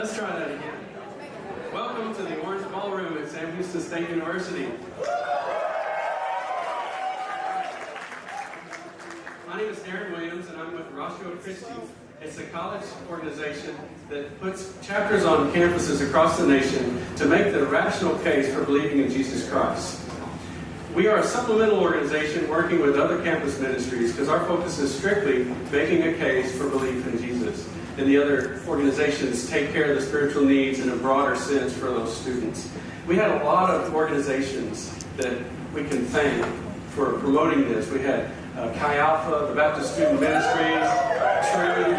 Let's try that again. Welcome to the Orange Ballroom at Sam Houston State University. My name is Aaron Williams, and I'm with Ratio Christi. It's a college organization that puts chapters on campuses across the nation to make the rational case for believing in Jesus Christ. We are a supplemental organization working with other campus ministries because our focus is strictly making a case for belief in Jesus. And the other organizations take care of the spiritual needs in a broader sense for those students. We had a lot of organizations that we can thank for promoting this. We had Chi Alpha, the Baptist Student Ministries, True,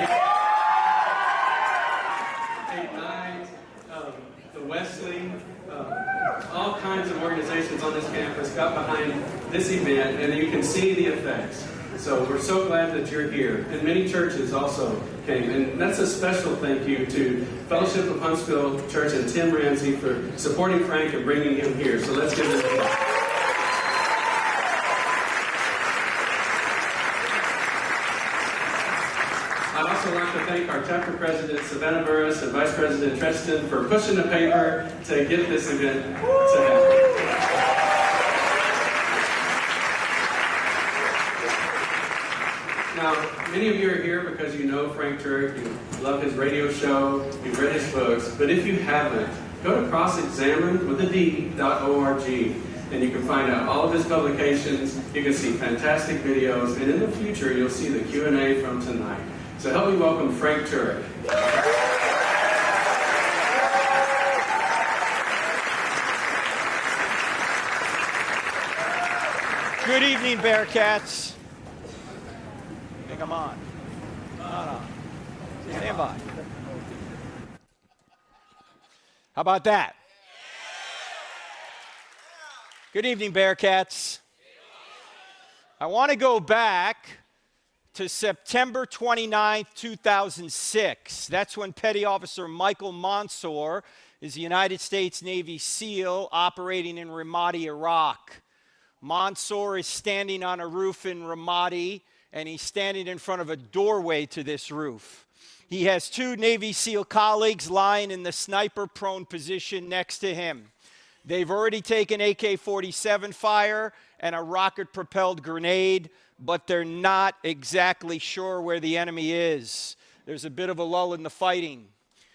8-9, the Wesley, all kinds of organizations on this campus got behind this event, and you can see the effects. So we're so glad that you're here. And many churches also came. And that's a special thank you to Fellowship of Huntsville Church and Tim Ramsey for supporting Frank and bringing him here. So let's give him a hand. I'd also like to thank our chapter president, Savannah Burris, and Vice President Treston for pushing the paper to get this event to happen. Now, many of you are here because you know Frank Turek, you love his radio show, you've read his books, but if you haven't, go to crossexaminedwithad.org and you can find out all of his publications, you can see fantastic videos, and in the future you'll see the Q&A from tonight. So help me welcome Frank Turek. Good evening, Bearcats. I'm on. Not on. Stand by. How about that? Good evening, Bearcats. I want to go back to September 29th, 2006. That's when Petty Officer Michael Monsoor is a United States Navy SEAL operating in Ramadi, Iraq. Monsoor is standing on a roof in Ramadi, and he's standing in front of a doorway to this roof. He has two Navy SEAL colleagues lying in the sniper-prone position next to him. They've already taken AK-47 fire and a rocket-propelled grenade, but they're not exactly sure where the enemy is. There's a bit of a lull in the fighting.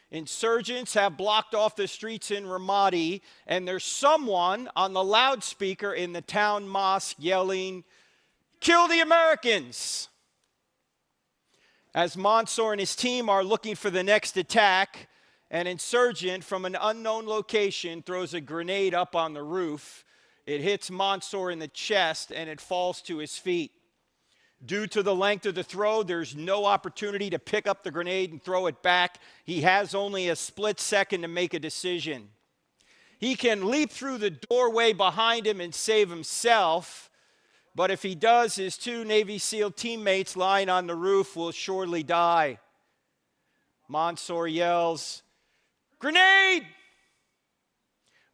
Insurgents have blocked off the streets in Ramadi, and there's someone on the loudspeaker in the town mosque yelling, "Kill the Americans!" As Monsoor and his team are looking for the next attack, an insurgent from an unknown location throws a grenade up on the roof. It hits Monsoor in the chest, and it falls to his feet. Due to the length of the throw, there's no opportunity to pick up the grenade and throw it back. He has only a split second to make a decision. He can leap through the doorway behind him and save himself, but if he does, his two Navy SEAL teammates lying on the roof will surely die. Monsoor yells, "Grenade!"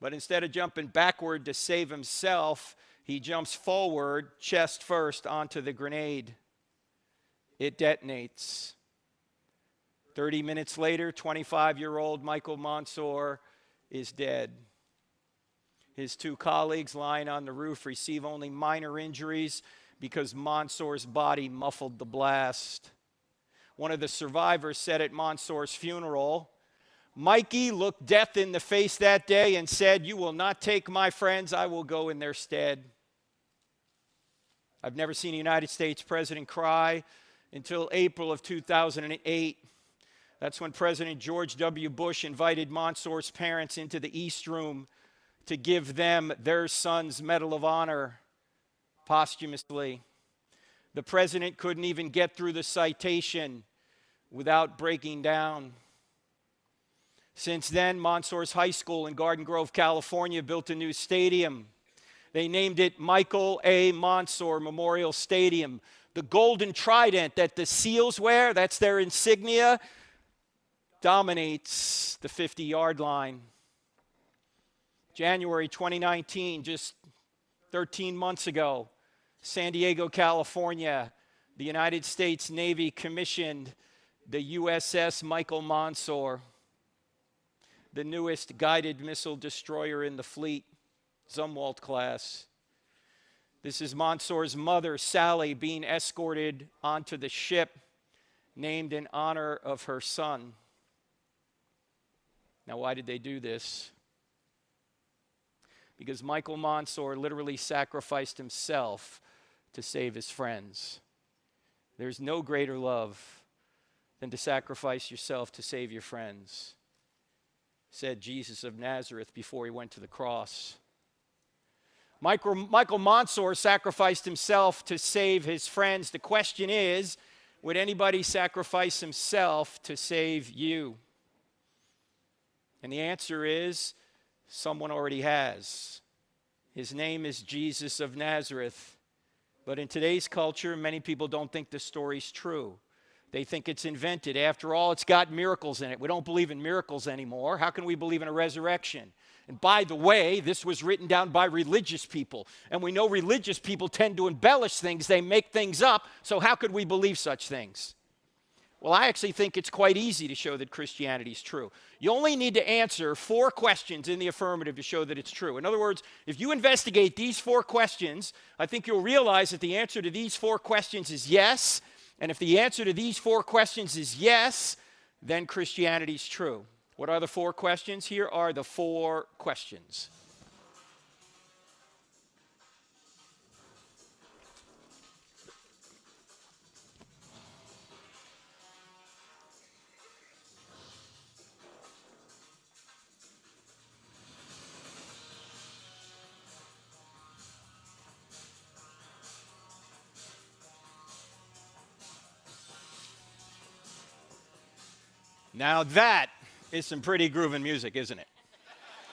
But instead of jumping backward to save himself, he jumps forward, chest first, onto the grenade. It detonates. 30 minutes later, 25-year-old Michael Monsoor is dead. His two colleagues lying on the roof receive only minor injuries because Monsoor's body muffled the blast. One of the survivors said at Monsoor's funeral, "Mikey looked death in the face that day and said, 'You will not take my friends, I will go in their stead.'" I've never seen a United States president cry until April of 2008. That's when President George W. Bush invited Monsoor's parents into the East Room to give them their son's Medal of Honor posthumously. The president couldn't even get through the citation without breaking down. Since then, Monsoor's High School in Garden Grove, California, built a new stadium. They named it Michael A. Monsoor Memorial Stadium. The golden trident that the SEALs wear, that's their insignia, dominates the 50-yard line. January 2019, just 13 months ago, San Diego, California, the United States Navy commissioned the USS Michael Monsoor. the newest guided missile destroyer in the fleet, Zumwalt class. This is Monsoor's mother, Sally, being escorted onto the ship named in honor of her son. Now, why did they do this? Because Michael Monsoor literally sacrificed himself to save his friends. There's no greater love than to sacrifice yourself to save your friends, said Jesus of Nazareth before he went to the cross. Michael Monsoor sacrificed himself to save his friends. The question is, would anybody sacrifice himself to save you? And the answer is, someone already has. His name is Jesus of Nazareth. But in today's culture, many people don't think this story's true. They think it's invented. After all, it's got miracles in it. We don't believe in miracles anymore. How can we believe in a resurrection? And by the way, this was written down by religious people. And we know religious people tend to embellish things. They make things up. So how could we believe such things? Well, I actually think it's quite easy to show that Christianity is true. You only need to answer 4 questions in the affirmative to show that it's true. In other words, if you investigate these 4 questions, I think you'll realize that the answer to these 4 questions is yes. And if the answer to these 4 questions is yes, then Christianity is true. What are the 4 questions? Here are the 4 questions. Now that is some pretty grooving music, isn't it?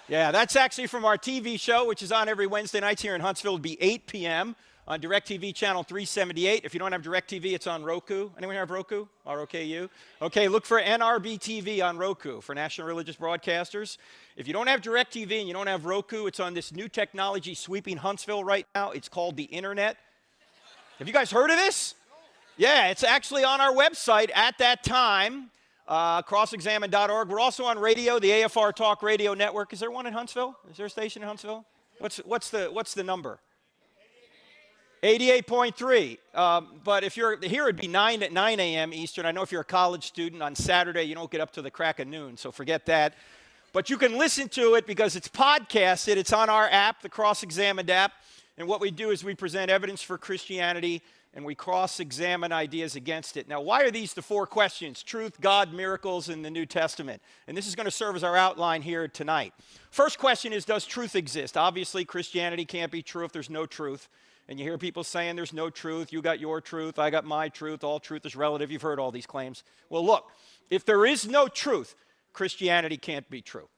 Yeah, that's actually from our TV show, which is on every Wednesday night here in Huntsville. It'll be 8 p.m. on DirecTV channel 378. If you don't have DirecTV, it's on Roku. Anyone have Roku? ROKU? Okay, look for NRB TV on Roku for National Religious Broadcasters. If you don't have DirecTV and you don't have Roku, it's on this new technology sweeping Huntsville right now. It's called the Internet. Have you guys heard of this? Yeah, it's actually on our website at that time. Crossexamine.org. We're also on radio, the AFR Talk Radio Network. Is there one in Huntsville? Is there a station in Huntsville? What's the number? 88.3. But if you're here, it'd be 9 a.m. Eastern. I know if you're a college student on Saturday, you don't get up to the crack of noon, so forget that. But you can listen to it because it's podcasted. It's on our app, the Cross-Examined app. And what we do is we present evidence for Christianity and we cross-examine ideas against it. Now, why are these the 4 questions? Truth, God, miracles, and the New Testament. And this is going to serve as our outline here tonight. First question is, does truth exist? Obviously, Christianity can't be true if there's no truth. And you hear people saying there's no truth. You got your truth. I got my truth. All truth is relative. You've heard all these claims. Well, look, if there is no truth, Christianity can't be true.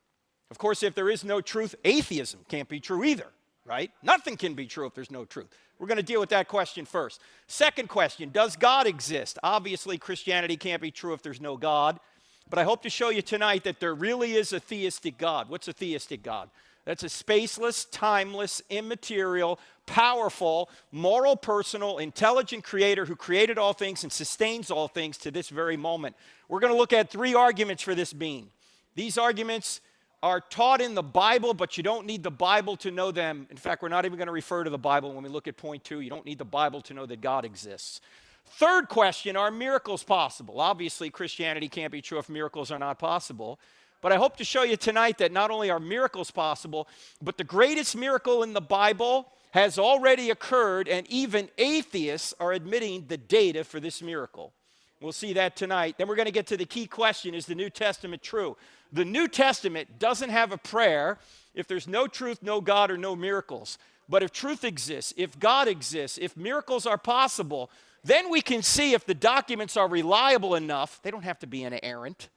Of course, if there is no truth, atheism can't be true either, right? Nothing can be true if there's no truth. We're going to deal with that question first. Second question, does God exist? Obviously, Christianity can't be true if there's no God. But I hope to show you tonight that there really is a theistic God. What's a theistic God? That's a spaceless, timeless, immaterial, powerful, moral, personal, intelligent creator who created all things and sustains all things to this very moment. We're going to look at 3 arguments for this being. These arguments are taught in the Bible, but you don't need the Bible to know them. In fact, we're not even going to refer to the Bible when we look at point 2. You don't need the Bible to know that God exists. Third question, are miracles possible? Obviously, Christianity can't be true if miracles are not possible. But I hope to show you tonight that not only are miracles possible, but the greatest miracle in the Bible has already occurred, and even atheists are admitting the data for this miracle. We'll see that tonight. Then we're going to get to the key question, is the New Testament true? The New Testament doesn't have a prayer if there's no truth, no God, or no miracles. But if truth exists, if God exists, if miracles are possible, then we can see if the documents are reliable enough. They don't have to be inerrant,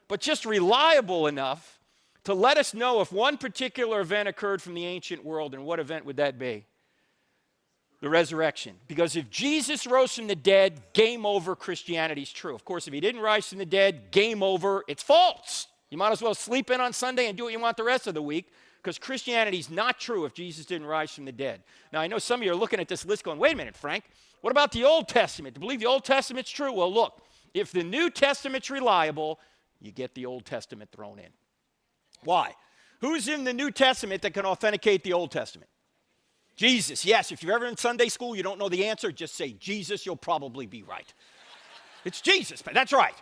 but just reliable enough to let us know if one particular event occurred from the ancient world. And what event would that be? The resurrection. Because if Jesus rose from the dead, game over, Christianity's true. Of course, if he didn't rise from the dead, game over, it's false. You might as well sleep in on Sunday and do what you want the rest of the week, because Christianity's not true if Jesus didn't rise from the dead. Now, I know some of you are looking at this list going, wait a minute, Frank, what about the Old Testament? To believe the Old Testament's true? Well, look, if the New Testament's reliable, you get the Old Testament thrown in. Why? Who's in the New Testament that can authenticate the Old Testament? Jesus, yes. If you're ever in Sunday school, you don't know the answer, just say Jesus, you'll probably be right. It's Jesus, but that's right.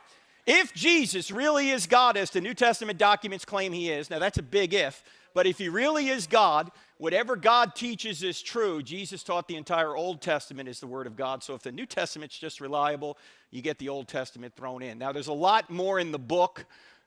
If Jesus really is God, as the New Testament documents claim he is, now that's a big if, but if he really is God, whatever God teaches is true. Jesus taught the entire Old Testament is the Word of God. So if the New Testament's just reliable, you get the Old Testament thrown in. Now there's a lot more in the book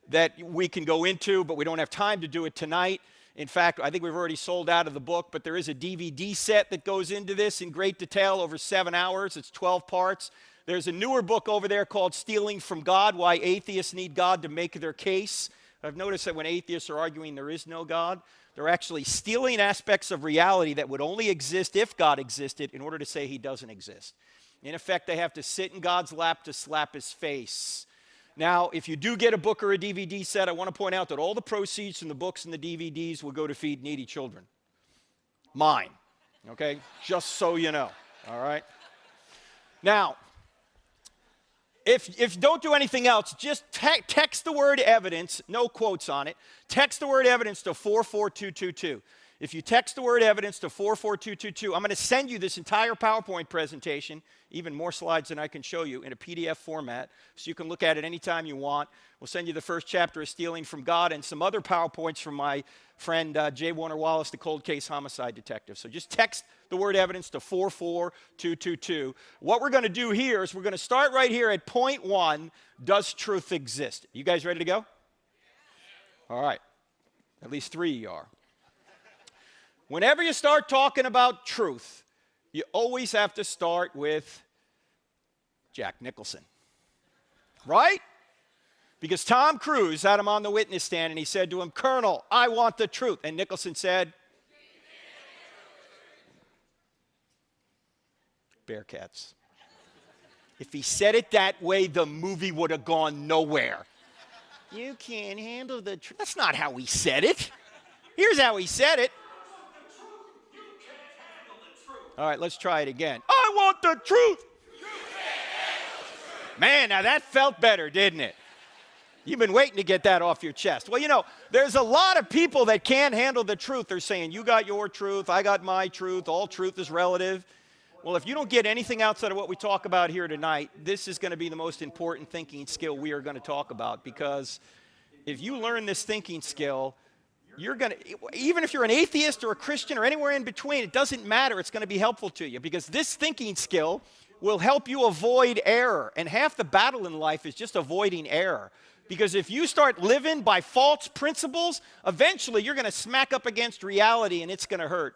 that we can go into, but we don't have time to do it tonight. In fact, I think we've already sold out of the book, but there is a DVD set that goes into this in great detail over 7 hours. It's 12 parts. There's a newer book over there called Stealing from God, Why Atheists Need God to Make Their Case. I've noticed that when atheists are arguing there is no God, they're actually stealing aspects of reality that would only exist if God existed in order to say he doesn't exist. In effect, they have to sit in God's lap to slap his face. Now, if you do get a book or a DVD set, I want to point out that all the proceeds from the books and the DVDs will go to feed needy children. Mine, okay? Just so you know, all right? Now, if don't do anything else, just text the word evidence, no quotes on it. Text the word evidence to 44222. If you text the word evidence to 44222, I'm going to send you this entire PowerPoint presentation, even more slides than I can show you, in a PDF format, so you can look at it anytime you want. We'll send you the first chapter of Stealing from God and some other PowerPoints from my friend J. Warner Wallace, the cold case homicide detective. So just text the word evidence to 44222. What we're going to do here is we're going to start right here at point 1, does truth exist? You guys ready to go? All right. At least 3 of you are. Whenever you start talking about truth, you always have to start with Jack Nicholson. Right? Because Tom Cruise had him on the witness stand and he said to him, "Colonel, I want the truth." And Nicholson said, "Bearcats." If he said it that way, the movie would have gone nowhere. You can't handle the truth. That's not how he said it. Here's how he said it. All right, let's try it again. I want the truth. Man, now that felt better, didn't it? You've been waiting to get that off your chest. Well, you know, there's a lot of people that can't handle the truth. They're saying, you got your truth, I got my truth, all truth is relative. Well, if you don't get anything outside of what we talk about here tonight, this is going to be the most important thinking skill we are going to talk about, because if you learn this thinking skill, you're going to, even if you're an atheist or a Christian or anywhere in between, it doesn't matter. It's going to be helpful to you, because this thinking skill will help you avoid error. And half the battle in life is just avoiding error. Because if you start living by false principles, eventually you're going to smack up against reality and it's going to hurt.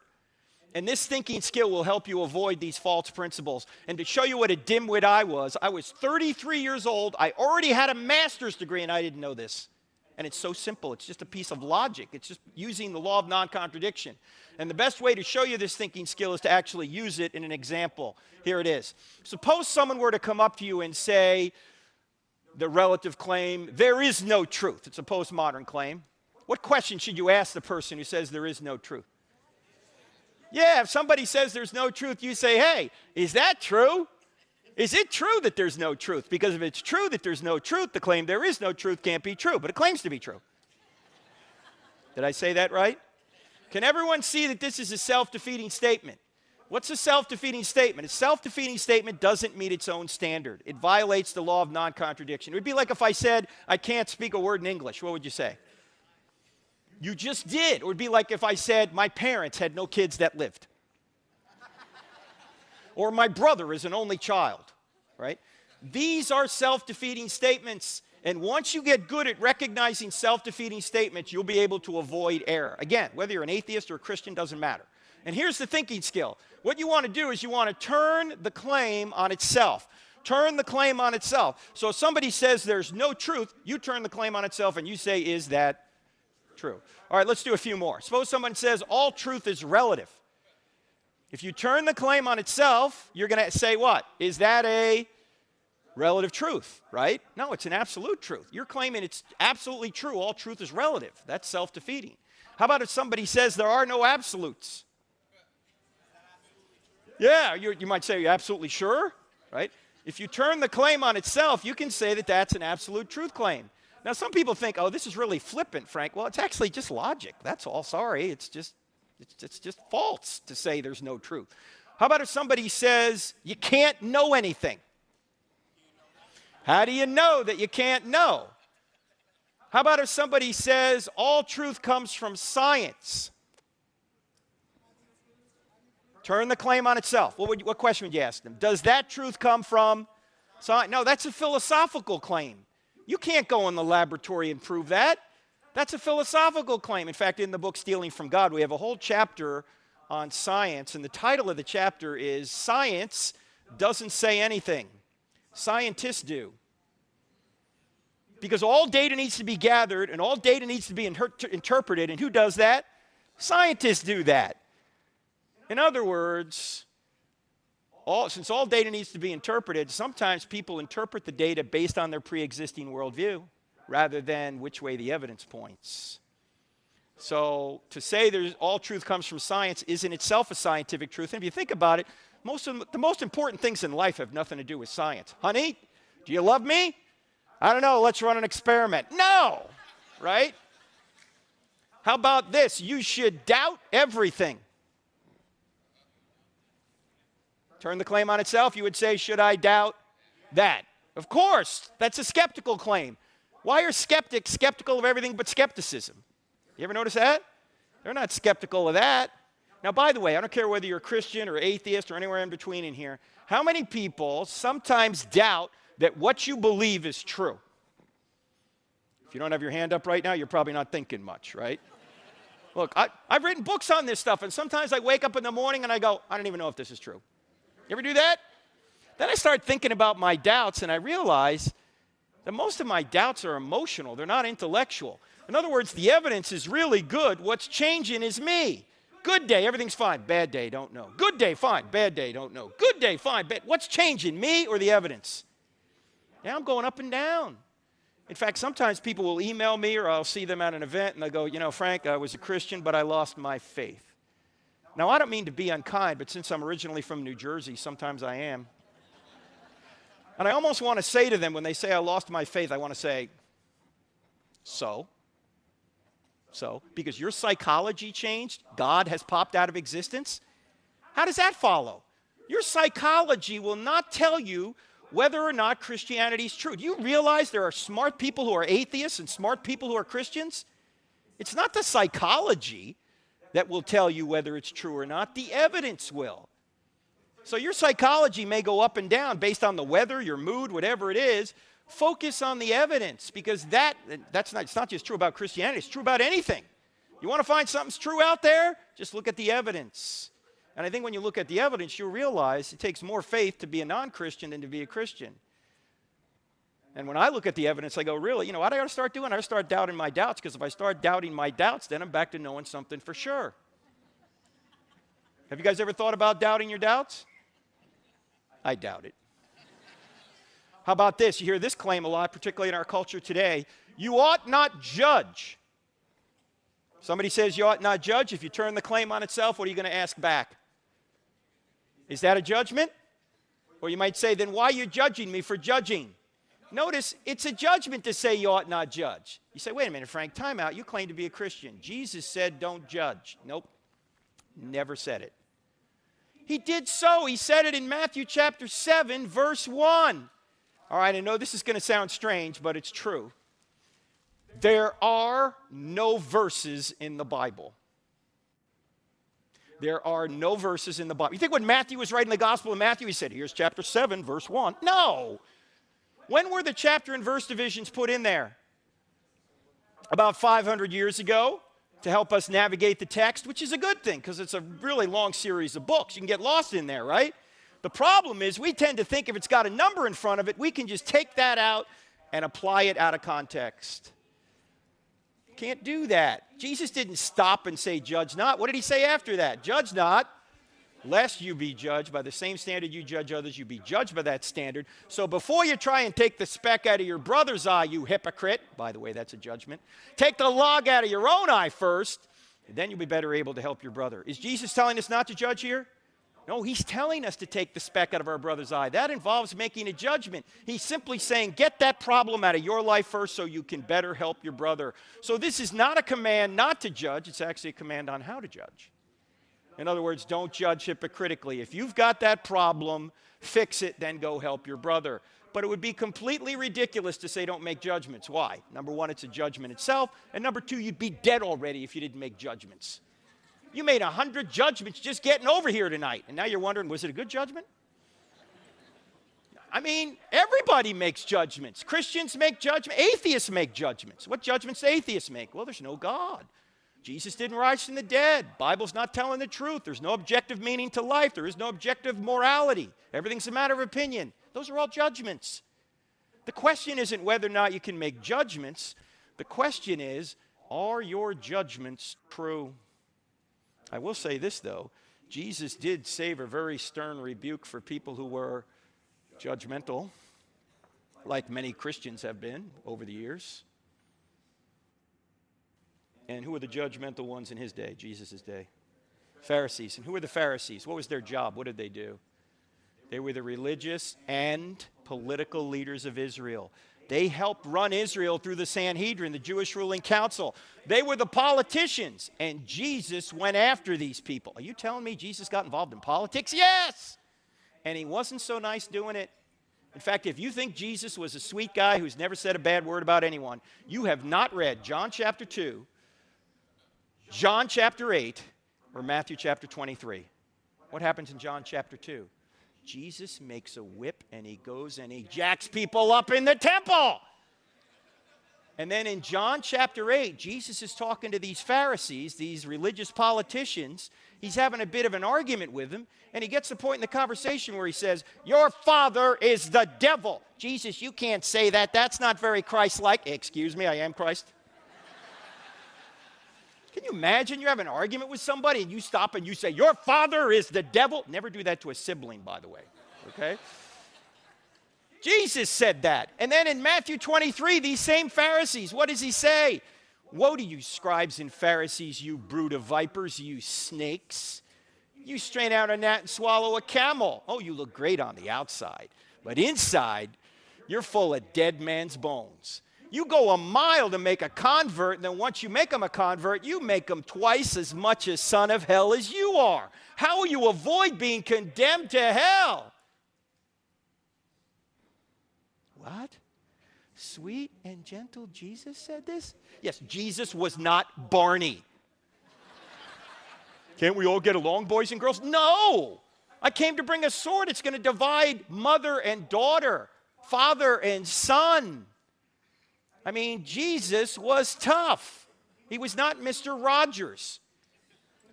And this thinking skill will help you avoid these false principles. And to show you what a dimwit I was 33 years old. I already had a master's degree and I didn't know this. And it's so simple. It's just a piece of logic. It's just using the law of non-contradiction. And the best way to show you this thinking skill is to actually use it in an example. Here it is. Suppose someone were to come up to you and say the relative claim, there is no truth. It's a postmodern claim. What question should you ask the person who says there is no truth? Yeah, if somebody says there's no truth, you say, hey, is that true? Is it true that there's no truth? Because if it's true that there's no truth, the claim there is no truth can't be true, but it claims to be true. Did I say that right? Can everyone see that this is a self-defeating statement? What's a self-defeating statement? A self-defeating statement doesn't meet its own standard. It violates the law of non-contradiction. It would be like if I said, I can't speak a word in English. What would you say? You just did. It would be like if I said, my parents had no kids that lived. Or my brother is an only child, right? These are self-defeating statements. And once you get good at recognizing self-defeating statements, you'll be able to avoid error. Again, whether you're an atheist or a Christian, doesn't matter. And here's the thinking skill. What you want to do is you want to turn the claim on itself. Turn the claim on itself. So if somebody says there's no truth, you turn the claim on itself and you say, is that true? All right, let's do a few more. Suppose someone says all truth is relative. If you turn the claim on itself, you're going to say what? Is that a relative truth, right? No, it's an absolute truth. You're claiming it's absolutely true. All truth is relative. That's self-defeating. How about if somebody says there are no absolutes? Yeah, you might say, are you absolutely sure? Right? If you turn the claim on itself, you can say that that's an absolute truth claim. Now, some people think, oh, this is really flippant, Frank. Well, it's actually just logic. That's all. Sorry. It's just false to say there's no truth. How about if somebody says you can't know anything? How do you know that you can't know? How about if somebody says all truth comes from science? Turn the claim on itself. What question would you ask them? Does that truth come from science? No, that's a philosophical claim. You can't go in the laboratory and prove that. That's a philosophical claim. In fact, in the book Stealing from God, we have a whole chapter on science, and the title of the chapter is Science Doesn't Say Anything. Scientists do. Because all data needs to be gathered and all data needs to be interpreted, and who does that? Scientists do that. In other words, since all data needs to be interpreted, sometimes people interpret the data based on their pre-existing worldview rather than which way the evidence points. So to say all truth comes from science is in itself a scientific truth. And if you think about it, the most important things in life have nothing to do with science. Honey, do you love me? I don't know, let's run an experiment. No, right? How about this? You should doubt everything. Turn the claim on itself, you would say, should I doubt that? Of course, that's a skeptical claim. Why are skeptics skeptical of everything but skepticism? You ever notice that? They're not skeptical of that. Now, by the way, I don't care whether you're a Christian or atheist or anywhere in between in here, how many people sometimes doubt that what you believe is true? If you don't have your hand up right now, you're probably not thinking much, right? Look, I've written books on this stuff, and sometimes I wake up in the morning and I go, I don't even know if this is true. You ever do that? Then I start thinking about my doubts, and I realize that most of my doubts are emotional. They're not intellectual. In other words, the evidence is really good. What's changing is me. Good day, everything's fine. Bad day, don't know. Good day, fine. Bad day, don't know. Good day, fine. Bad. What's changing, me or the evidence? Yeah, I'm going up and down. In fact, sometimes people will email me or I'll see them at an event and they'll go, you know, Frank, I was a Christian, but I lost my faith. Now, I don't mean to be unkind, but since I'm originally from New Jersey, sometimes I am. And I almost want to say to them when they say I lost my faith, I want to say, so? Because your psychology changed, God has popped out of existence? How does that follow? Your psychology will not tell you whether or not Christianity is true. Do you realize there are smart people who are atheists and smart people who are Christians? It's not the psychology that will tell you whether it's true or not. The evidence will. So your psychology may go up and down based on the weather, your mood, whatever it is. Focus on the evidence, because it's not just true about Christianity, it's true about anything. You want to find something's true out there? Just look at the evidence. And I think when you look at the evidence, you'll realize it takes more faith to be a non-Christian than to be a Christian. And when I look at the evidence, I go, really, you know what I got to start doing? I got to start doubting my doubts, because if I start doubting my doubts, then I'm back to knowing something for sure. Have you guys ever thought about doubting your doubts? I doubt it. How about this? You hear this claim a lot, particularly in our culture today. You ought not judge. Somebody says you ought not judge. If you turn the claim on itself, what are you going to ask back? Is that a judgment? Or you might say, then why are you judging me for judging? Notice, it's a judgment to say you ought not judge. You say, wait a minute, Frank, time out. You claim to be a Christian. Jesus said don't judge. Nope, never said it. He did so. He said it in Matthew chapter 7, verse 1. All right, I know this is going to sound strange, but it's true. There are no verses in the Bible. There are no verses in the Bible. You think when Matthew was writing the Gospel of Matthew, he said, here's chapter 7, verse 1. No. When were the chapter and verse divisions put in there? About 500 years ago, to help us navigate the text, which is a good thing, because it's a really long series of books. You can get lost in there, right? The problem is we tend to think if it's got a number in front of it, we can just take that out and apply it out of context. Can't do that. Jesus didn't stop and say, judge not. What did he say after that? Judge not, lest you be judged. By the same standard you judge others, you be judged by that standard. So before you try and take the speck out of your brother's eye, you hypocrite, by the way, that's a judgment, take the log out of your own eye first, and then you'll be better able to help your brother. Is Jesus telling us not to judge here? No, he's telling us to take the speck out of our brother's eye. That involves making a judgment. He's simply saying, get that problem out of your life first so you can better help your brother. So this is not a command not to judge. It's actually a command on how to judge. In other words, don't judge hypocritically. If you've got that problem, fix it, then go help your brother. But it would be completely ridiculous to say don't make judgments. Why? Number one, it's a judgment itself. And number two, you'd be dead already if you didn't make judgments. You made 100 judgments just getting over here tonight. And now you're wondering, was it a good judgment? I mean, everybody makes judgments. Christians make judgments. Atheists make judgments. What judgments do atheists make? Well, there's no God. Jesus didn't rise from the dead. Bible's not telling the truth. There's no objective meaning to life. There is no objective morality. Everything's a matter of opinion. Those are all judgments. The question isn't whether or not you can make judgments. The question is, are your judgments true? I will say this, though. Jesus did save a very stern rebuke for people who were judgmental, like many Christians have been over the years. And who were the judgmental ones in his day, Jesus' day? Pharisees. And who were the Pharisees? What was their job? What did they do? They were the religious and political leaders of Israel. They helped run Israel through the Sanhedrin, the Jewish ruling council. They were the politicians, and Jesus went after these people. Are you telling me Jesus got involved in politics? Yes! And he wasn't so nice doing it. In fact, if you think Jesus was a sweet guy who's never said a bad word about anyone, you have not read John chapter 2, John chapter 8, or Matthew chapter 23. What happens in John chapter 2? Jesus makes a whip and he goes and he jacks people up in the temple. And then in John chapter 8, Jesus is talking to these Pharisees, these religious politicians. He's having a bit of an argument with them, and he gets to the point in the conversation where he says, your father is the devil. Jesus, you can't say that. That's not very Christ-like. Excuse me, I am Christ. Can you imagine you're having an argument with somebody and you stop and you say, your father is the devil? Never do that to a sibling, by the way, okay? Jesus said that. And then in Matthew 23, these same Pharisees, what does he say? Woe to you, scribes and Pharisees, you brood of vipers, you snakes. You strain out a gnat and swallow a camel. Oh, you look great on the outside, but inside, you're full of dead man's bones. You go a mile to make a convert, and then once you make them a convert, you make them twice as much a son of hell as you are. How will you avoid being condemned to hell? What? Sweet and gentle Jesus said this? Yes, Jesus was not Barney. Can't we all get along, boys and girls? No! I came to bring a sword. It's going to divide mother and daughter, father and son. I mean, Jesus was tough. He was not Mr. Rogers.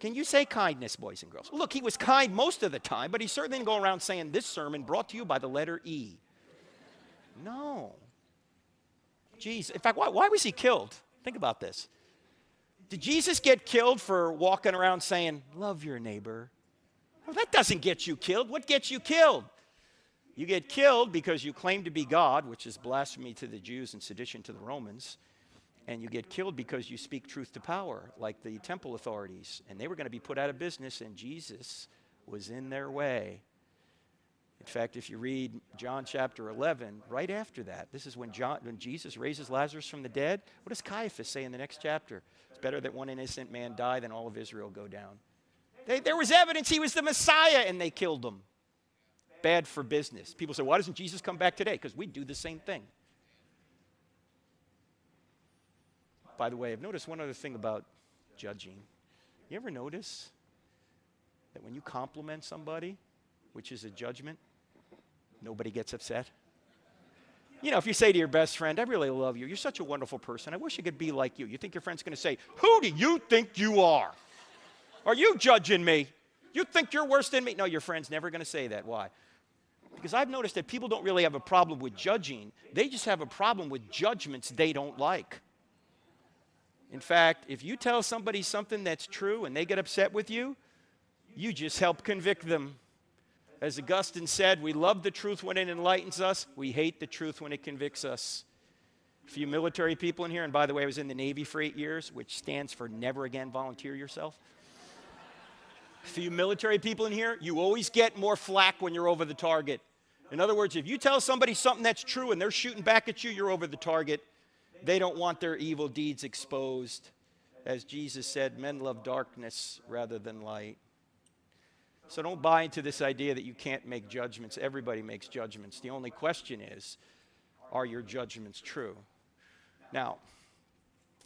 Can you say kindness, boys and girls? Look, he was kind most of the time, but he certainly didn't go around saying, this sermon brought to you by the letter E. No. Jesus. In fact, why was he killed? Think about this. Did Jesus get killed for walking around saying, love your neighbor? Well, that doesn't get you killed. What gets you killed? You get killed because you claim to be God, which is blasphemy to the Jews and sedition to the Romans. And you get killed because you speak truth to power, like the temple authorities. And they were going to be put out of business, and Jesus was in their way. In fact, if you read John chapter 11, right after that, this is when Jesus raises Lazarus from the dead. What does Caiaphas say in the next chapter? It's better that one innocent man die than all of Israel go down. There was evidence he was the Messiah, and they killed him. Bad for business. People say, why doesn't Jesus come back today? Because we do the same thing. By the way, I've noticed one other thing about judging. You ever notice that when you compliment somebody, which is a judgment, nobody gets upset? You know, if you say to your best friend, I really love you. You're such a wonderful person. I wish I could be like you. You think your friend's going to say, who do you think you are? Are you judging me? You think you're worse than me? No, your friend's never going to say that. Why? Because I've noticed that people don't really have a problem with judging. They just have a problem with judgments they don't like. In fact, if you tell somebody something that's true and they get upset with you, you just help convict them. As Augustine said, we love the truth when it enlightens us. We hate the truth when it convicts us. A few military people in here, and by the way, I was in the Navy for 8 years, which stands for never again volunteer yourself. For you military people in here, you always get more flack when you're over the target. In other words, if you tell somebody something that's true and they're shooting back at you, you're over the target. They don't want their evil deeds exposed. As Jesus said, men love darkness rather than light. So don't buy into this idea that you can't make judgments. Everybody makes judgments. The only question is, are your judgments true? Now,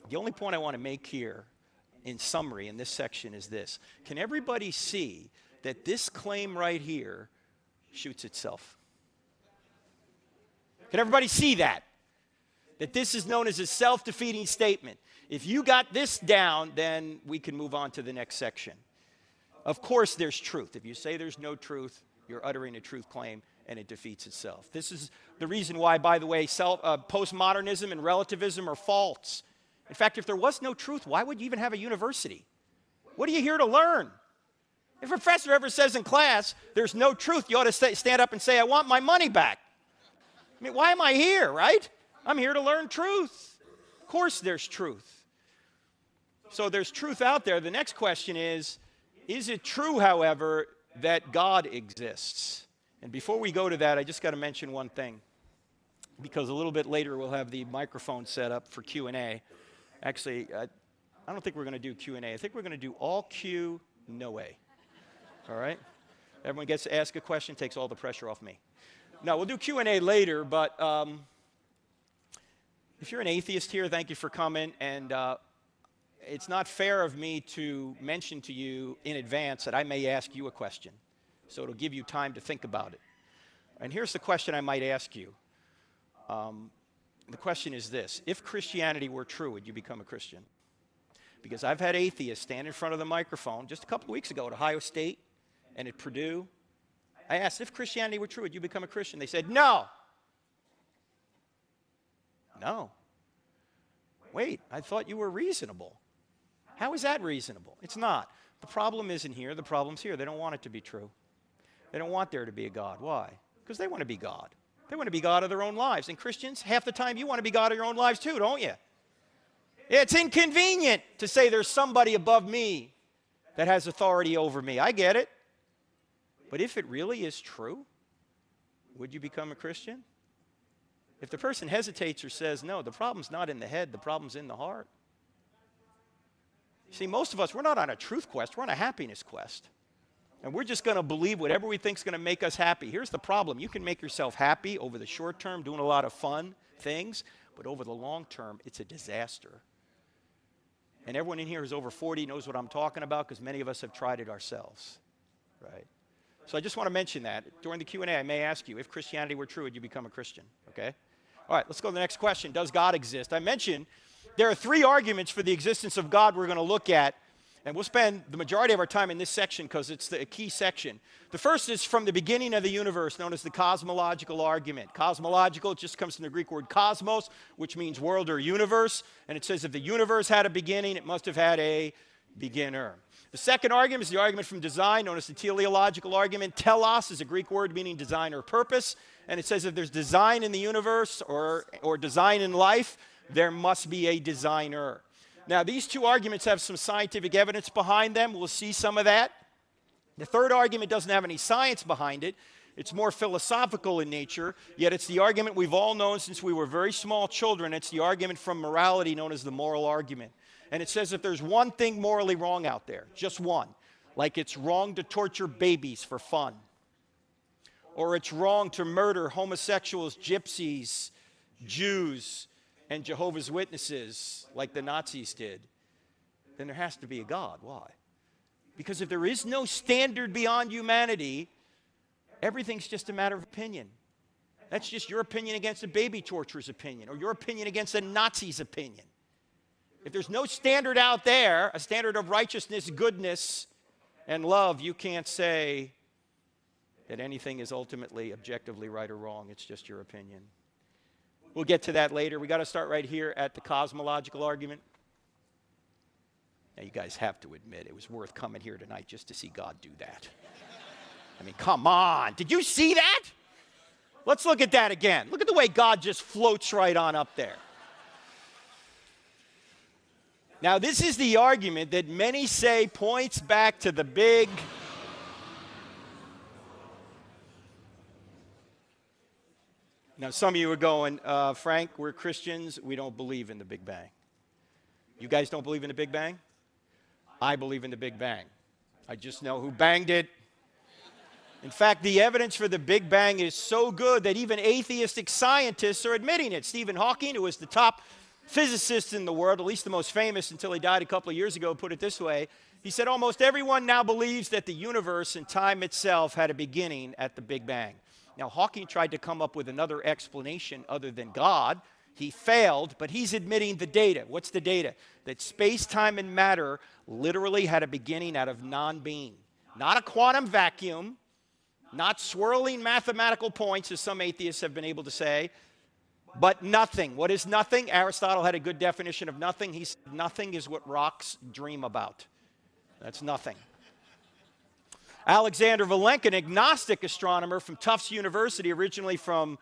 the only point I want to make here, in summary, in this section is this. Can everybody see that this claim right here shoots itself? Can everybody see that? That this is known as a self-defeating statement. If you got this down, then we can move on to the next section. Of course there's truth. If you say there's no truth, you're uttering a truth claim and it defeats itself. This is the reason why, by the way, postmodernism and relativism are false. In fact, if there was no truth, why would you even have a university? What are you here to learn? If a professor ever says in class, there's no truth, you ought to stand up and say, I want my money back. I mean, why am I here, right? I'm here to learn truth. Of course there's truth. So there's truth out there. The next question is it true, however, that God exists? And before we go to that, I just got to mention one thing, because a little bit later we'll have the microphone set up for Q&A. Actually, I don't think we're going to do Q&A. I think we're going to do all Q, no A. All right? Everyone gets to ask a question, takes all the pressure off me. No, we'll do Q&A later, but if you're an atheist here, thank you for coming. And it's not fair of me to mention to you in advance that I may ask you a question. So it'll give you time to think about it. And here's the question I might ask you. The question is this: if Christianity were true, would you become a Christian? Because I've had atheists stand in front of the microphone just a couple of weeks ago at Ohio State and at Purdue. I asked, if Christianity were true, would you become a Christian? They said, no. No. Wait, I thought you were reasonable. How is that reasonable? It's not. The problem isn't here. The problem's here. They don't want it to be true. They don't want there to be a God. Why? Because they want to be God. They want to be God of their own lives. And Christians, half the time you want to be God of your own lives too, don't you? It's inconvenient to say there's somebody above me that has authority over me. I get it. But if it really is true, would you become a Christian? If the person hesitates or says no, the problem's not in the head, the problem's in the heart. See, most of us, we're not on a truth quest, we're on a happiness quest. And we're just going to believe whatever we think is going to make us happy. Here's the problem. You can make yourself happy over the short term, doing a lot of fun things, but over the long term, it's a disaster. And everyone in here who's over 40 knows what I'm talking about, because many of us have tried it ourselves, right? So I just want to mention that. During the Q&A, I may ask you, if Christianity were true, would you become a Christian? Okay? All right, let's go to the next question. Does God exist? I mentioned there are three arguments for the existence of God we're going to look at, and we'll spend the majority of our time in this section because it's a key section. The first is from the beginning of the universe, known as the cosmological argument. Cosmological, it just comes from the Greek word cosmos, which means world or universe, and it says if the universe had a beginning, it must have had a beginner. The second argument is the argument from design, known as the teleological argument. Telos is a Greek word meaning design or purpose, and it says if there's design in the universe or design in life, there must be a designer. Now, these two arguments have some scientific evidence behind them. We'll see some of that. The third argument doesn't have any science behind it. It's more philosophical in nature, yet it's the argument we've all known since we were very small children. It's the argument from morality known as the moral argument. And it says if there's one thing morally wrong out there, just one, like it's wrong to torture babies for fun, or it's wrong to murder homosexuals, gypsies, Jews, and Jehovah's Witnesses like the Nazis did, then there has to be a God. Why? Because if there is no standard beyond humanity, everything's just a matter of opinion. That's just your opinion against a baby torturer's opinion, or your opinion against a Nazi's opinion. If there's no standard out there, a standard of righteousness, goodness, and love, you can't say that anything is ultimately, objectively right or wrong. It's just your opinion. We'll get to that later. We got to start right here at the cosmological argument. Now, you guys have to admit it was worth coming here tonight just to see God do that. I mean, come on. Did you see that? Let's look at that again. Look at the way God just floats right on up there. Now, this is the argument that many say points back to the big. Now, some of you are going, Frank, we're Christians. We don't believe in the Big Bang. You guys don't believe in the Big Bang? I believe in the Big Bang. I just know who banged it. In fact, the evidence for the Big Bang is so good that even atheistic scientists are admitting it. Stephen Hawking, who was the top physicist in the world, at least the most famous until he died a couple of years ago, put it this way. He said, almost everyone now believes that the universe and time itself had a beginning at the Big Bang. Now, Hawking tried to come up with another explanation other than God. He failed, but he's admitting the data. What's the data? That space, time, and matter literally had a beginning out of non-being. Not a quantum vacuum, not swirling mathematical points, as some atheists have been able to say, but nothing. What is nothing? Aristotle had a good definition of nothing. He said nothing is what rocks dream about. That's nothing. Alexander Vilenkin, an agnostic astronomer from Tufts University, originally from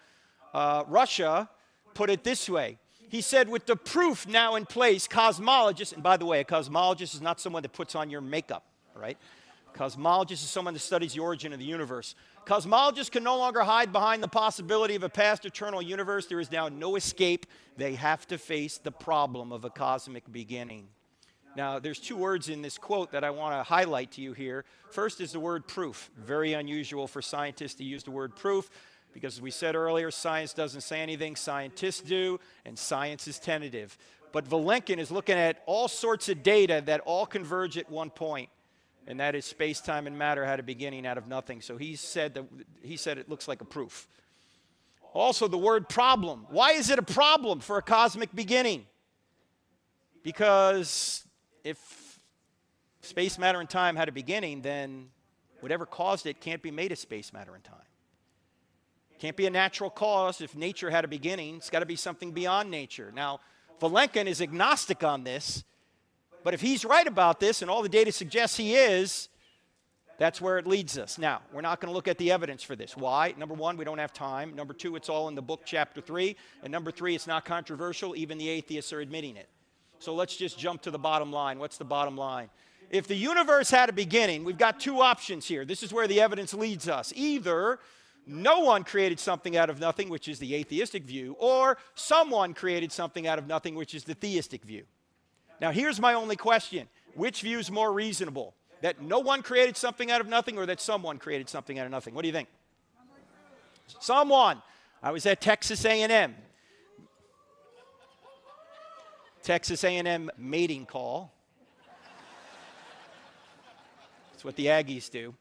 Russia, put it this way. He said, with the proof now in place, cosmologists, and by the way, a cosmologist is not someone that puts on your makeup, right? Cosmologist is someone that studies the origin of the universe. Cosmologists can no longer hide behind the possibility of a past eternal universe. There is now no escape. They have to face the problem of a cosmic beginning. Now, there's two words in this quote that I want to highlight to you here. First is the word proof. Very unusual for scientists to use the word proof because, as we said earlier, science doesn't say anything, scientists do, and science is tentative. But Vilenkin is looking at all sorts of data that all converge at one point, and that is space, time, and matter had a beginning out of nothing. So he said it looks like a proof. Also, the word problem. Why is it a problem for a cosmic beginning? Because if space, matter, and time had a beginning, then whatever caused it can't be made of space, matter, and time. Can't be a natural cause. If nature had a beginning, it's got to be something beyond nature. Now, Vilenkin is agnostic on this, but if he's right about this, and all the data suggests he is, that's where it leads us. Now, we're not going to look at the evidence for this. Why? Number one, we don't have time. Number two, it's all in the book, chapter 3. And number 3, it's not controversial. Even the atheists are admitting it. So let's just jump to the bottom line. What's the bottom line? If the universe had a beginning, we've got two options here. This is where the evidence leads us. Either no one created something out of nothing, which is the atheistic view, or someone created something out of nothing, which is the theistic view. Now, here's my only question. Which view is more reasonable? That no one created something out of nothing, or that someone created something out of nothing? What do you think? Someone. I was at Texas A&M. Texas A&M mating call. That's what the Aggies do.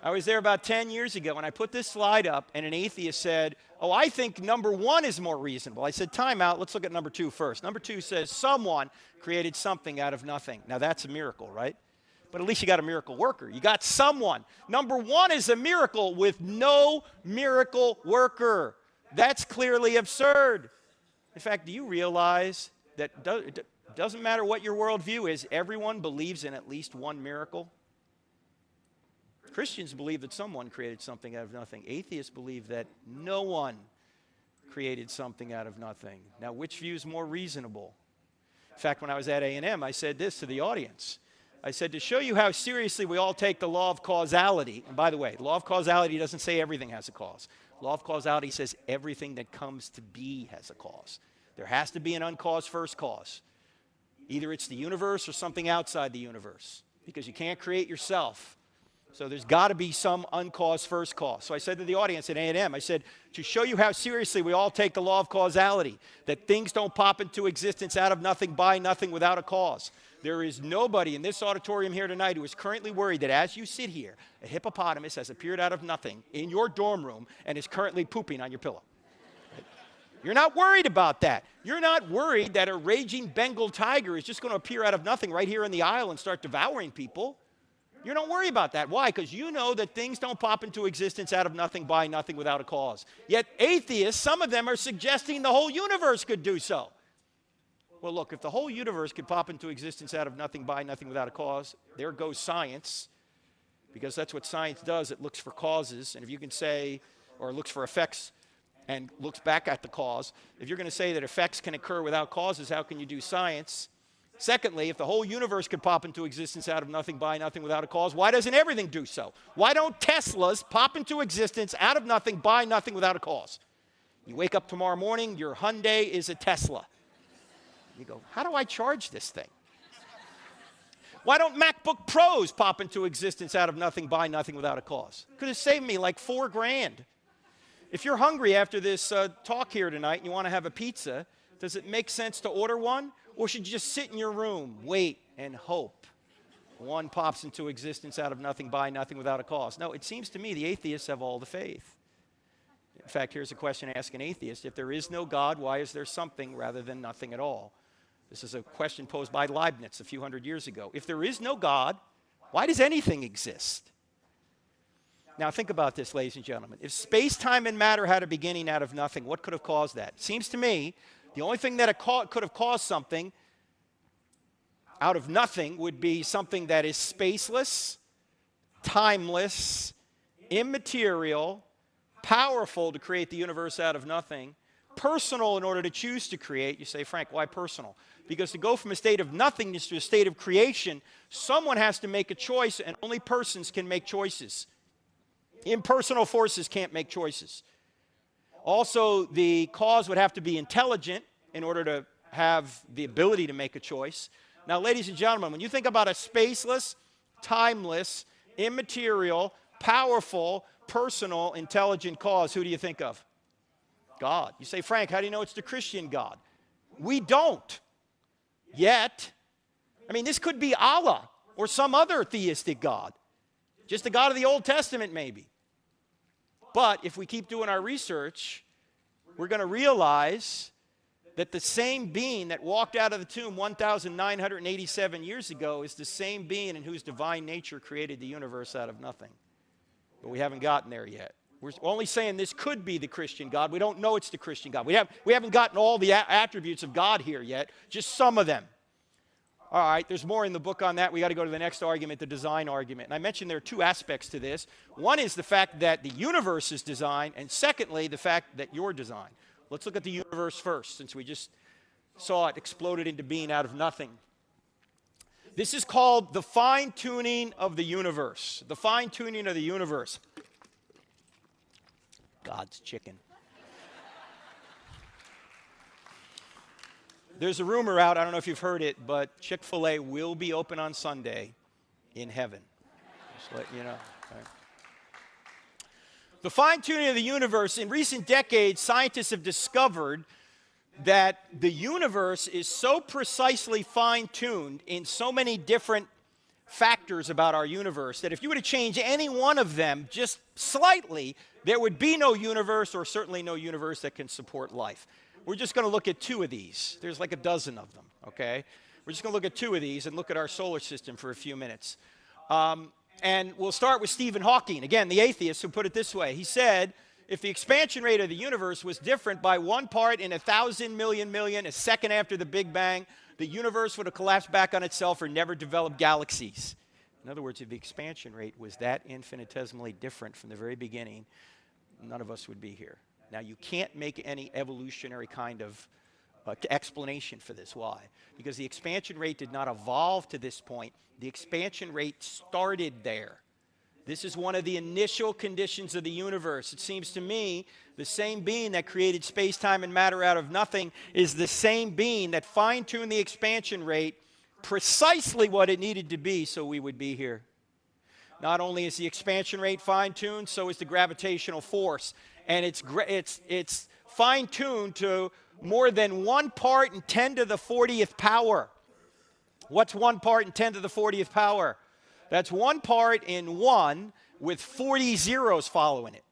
I was there about 10 years ago, and I put this slide up, and an atheist said, oh, I think number 1 is more reasonable. I said, time out. Let's look at number 2 first. Number 2 says someone created something out of nothing. Now, that's a miracle, right? But at least you got a miracle worker. You got someone. Number 1 is a miracle with no miracle worker. That's clearly absurd. In fact, do you realize that it doesn't matter what your worldview is, everyone believes in at least one miracle? Christians believe that someone created something out of nothing. Atheists believe that no one created something out of nothing. Now, which view is more reasonable? In fact, when I was at A&M, I said this to the audience. I said, to show you how seriously we all take the law of causality, and by the way, the law of causality doesn't say everything has a cause. Law of causality says everything that comes to be has a cause. There has to be an uncaused first cause. Either it's the universe or something outside the universe, because you can't create yourself. So there's got to be some uncaused first cause. So I said to the audience at A&M, I said, to show you how seriously we all take the law of causality, that things don't pop into existence out of nothing, by nothing, without a cause. There is nobody in this auditorium here tonight who is currently worried that as you sit here, a hippopotamus has appeared out of nothing in your dorm room and is currently pooping on your pillow. You're not worried about that. You're not worried that a raging Bengal tiger is just going to appear out of nothing right here in the aisle and start devouring people. You don't worry about that. Why? Because you know that things don't pop into existence out of nothing, by nothing, without a cause. Yet atheists, some of them are suggesting the whole universe could do so. Well, look, if the whole universe could pop into existence out of nothing, by nothing, without a cause, there goes science, because that's what science does. It looks for causes, and if you can say, or looks for effects and looks back at the cause, if you're going to say that effects can occur without causes, how can you do science? Secondly, if the whole universe could pop into existence out of nothing, by nothing, without a cause, why doesn't everything do so? Why don't Teslas pop into existence out of nothing, by nothing, without a cause? You wake up tomorrow morning, your Hyundai is a Tesla. You go, how do I charge this thing? Why don't MacBook Pros pop into existence out of nothing, by nothing, without a cause? Could have saved me like $4,000. If you're hungry after this talk here tonight and you want to have a pizza, does it make sense to order one? Or should you just sit in your room, wait, and hope one pops into existence out of nothing, by nothing, without a cause? No, it seems to me the atheists have all the faith. In fact, here's a question to ask an atheist. If there is no God, why is there something rather than nothing at all? This is a question posed by Leibniz a few hundred years ago. If there is no God, why does anything exist? Now think about this, ladies and gentlemen. If space, time, and matter had a beginning out of nothing, what could have caused that? It seems to me the only thing that could have caused something out of nothing would be something that is spaceless, timeless, immaterial, powerful to create the universe out of nothing, personal in order to choose to create. You say, Frank, why personal? Because to go from a state of nothingness to a state of creation, someone has to make a choice, and only persons can make choices. Impersonal forces can't make choices. Also, the cause would have to be intelligent in order to have the ability to make a choice. Now, ladies and gentlemen, when you think about a spaceless, timeless, immaterial, powerful, personal, intelligent cause, who do you think of? God. You say, Frank, how do you know it's the Christian God? We don't. Yet. I mean, this could be Allah or some other theistic God. Just the God of the Old Testament, maybe. But if we keep doing our research, we're going to realize that the same being that walked out of the tomb 1,987 years ago is the same being in whose divine nature created the universe out of nothing. But we haven't gotten there yet. We're only saying this could be the Christian God. We don't know it's the Christian God. We haven't gotten all the attributes of God here yet, just some of them. All right, there's more in the book on that. We got to go to the next argument, the design argument. And I mentioned there are two aspects to this. One is the fact that the universe is designed, and secondly, the fact that you're designed. Let's look at the universe first, since we just saw it exploded into being out of nothing. This is called the fine-tuning of the universe. The fine-tuning of the universe. God's chicken. There's a rumor out, I don't know if you've heard it, but Chick-fil-A will be open on Sunday in heaven. Just let you know. Okay. The fine-tuning of the universe, in recent decades, scientists have discovered that the universe is so precisely fine-tuned in so many different factors about our universe that if you were to change any one of them just slightly, there would be no universe, or certainly no universe that can support life. We're just going to look at two of these. There's like a dozen of them, okay? We're just going to look at two of these and look at our solar system for a few minutes. And we'll start with Stephen Hawking, again, the atheist, who put it this way. He said, if the expansion rate of the universe was different by 1 part in 1,000 million million, a second after the Big Bang, the universe would have collapsed back on itself or never developed galaxies. In other words, if the expansion rate was that infinitesimally different from the very beginning, none of us would be here. Now, you can't make any evolutionary kind of explanation for this. Why? Because the expansion rate did not evolve to this point. The expansion rate started there. This is one of the initial conditions of the universe. It seems to me the same being that created space, time, and matter out of nothing is the same being that fine-tuned the expansion rate precisely what it needed to be so we would be here. Not only is the expansion rate fine-tuned, so is the gravitational force. And it's fine-tuned to more than 1 part in 10 to the 40th power. What's 1 part in 10 to the 40th power? That's 1 part in 1 with 40 zeros following it.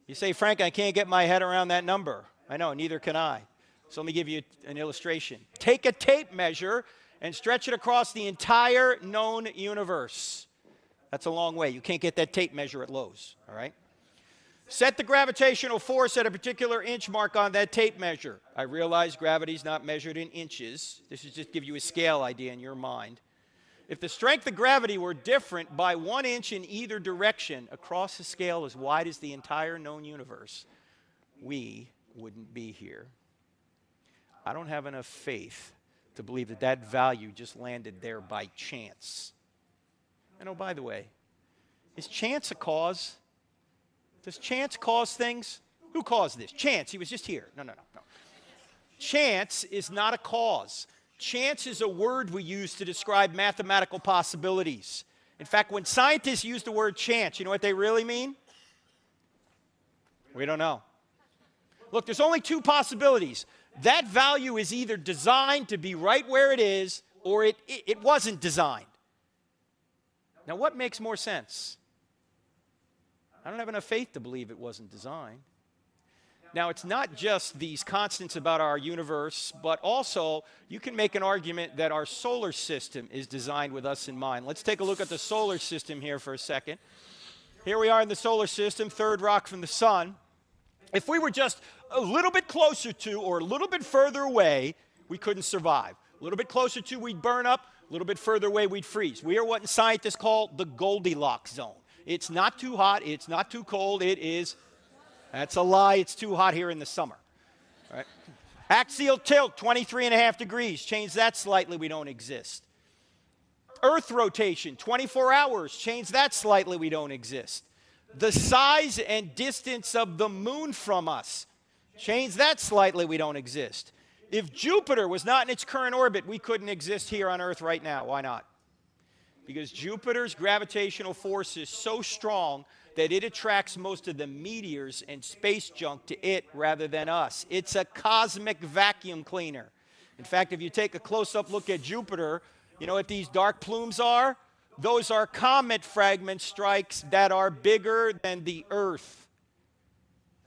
You say, Frank, I can't get my head around that number. I know, neither can I. So let me give you an illustration. Take a tape measure and stretch it across the entire known universe. That's a long way. You can't get that tape measure at Lowe's, all right? Set the gravitational force at a particular inch mark on that tape measure. I realize gravity's not measured in inches. This is just to give you a scale idea in your mind. If the strength of gravity were different by 1 inch in either direction across a scale as wide as the entire known universe, we wouldn't be here. I don't have enough faith to believe that that value just landed there by chance. And oh, by the way, is chance a cause? Does chance cause things? Who caused this? Chance. He was just here. No. Chance is not a cause. Chance is a word we use to describe mathematical possibilities. In fact, when scientists use the word chance, you know what they really mean? We don't know. Look, there's only two possibilities. That value is either designed to be right where it is, or it wasn't designed. Now, what makes more sense? I don't have enough faith to believe it wasn't designed. Now, it's not just these constants about our universe, but also you can make an argument that our solar system is designed with us in mind. Let's take a look at the solar system here for a second. Here we are in the solar system, third rock from the sun. If we were just a little bit closer to or a little bit further away, we couldn't survive. A little bit closer to, we'd burn up. A little bit further away, we'd freeze. We are what scientists call the Goldilocks zone. It's not too hot. It's not too cold. That's a lie. It's too hot here in the summer. All right. Axial tilt, 23.5 degrees. Change that slightly, we don't exist. Earth rotation, 24 hours. Change that slightly, we don't exist. The size and distance of the moon from us. Change that slightly, we don't exist. If Jupiter was not in its current orbit, we couldn't exist here on Earth right now. Why not? Because Jupiter's gravitational force is so strong that it attracts most of the meteors and space junk to it rather than us. It's a cosmic vacuum cleaner. In fact, if you take a close-up look at Jupiter, you know what these dark plumes are? Those are comet fragment strikes that are bigger than the Earth.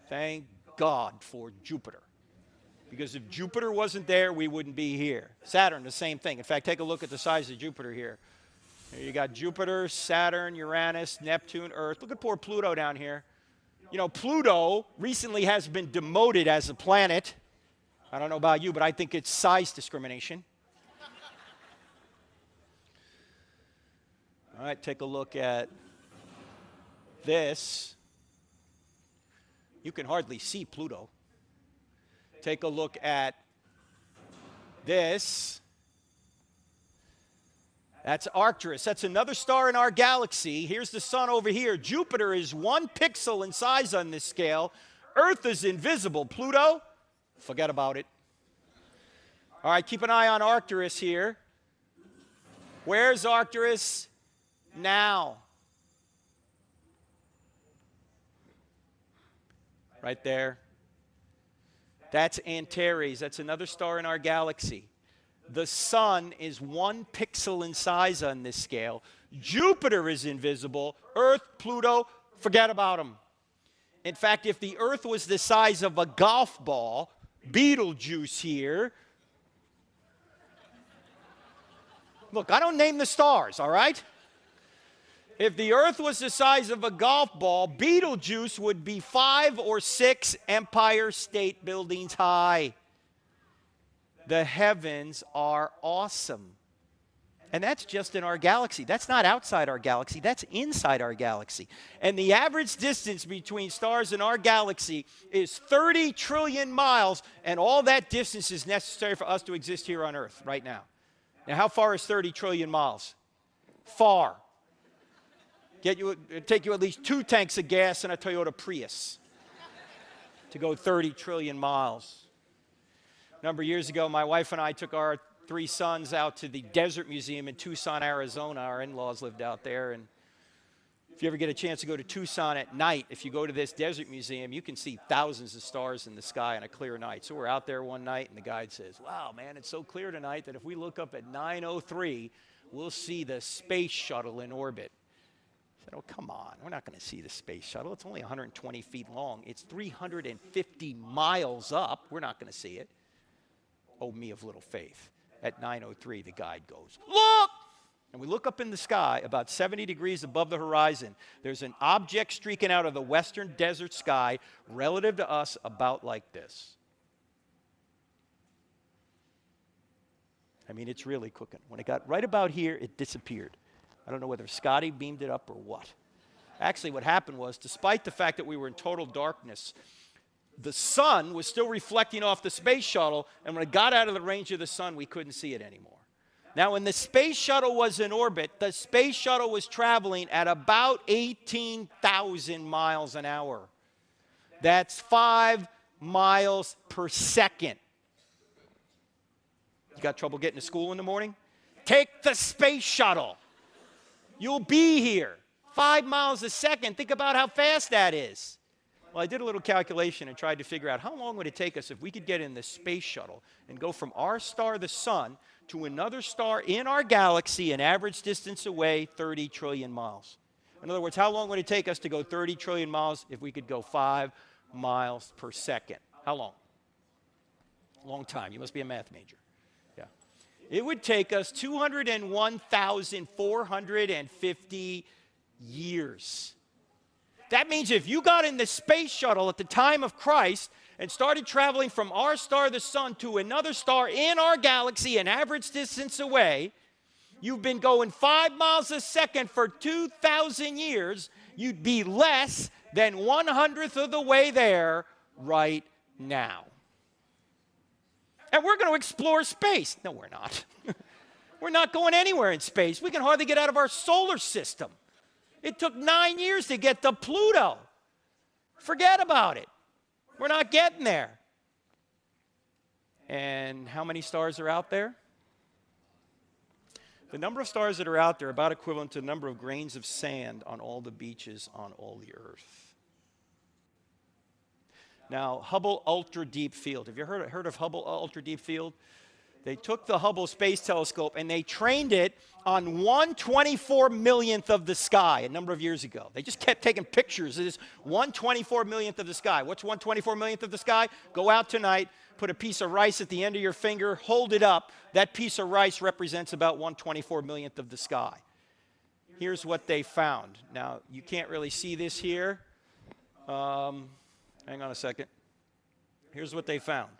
Thank God for Jupiter. Because if Jupiter wasn't there, we wouldn't be here. Saturn, the same thing. In fact, take a look at the size of Jupiter here. Here you got Jupiter, Saturn, Uranus, Neptune, Earth. Look at poor Pluto down here. You know, Pluto recently has been demoted as a planet. I don't know about you, but I think it's size discrimination. All right, take a look at this. You can hardly see Pluto. Take a look at this. That's Arcturus. That's another star in our galaxy. Here's the sun over here. Jupiter is 1 pixel in size on this scale. Earth is invisible. Pluto, forget about it. All right, keep an eye on Arcturus here. Where's Arcturus now? Right there. That's Antares. That's another star in our galaxy. The sun is 1 pixel in size on this scale. Jupiter is invisible. Earth, Pluto, forget about them. In fact, if the Earth was the size of a golf ball, Betelgeuse here. Look, I don't name the stars, all right? If the Earth was the size of a golf ball, Betelgeuse would be 5 or 6 Empire State Buildings high. The heavens are awesome. And that's just in our galaxy. That's not outside our galaxy. That's inside our galaxy. And the average distance between stars in our galaxy is 30 trillion miles, and all that distance is necessary for us to exist here on Earth right now. Now, how far is 30 trillion miles? Far. It'd take you at least 2 tanks of gas and a Toyota Prius to go 30 trillion miles. A number of years ago, my wife and I took our 3 sons out to the Desert Museum in Tucson, Arizona. Our in-laws lived out there. And if you ever get a chance to go to Tucson at night, if you go to this Desert Museum, you can see thousands of stars in the sky on a clear night. So we're out there one night, and the guide says, wow, man, it's so clear tonight that if we look up at 9:03, we'll see the space shuttle in orbit. I said, oh, come on. We're not going to see the space shuttle. It's only 120 feet long. It's 350 miles up. We're not going to see it. Oh, me of little faith. At 9:03, the guide goes, look! And we look up in the sky, about 70 degrees above the horizon. There's an object streaking out of the western desert sky relative to us about like this. I mean, it's really cooking. When it got right about here, it disappeared. I don't know whether Scotty beamed it up or what. Actually, what happened was, despite the fact that we were in total darkness, the sun was still reflecting off the space shuttle, and when it got out of the range of the sun, we couldn't see it anymore. Now, when the space shuttle was in orbit, the space shuttle was traveling at about 18,000 miles an hour. That's 5 miles per second. You got trouble getting to school in the morning? Take the space shuttle. You'll be here. 5 miles a second. Think about how fast that is. Well, I did a little calculation and tried to figure out how long would it take us if we could get in the space shuttle and go from our star, the sun, to another star in our galaxy, an average distance away, 30 trillion miles. In other words, how long would it take us to go 30 trillion miles if we could go 5 miles per second? How long? Long time. You must be a math major. Yeah. It would take us 201,450 years. That means if you got in the space shuttle at the time of Christ and started traveling from our star, the sun, to another star in our galaxy, an average distance away, you've been going 5 miles a second for 2,000 years, you'd be less than 1/100th of the way there right now. And we're going to explore space. No, we're not. We're not going anywhere in space. We can hardly get out of our solar system. It took 9 years to get to Pluto. Forget about it. We're not getting there. And how many stars are out there? The number of stars that are out there are about equivalent to the number of grains of sand on all the beaches on all the earth. Now, Hubble Ultra Deep Field. Have you heard of Hubble Ultra Deep Field? They took the Hubble Space Telescope and they trained it on 1/24 millionth of the sky a number of years ago. They just kept taking pictures of this 1/24 millionth of the sky. What's 1/24 millionth of the sky? Go out tonight, put a piece of rice at the end of your finger, hold it up. That piece of rice represents about 1/24 millionth of the sky. Here's what they found. Now, you can't really see this here. Hang on a second. Here's what they found.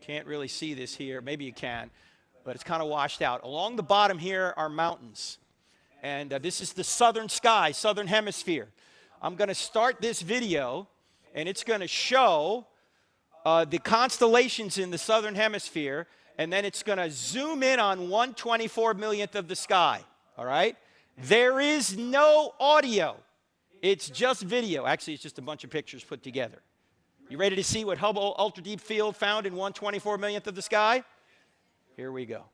Can't really see this here. Maybe you can, but it's kind of washed out. Along the bottom here are mountains. And this is the southern sky, southern hemisphere. I'm going to start this video, and it's going to show the constellations in the southern hemisphere, and then it's going to zoom in on 1/24 millionth of the sky. All right? There is no audio. It's just video. Actually, it's just a bunch of pictures put together. You ready to see what Hubble Ultra Deep Field found in 1/24 millionth of the sky? Here we go.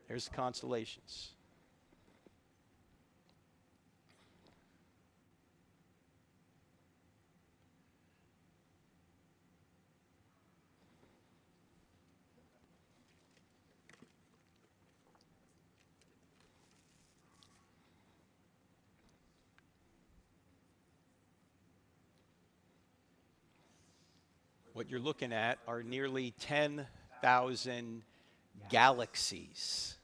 Here's the constellations. What you're looking at are nearly 10,000 galaxies.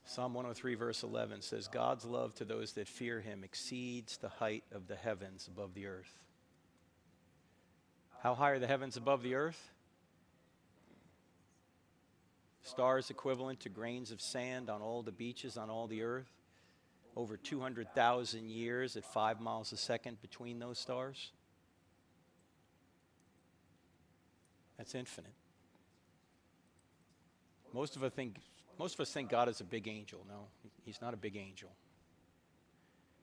Psalm 103, verse 11 says, God's love to those that fear him exceeds the height of the heavens above the earth. How high are the heavens above the earth? Stars equivalent to grains of sand on all the beaches on all the earth. Over 200,000 years at 5 miles a second between those stars. That's infinite. Most of us think God is a big angel. No, he's not a big angel.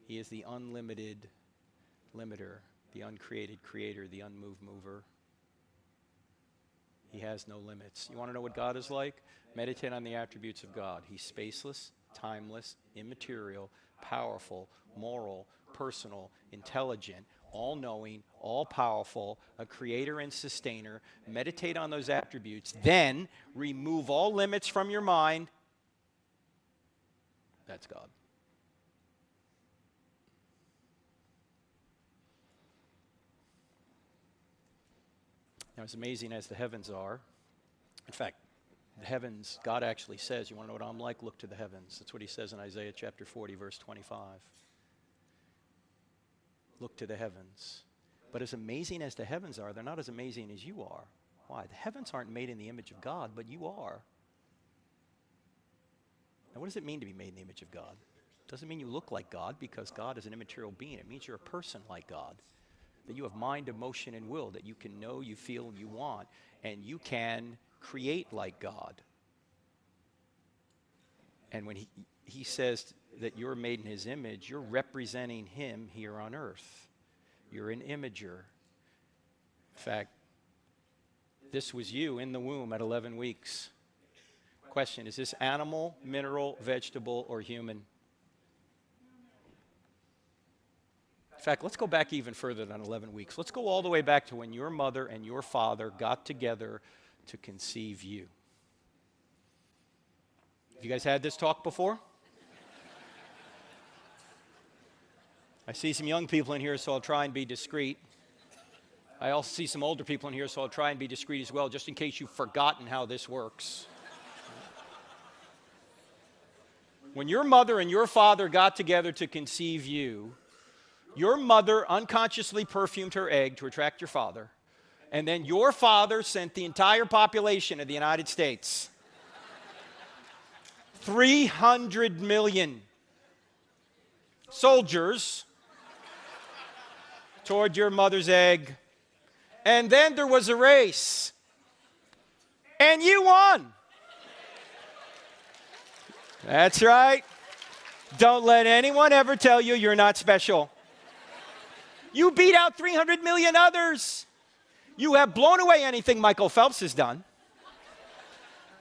He is the unlimited limiter, the uncreated creator, the unmoved mover. He has no limits. You want to know what God is like? Meditate on the attributes of God. He's spaceless, timeless, immaterial, powerful, moral, personal, intelligent, all-knowing, all-powerful, a creator and sustainer. Meditate on those attributes. Then remove all limits from your mind. That's God. Now, as amazing as the heavens are, in fact, The heavens, God actually says, you want to know what I'm like? Look to the heavens. That's what he says in Isaiah chapter 40, verse 25. Look to the heavens. But as amazing as the heavens are, they're not as amazing as you are. Why? The heavens aren't made in the image of God, but you are. Now, what does it mean to be made in the image of God? It doesn't mean you look like God, because God is an immaterial being. It means you're a person like God, that you have mind, emotion, and will, that you can know, you feel, and you want, and you can create like God. And when he says that you're made in his image, you're representing him here on earth. You're an imager. In fact, this was you in the womb at 11 weeks. Question, is this animal, mineral, vegetable, or human? In fact, let's go back even further than 11 weeks. Let's go all the way back to when your mother and your father got together to conceive you. Have you guys had this talk before? I see some young people in here, so I'll try and be discreet. I also see some older people in here, so I'll try and be discreet as well, just in case you've forgotten how this works. When your mother and your father got together to conceive you, your mother unconsciously perfumed her egg to attract your father, and then your father sent the entire population of the United States, 300 million soldiers, toward your mother's egg. And then there was a race. And you won. That's right. Don't let anyone ever tell you you're not special. You beat out 300 million others. You have blown away anything Michael Phelps has done.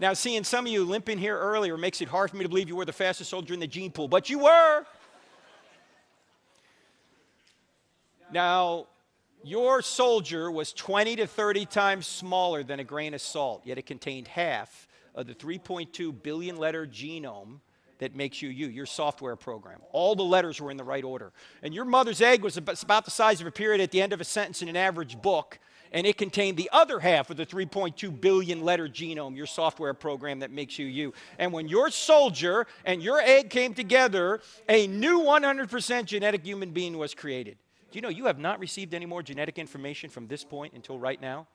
Now, seeing some of you limp in here earlier makes it hard for me to believe you were the fastest soldier in the gene pool, but you were. Now, your soldier was 20 to 30 times smaller than a grain of salt, yet it contained half of the 3.2 billion letter genome that makes you you, your software program. All the letters were in the right order. And your mother's egg was about the size of a period at the end of a sentence in an average book, and it contained the other half of the 3.2 billion letter genome, your software program that makes you you. And when your soldier and your egg came together, a new 100% genetic human being was created. Do you know you have not received any more genetic information from this point until right now?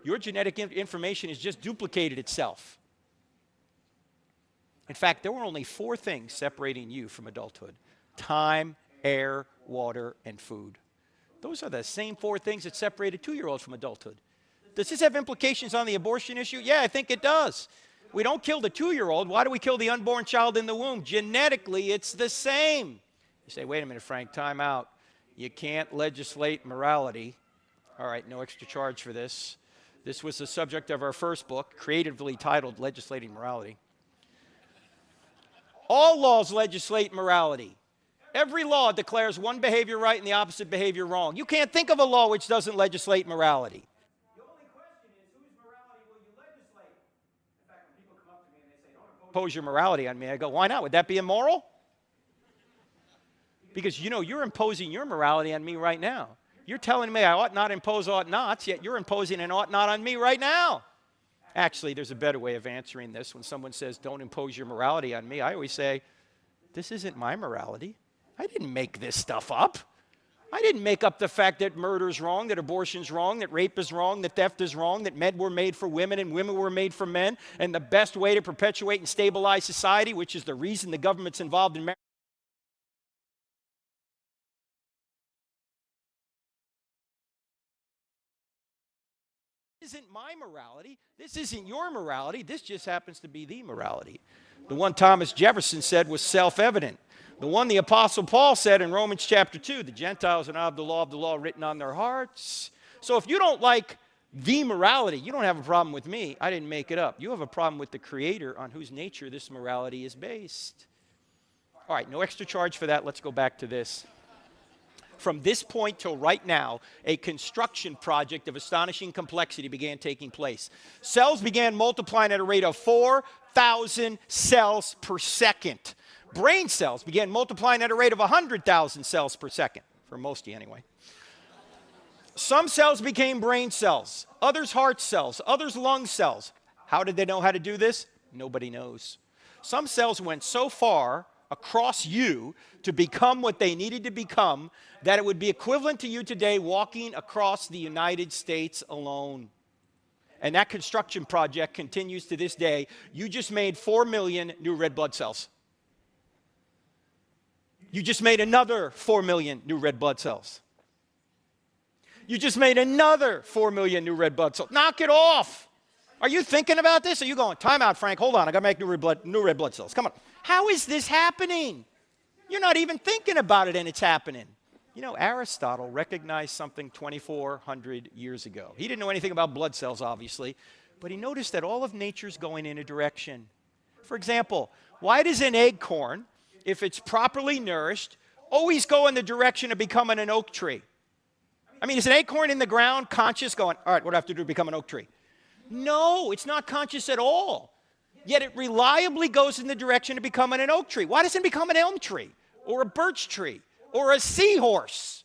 Your genetic information has just duplicated itself. In fact, there were only 4 things separating you from adulthood: time, air, water, and food. Those are the same 4 things that separated 2-year-olds from adulthood. Does this have implications on the abortion issue? Yeah, I think it does. We don't kill the 2-year-old. Why do we kill the unborn child in the womb? Genetically, it's the same. You say, wait a minute, Frank, time out. You can't legislate morality. All right, no extra charge for this. This was the subject of our first book, creatively titled Legislating Morality. All laws legislate morality. Every law declares one behavior right and the opposite behavior wrong. You can't think of a law which doesn't legislate morality. The only question is, whose morality will you legislate? In fact, when people come up to me and they say, don't impose your morality on me, I go, why not? Would that be immoral? Because, you know, you're imposing your morality on me right now. You're telling me I ought not impose ought nots, yet you're imposing an ought not on me right now. Actually, there's a better way of answering this. When someone says, don't impose your morality on me, I always say, this isn't my morality. I didn't make this stuff up. I didn't make up the fact that murder's wrong, that abortion's wrong, that rape is wrong, that theft is wrong, that men were made for women and women were made for men, and the best way to perpetuate and stabilize society, which is the reason the government's involved in marriage, isn't my morality. This isn't your morality. This just happens to be the morality. The one Thomas Jefferson said was self-evident. The one the Apostle Paul said in Romans chapter 2, the Gentiles are now of the law written on their hearts. So if you don't like the morality, you don't have a problem with me. I didn't make it up. You have a problem with the Creator on whose nature this morality is based. All right, no extra charge for that. Let's go back to this. From this point till right now, a construction project of astonishing complexity began taking place. Cells began multiplying at a rate of 4,000 cells per second. Brain cells began multiplying at a rate of 100,000 cells per second, for most of you anyway. Some cells became brain cells, others heart cells, others lung cells. How did they know how to do this? Nobody knows. Some cells went so far across you to become what they needed to become that it would be equivalent to you today walking across the United States alone. And that construction project continues to this day. You just made 4 million new red blood cells. You just made another 4 million new red blood cells. You just made another 4 million new red blood cells. Knock it off. Are you thinking about this? Are you going, time out, Frank, hold on, I got to make new red blood cells. Come on. How is this happening? You're not even thinking about it and it's happening. You know, Aristotle recognized something 2,400 years ago. He didn't know anything about blood cells, obviously, but he noticed that all of nature's going in a direction. For example, why does an acorn, if it's properly nourished, always go in the direction of becoming an oak tree? I mean, is an acorn in the ground conscious going, all right, what do I have to do to become an oak tree? No, it's not conscious at all. Yet it reliably goes in the direction of becoming an oak tree. Why doesn't it become an elm tree or a birch tree or a seahorse?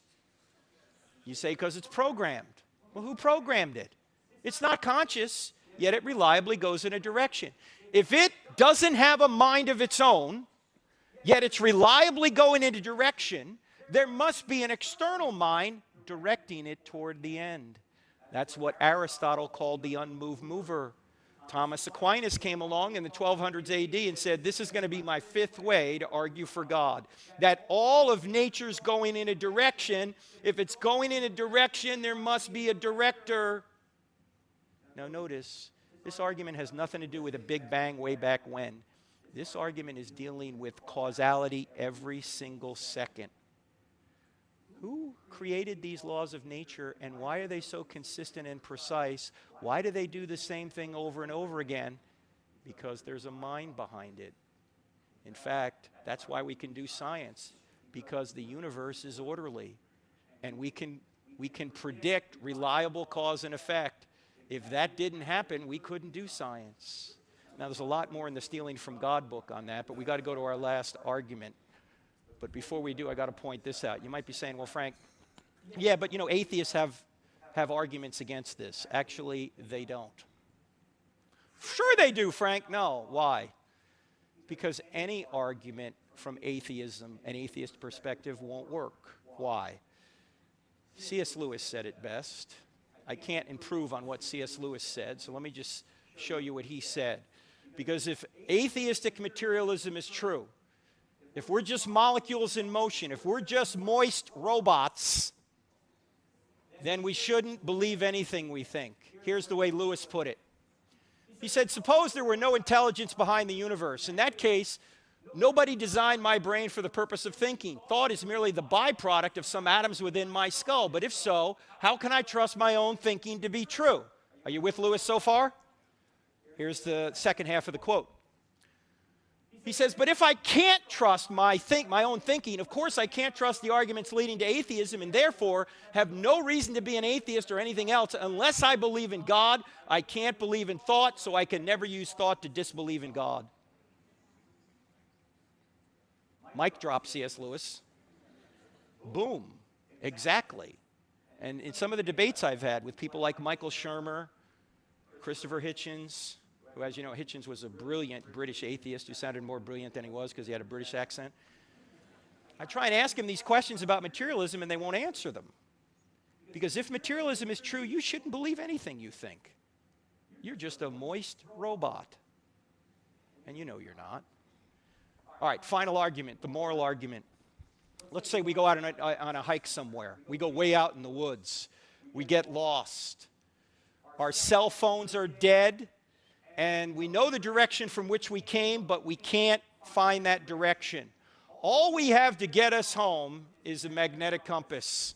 You say because it's programmed. Well, who programmed it? It's not conscious, yet it reliably goes in a direction. If it doesn't have a mind of its own, yet it's reliably going in a direction, there must be an external mind directing it toward the end. That's what Aristotle called the unmoved mover. Thomas Aquinas came along in the 1200s AD and said, this is going to be my fifth way to argue for God. That all of nature's going in a direction. If it's going in a direction, there must be a director. Now notice, this argument has nothing to do with a Big Bang way back when. This argument is dealing with causality every single second. Who created these laws of nature, and why are they so consistent and precise? Why do they do the same thing over and over again? Because there's a mind behind it. In fact, that's why we can do science, because the universe is orderly, and we can predict reliable cause and effect. If that didn't happen, we couldn't do science. Now, there's a lot more in the Stealing from God book on that, but we got to go to our last argument. But before we do, I got to point this out. You might be saying, well, Frank, yeah, but you know, atheists have arguments against this. Actually, they don't. Sure they do, Frank. No. Why? Because any argument from atheism, an atheist perspective, won't work. Why? C.S. Lewis said it best. I can't improve on what C.S. Lewis said, so let me just show you what he said. Because if atheistic materialism is true, if we're just molecules in motion, if we're just moist robots, then we shouldn't believe anything we think. Here's the way Lewis put it. He said, suppose there were no intelligence behind the universe. In that case, nobody designed my brain for the purpose of thinking. Thought is merely the byproduct of some atoms within my skull. But if so, how can I trust my own thinking to be true? Are you with Lewis so far? Here's the second half of the quote. He says, but if I can't trust my own thinking, of course I can't trust the arguments leading to atheism, and therefore have no reason to be an atheist or anything else. Unless I believe in God, I can't believe in thought, so I can never use thought to disbelieve in God. Mic drop, C.S. Lewis. Boom. Exactly. And in some of the debates I've had with people like Michael Shermer, Christopher Hitchens, who, as you know, Hitchens was a brilliant British atheist who sounded more brilliant than he was because he had a British accent. I try and ask him these questions about materialism, and they won't answer them. Because if materialism is true, you shouldn't believe anything you think. You're just a moist robot. And you know you're not. All right, final argument, the moral argument. Let's say we go out on a hike somewhere. We go way out in the woods. We get lost. Our cell phones are dead. And we know the direction from which we came, but we can't find that direction. All we have to get us home is a magnetic compass.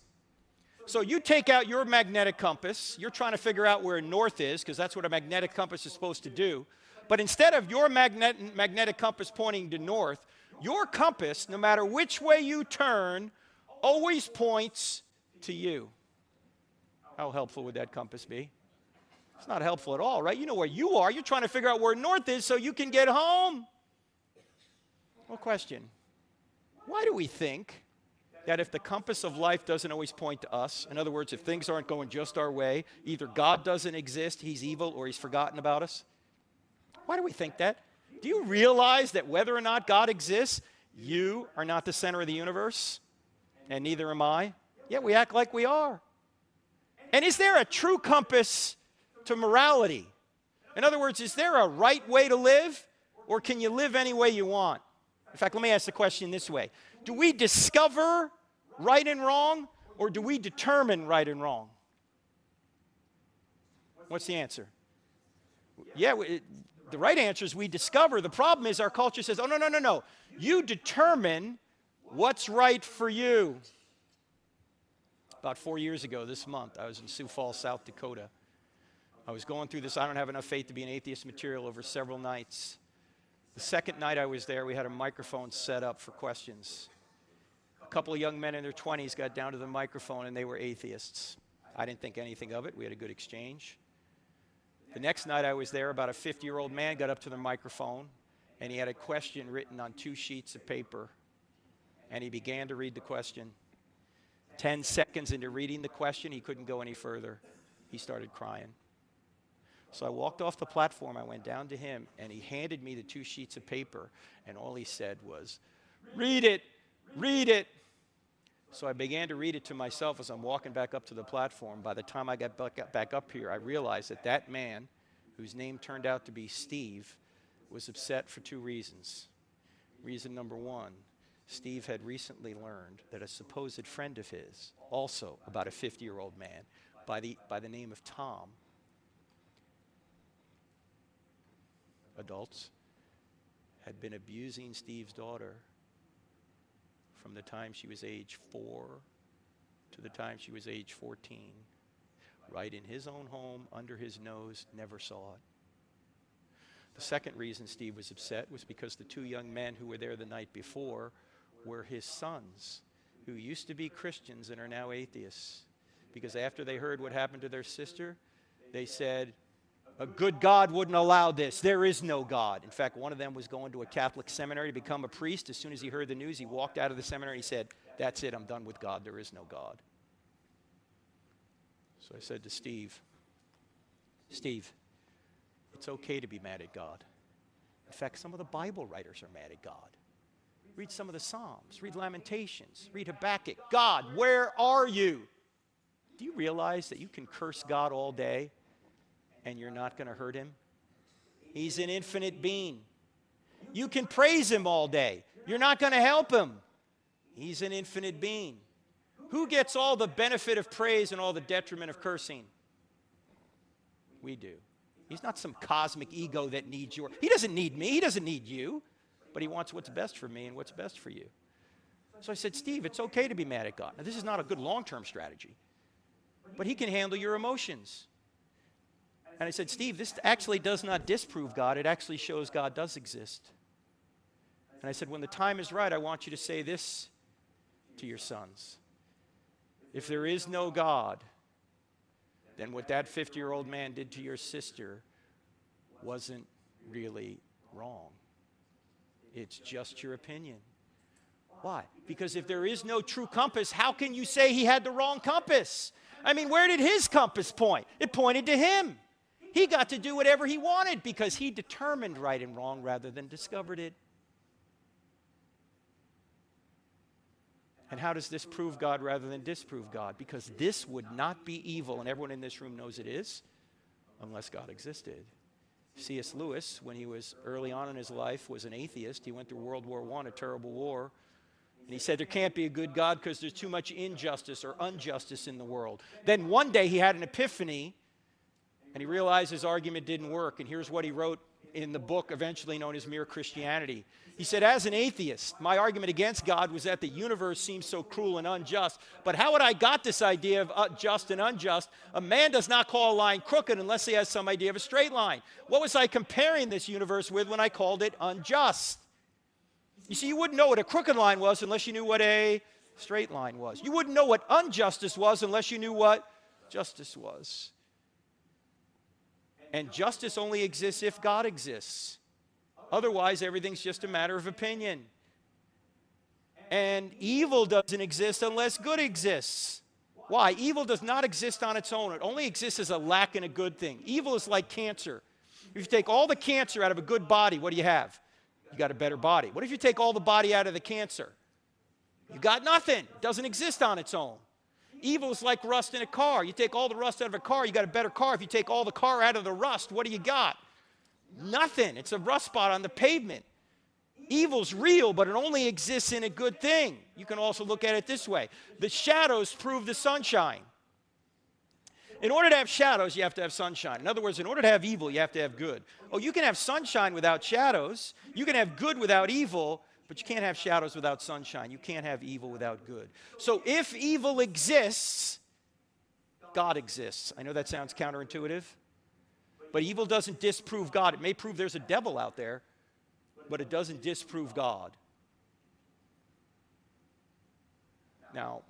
So you take out your magnetic compass. You're trying to figure out where north is, because that's what a magnetic compass is supposed to do. But instead of your magnetic compass pointing to north, your compass, no matter which way you turn, always points to you. How helpful would that compass be? It's not helpful at all, right? You know where you are. You're trying to figure out where north is so you can get home. Well, question. Why do we think that if the compass of life doesn't always point to us, in other words, if things aren't going just our way, either God doesn't exist, he's evil, or he's forgotten about us? Why do we think that? Do you realize that whether or not God exists, you are not the center of the universe? And neither am I. Yet we act like we are. And is there a true compass to morality? In other words, is there a right way to live? Or can you live any way you want? In fact, let me ask the question this way. Do we discover right and wrong, or do we determine right and wrong? What's the answer? Yeah, the right answer is we discover. The problem is our culture says, oh, no, no, no, no. You determine what's right for you. About 4 years ago this month, I was in Sioux Falls, South Dakota. I was going through this I don't have enough faith to be an atheist material over several nights. The second night I was there, we had a microphone set up for questions. A couple of young men in their 20s got down to the microphone, and they were atheists. I didn't think anything of it. We had a good exchange. The next night I was there, about a 50-year-old man got up to the microphone, and he had a question written on 2 sheets of paper. And he began to read the question. 10 seconds into reading the question, he couldn't go any further. He started crying. So I walked off the platform, I went down to him, and he handed me the 2 sheets of paper, and all he said was, read it, read it. So I began to read it to myself as I'm walking back up to the platform. By the time I got back up here, I realized that that man, whose name turned out to be Steve, was upset for 2 reasons. Reason number 1, Steve had recently learned that a supposed friend of his, also about a 50-year-old man, by the name of Tom, adults, had been abusing Steve's daughter from the time she was age 4 to the time she was age 14, right in his own home, under his nose, never saw it. The second reason Steve was upset was because the 2 young men who were there the night before were his sons, who used to be Christians and are now atheists. Because after they heard what happened to their sister, they said, a good God wouldn't allow this. There is no God. In fact, one of them was going to a Catholic seminary to become a priest. As soon as he heard the news, he walked out of the seminary and he said, that's it, I'm done with God. There is no God. So I said to Steve, it's okay to be mad at God. In fact, some of the Bible writers are mad at God. Read some of the Psalms. Read Lamentations. Read Habakkuk. God, where are you? Do you realize that you can curse God all day and you're not going to hurt him? He's an infinite being. You can praise him all day. You're not going to help him. He's an infinite being. Who gets all the benefit of praise and all the detriment of cursing? We do. He's not some cosmic ego that needs your... He doesn't need me. He doesn't need you. But he wants what's best for me and what's best for you. So I said, Steve, it's okay to be mad at God. Now, this is not a good long-term strategy. But he can handle your emotions. And I said, Steve, this actually does not disprove God. It actually shows God does exist. And I said, when the time is right, I want you to say this to your sons. If there is no God, then what that 50-year-old man did to your sister wasn't really wrong. It's just your opinion. Why? Because if there is no true compass, how can you say he had the wrong compass? I mean, where did his compass point? It pointed to him. He got to do whatever he wanted because he determined right and wrong rather than discovered it. And how does this prove God rather than disprove God? Because this would not be evil, and everyone in this room knows it is, unless God existed. C.S. Lewis, when he was early on in his life, was an atheist. He went through World War I, a terrible war. And he said there can't be a good God because there's too much injustice or injustice in the world. Then one day he had an epiphany, and he realized his argument didn't work. And here's what he wrote in the book eventually known as Mere Christianity. He said, as an atheist, my argument against God was that the universe seems so cruel and unjust. But how had I got this idea of just and unjust? A man does not call a line crooked unless he has some idea of a straight line. What was I comparing this universe with when I called it unjust? You see, you wouldn't know what a crooked line was unless you knew what a straight line was. You wouldn't know what injustice was unless you knew what justice was. And justice only exists if God exists. Otherwise, everything's just a matter of opinion. And evil doesn't exist unless good exists. Why? Evil does not exist on its own. It only exists as a lack in a good thing. Evil is like cancer. If you take all the cancer out of a good body, what do you have? You got a better body. What if you take all the body out of the cancer? You got nothing. It doesn't exist on its own. Evil is like rust in a car. You take all the rust out of a car, you got a better car. If you take all the car out of the rust, what do you got? Nothing. It's a rust spot on the pavement. Evil's real, but it only exists in a good thing. You can also look at it this way. The shadows prove the sunshine. In order to have shadows, you have to have sunshine. In other words, in order to have evil, you have to have good. Oh, you can have sunshine without shadows. You can have good without evil, but you can't have shadows without sunshine. You can't have evil without good. So if evil exists, God exists. I know that sounds counterintuitive, but evil doesn't disprove God. It may prove there's a devil out there, but it doesn't disprove God. Now,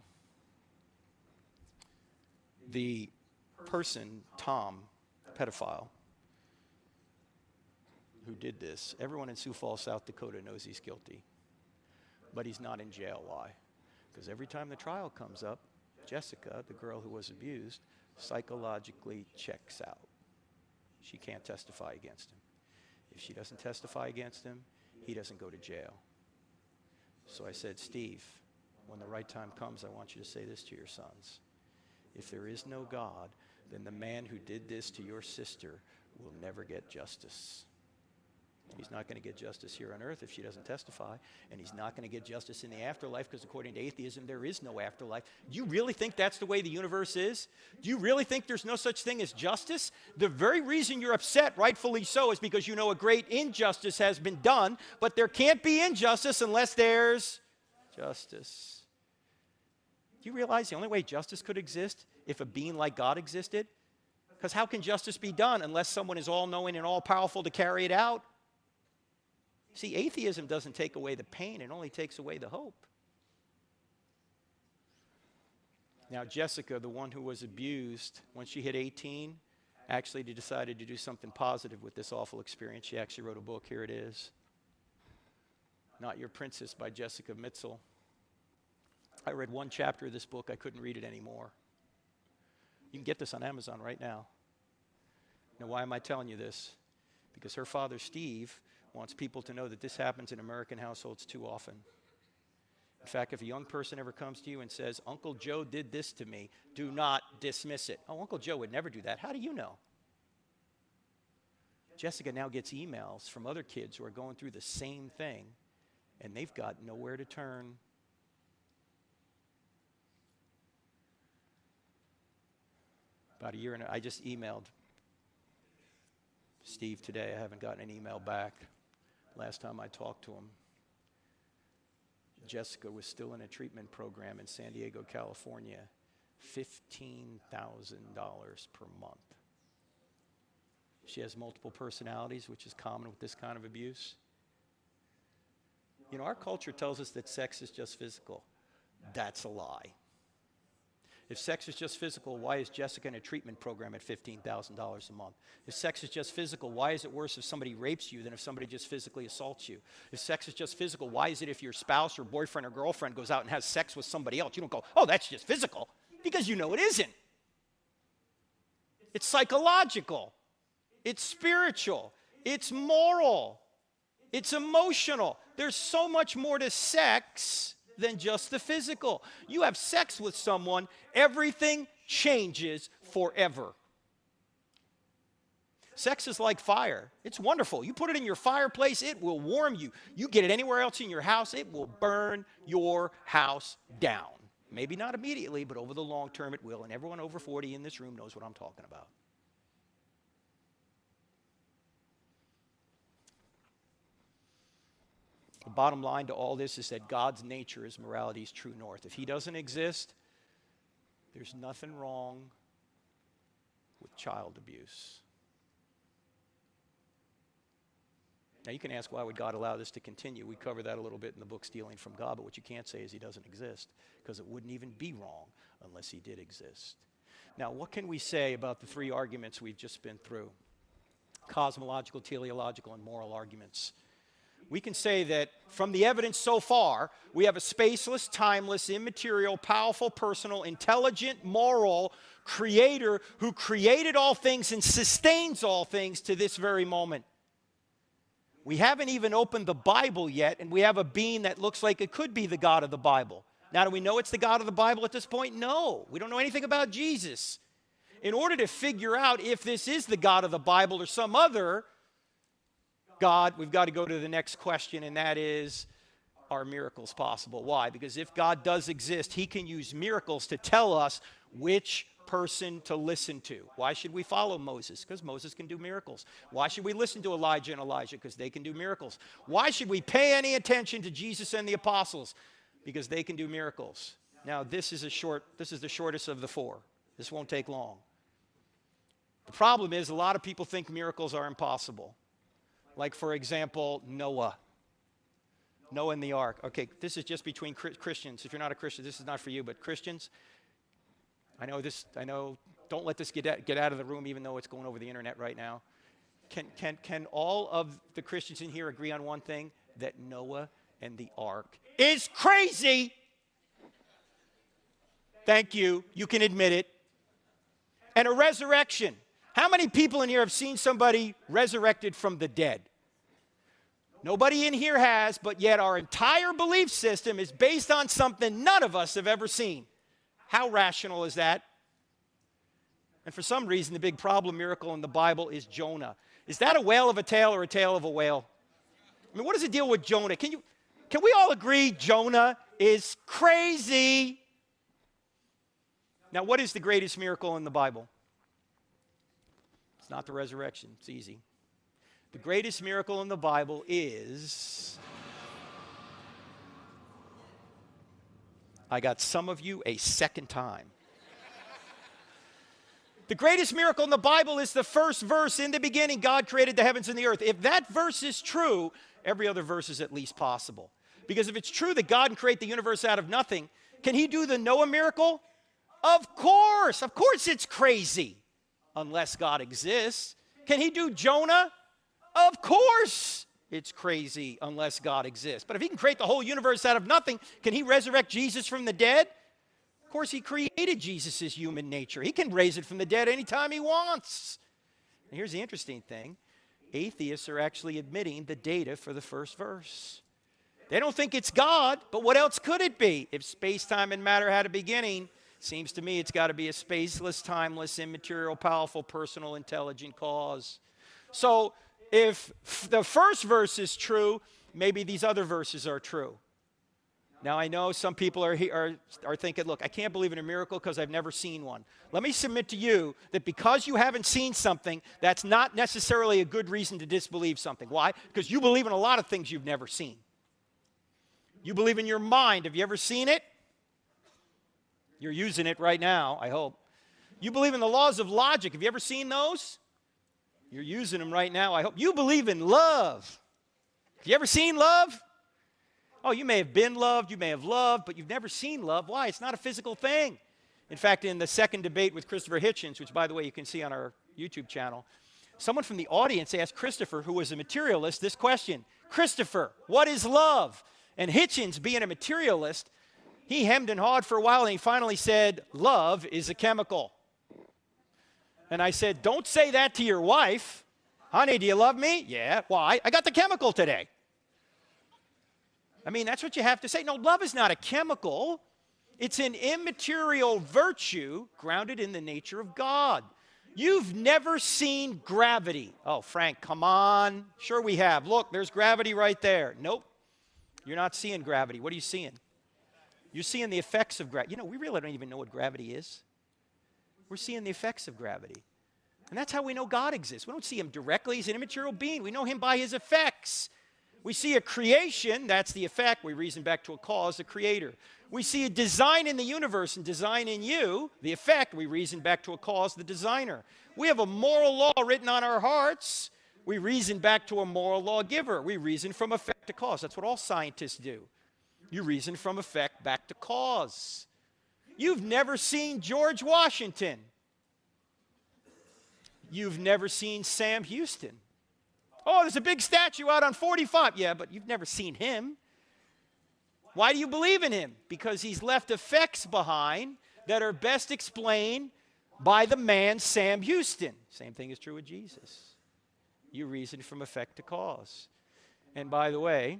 the person, Tom, pedophile, who did this, everyone in Sioux Falls, South Dakota knows he's guilty. But he's not in jail. Why? Because every time the trial comes up, Jessica, the girl who was abused, psychologically checks out. She can't testify against him. If she doesn't testify against him, he doesn't go to jail. So I said, Steve, when the right time comes, I want you to say this to your sons. If there is no God, then the man who did this to your sister will never get justice. He's not going to get justice here on earth if she doesn't testify, and he's not going to get justice in the afterlife because according to atheism, there is no afterlife. Do you really think that's the way the universe is? Do you really think there's no such thing as justice? The very reason you're upset, rightfully so, is because you know a great injustice has been done, but there can't be injustice unless there's justice. Do you realize the only way justice could exist if a being like God existed? Because how can justice be done unless someone is all-knowing and all-powerful to carry it out? See, atheism doesn't take away the pain, it only takes away the hope. Now, Jessica, the one who was abused, when she hit 18, actually decided to do something positive with this awful experience. She actually wrote a book. Here it is. Not Your Princess by Jessica Mitchell. I read one chapter of this book. I couldn't read it anymore. You can get this on Amazon right now. Now, why am I telling you this? Because her father, Steve, wants people to know that this happens in American households too often. In fact, if a young person ever comes to you and says, Uncle Joe did this to me, do not dismiss it. Oh, Uncle Joe would never do that. How do you know? Jessica now gets emails from other kids who are going through the same thing, and they've got nowhere to turn. About a year and I just emailed Steve today. I haven't gotten an email back. Last time I talked to him, Jessica was still in a treatment program in San Diego, California, $15,000 per month. She has multiple personalities, which is common with this kind of abuse. You know, our culture tells us that sex is just physical. That's a lie. If sex is just physical, why is Jessica in a treatment program at $15,000 a month? If sex is just physical, why is it worse if somebody rapes you than if somebody just physically assaults you? If sex is just physical, why is it if your spouse or boyfriend or girlfriend goes out and has sex with somebody else, you don't go, oh, that's just physical, because you know it isn't. It's psychological. It's spiritual. It's moral. It's emotional. There's so much more to sex than just the physical. You have sex with someone, everything changes forever. Sex is like fire. It's wonderful. You put it in your fireplace, it will warm you. You get it anywhere else in your house, it will burn your house down. Maybe not immediately, but over the long term it will. And everyone over 40 in this room knows what I'm talking about. The bottom line to all this is that God's nature is morality's true north. If he doesn't exist, there's nothing wrong with child abuse. Now you can ask, why would God allow this to continue? We cover that a little bit in the book Stealing from God, but what you can't say is he doesn't exist, because it wouldn't even be wrong unless he did exist. Now, what can we say about the three arguments we've just been through? Cosmological, teleological, and moral arguments. we can say that from the evidence so far, we have a spaceless, timeless, immaterial, powerful, personal, intelligent, moral creator who created all things and sustains all things to this very moment. We haven't even opened the Bible yet, and we have a being that looks like it could be the God of the Bible. Now, do we know it's the God of the Bible at this point? No. We don't know anything about Jesus. In order to figure out if this is the God of the Bible or some other God, we've got to go to the next question, and that is, are miracles possible? Why? Because if God does exist, he can use miracles to tell us which person to listen to. Why should we follow Moses? Because Moses can do miracles. Why should we listen to Elijah and Elijah? Because they can do miracles. Why should we pay any attention to Jesus and the apostles? Because they can do miracles. Now, this is the shortest of the four. This won't take long. The problem is a lot of people think miracles are impossible. Like, for example, Noah and the ark. Okay, this is just between Christians. If you're not a Christian, this is not for you, but Christians, I know, don't let this get out of the room, even though it's going over the internet right now. Can all of the Christians in here agree on one thing? That Noah and the ark is crazy. Thank you. You can admit it. And a resurrection. How many people in here have seen somebody resurrected from the dead? Nobody in here has, but yet our entire belief system is based on something none of us have ever seen. How rational is that? And for some reason, the big problem miracle in the Bible is Jonah. Is that a whale of a tale or a tale of a whale? I mean, what is the deal with Jonah? Can we all agree Jonah is crazy? Now, what is the greatest miracle in the Bible? It's not the resurrection. It's easy. The greatest miracle in the Bible is... I got some of you a second time. The greatest miracle in the Bible is the first verse. In the beginning, God created the heavens and the earth. If that verse is true, every other verse is at least possible. Because if it's true that God can create the universe out of nothing, can he do the Noah miracle? Of course it's crazy, unless God exists. Can he do Jonah? Of course it's crazy, unless God exists. But if he can create the whole universe out of nothing, can he resurrect Jesus from the dead? Of course, he created Jesus' human nature. He can raise it from the dead anytime he wants. And here's the interesting thing. Atheists are actually admitting the data for the first verse. They don't think it's God, but what else could it be? If space, time, and matter had a beginning, seems to me it's got to be a spaceless, timeless, immaterial, powerful, personal, intelligent cause. So if the first verse is true, maybe these other verses are true. Now, I know some people are thinking, look, I can't believe in a miracle because I've never seen one. Let me submit to you that because you haven't seen something, that's not necessarily a good reason to disbelieve something. Why? Because you believe in a lot of things you've never seen. You believe in your mind. Have you ever seen it? You're using it right now, I hope. You believe in the laws of logic. Have you ever seen those? You're using them right now, I hope. You believe in love. Have you ever seen love? Oh, you may have been loved, you may have loved, but you've never seen love. Why? It's not a physical thing. In fact, in the second debate with Christopher Hitchens, which, by the way, you can see on our YouTube channel, someone from the audience asked Christopher, who was a materialist, this question. Christopher, what is love? And Hitchens, being a materialist, he hemmed and hawed for a while, and he finally said, love is a chemical. And I said, don't say that to your wife. Honey, do you love me? Yeah. Why? I got the chemical today. I mean, that's what you have to say. No, love is not a chemical. It's an immaterial virtue grounded in the nature of God. You've never seen gravity. Oh, Frank, come on. Sure we have. Look, there's gravity right there. Nope. You're not seeing gravity. What are you seeing? You're seeing the effects of gravity. You know, we really don't even know what gravity is. We're seeing the effects of gravity. And that's how we know God exists. We don't see him directly. He's an immaterial being. We know him by his effects. We see a creation, that's the effect. We reason back to a cause, the creator. We see a design in the universe and design in you, the effect. We reason back to a cause, the designer. We have a moral law written on our hearts. We reason back to a moral lawgiver. We reason from effect to cause. That's what all scientists do. You reason from effect back to cause. You've never seen George Washington. You've never seen Sam Houston. Oh, there's a big statue out on 45. Yeah, but you've never seen him. Why do you believe in him? Because he's left effects behind that are best explained by the man Sam Houston. Same thing is true with Jesus. You reason from effect to cause. And by the way,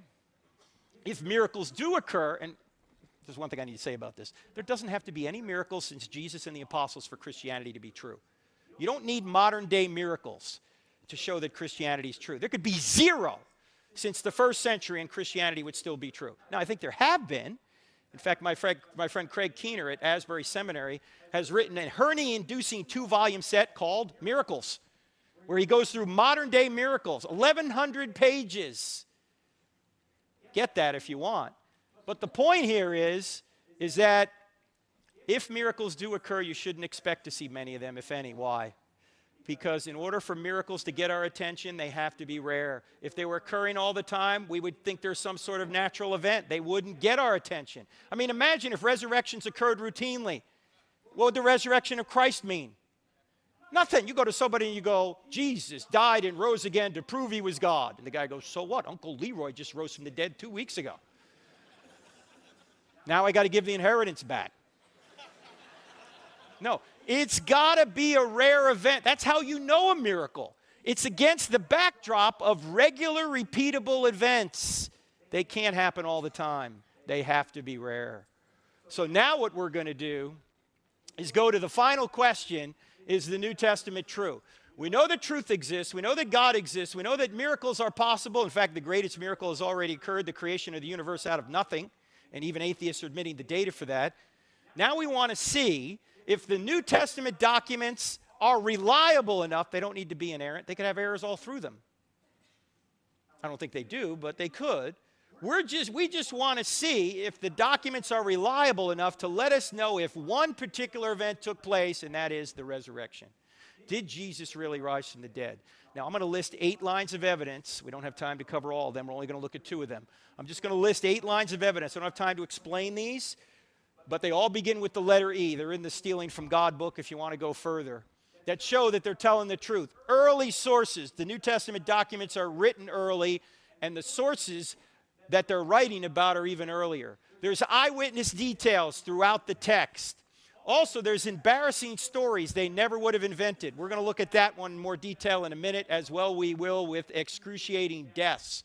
if miracles do occur, and there's one thing I need to say about this. There doesn't have to be any miracles since Jesus and the apostles for Christianity to be true. You don't need modern day miracles to show that Christianity is true. There could be zero since the first century and Christianity would still be true. Now, I think there have been. In fact, my friend Craig Keener at Asbury Seminary has written a hernia-inducing 2-volume set called Miracles, where he goes through modern day miracles, 1,100 pages. Get that if you want. But the point here is that if miracles do occur, you shouldn't expect to see many of them, if any. Why? Because in order for miracles to get our attention, they have to be rare. If they were occurring all the time, we would think there's some sort of natural event. They wouldn't get our attention. I mean, imagine if resurrections occurred routinely. What would the resurrection of Christ mean? Nothing. You go to somebody and you go, Jesus died and rose again to prove he was God. And the guy goes, so what? Uncle Leroy just rose from the dead 2 weeks ago. Now I got to give the inheritance back. No, it's got to be a rare event. That's how you know a miracle. It's against the backdrop of regular, repeatable events. They can't happen all the time. They have to be rare. So now what we're going to do is go to the final question, is the New Testament true? We know that truth exists. We know that God exists. We know that miracles are possible. In fact, the greatest miracle has already occurred, the creation of the universe out of nothing. And even atheists are admitting the data for that. Now we want to see if the New Testament documents are reliable enough. They don't need to be inerrant. They could have errors all through them. I don't think they do, but they could. We just want to see if the documents are reliable enough to let us know if one particular event took place, and that is the resurrection. Did Jesus really rise from the dead? Now, I'm going to list 8 lines of evidence. We don't have time to cover all of them. We're only going to look at 2 of them. I'm just going to list 8 lines of evidence. I don't have time to explain these, but they all begin with the letter E. They're in the Stealing from God book if you want to go further, that show that they're telling the truth. Early sources. The New Testament documents are written early, and the sources that they're writing about are even earlier. There's eyewitness details throughout the text. Also, there's embarrassing stories they never would have invented. We're going to look at that one in more detail in a minute, as well we will with excruciating deaths.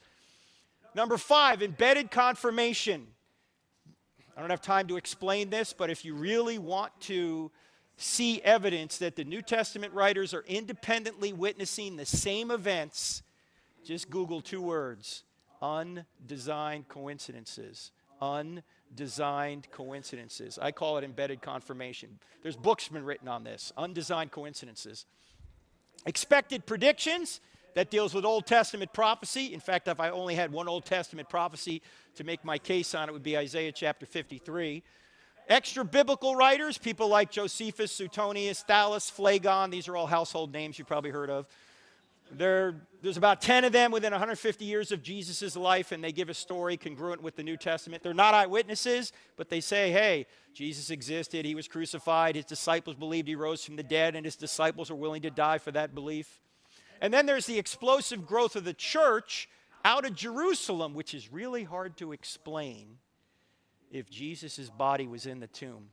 Number 5, embedded confirmation. I don't have time to explain this, but if you really want to see evidence that the New Testament writers are independently witnessing the same events, just Google 2 words: undesigned coincidences. Undesigned coincidences. I call it embedded confirmation. There's books been written on this. Undesigned coincidences. Expected predictions. That deals with Old Testament prophecy. In fact, if I only had one Old Testament prophecy to make my case on, it would be Isaiah chapter 53. Extra biblical writers, people like Josephus, Suetonius, Thallus, Phlegon. These are all household names you've probably heard of. There's about 10 of them within 150 years of Jesus' life, and they give a story congruent with the New Testament. They're not eyewitnesses, but they say, hey, Jesus existed, he was crucified, his disciples believed he rose from the dead, and his disciples are willing to die for that belief. And then there's the explosive growth of the church out of Jerusalem, which is really hard to explain if Jesus' body was in the tomb.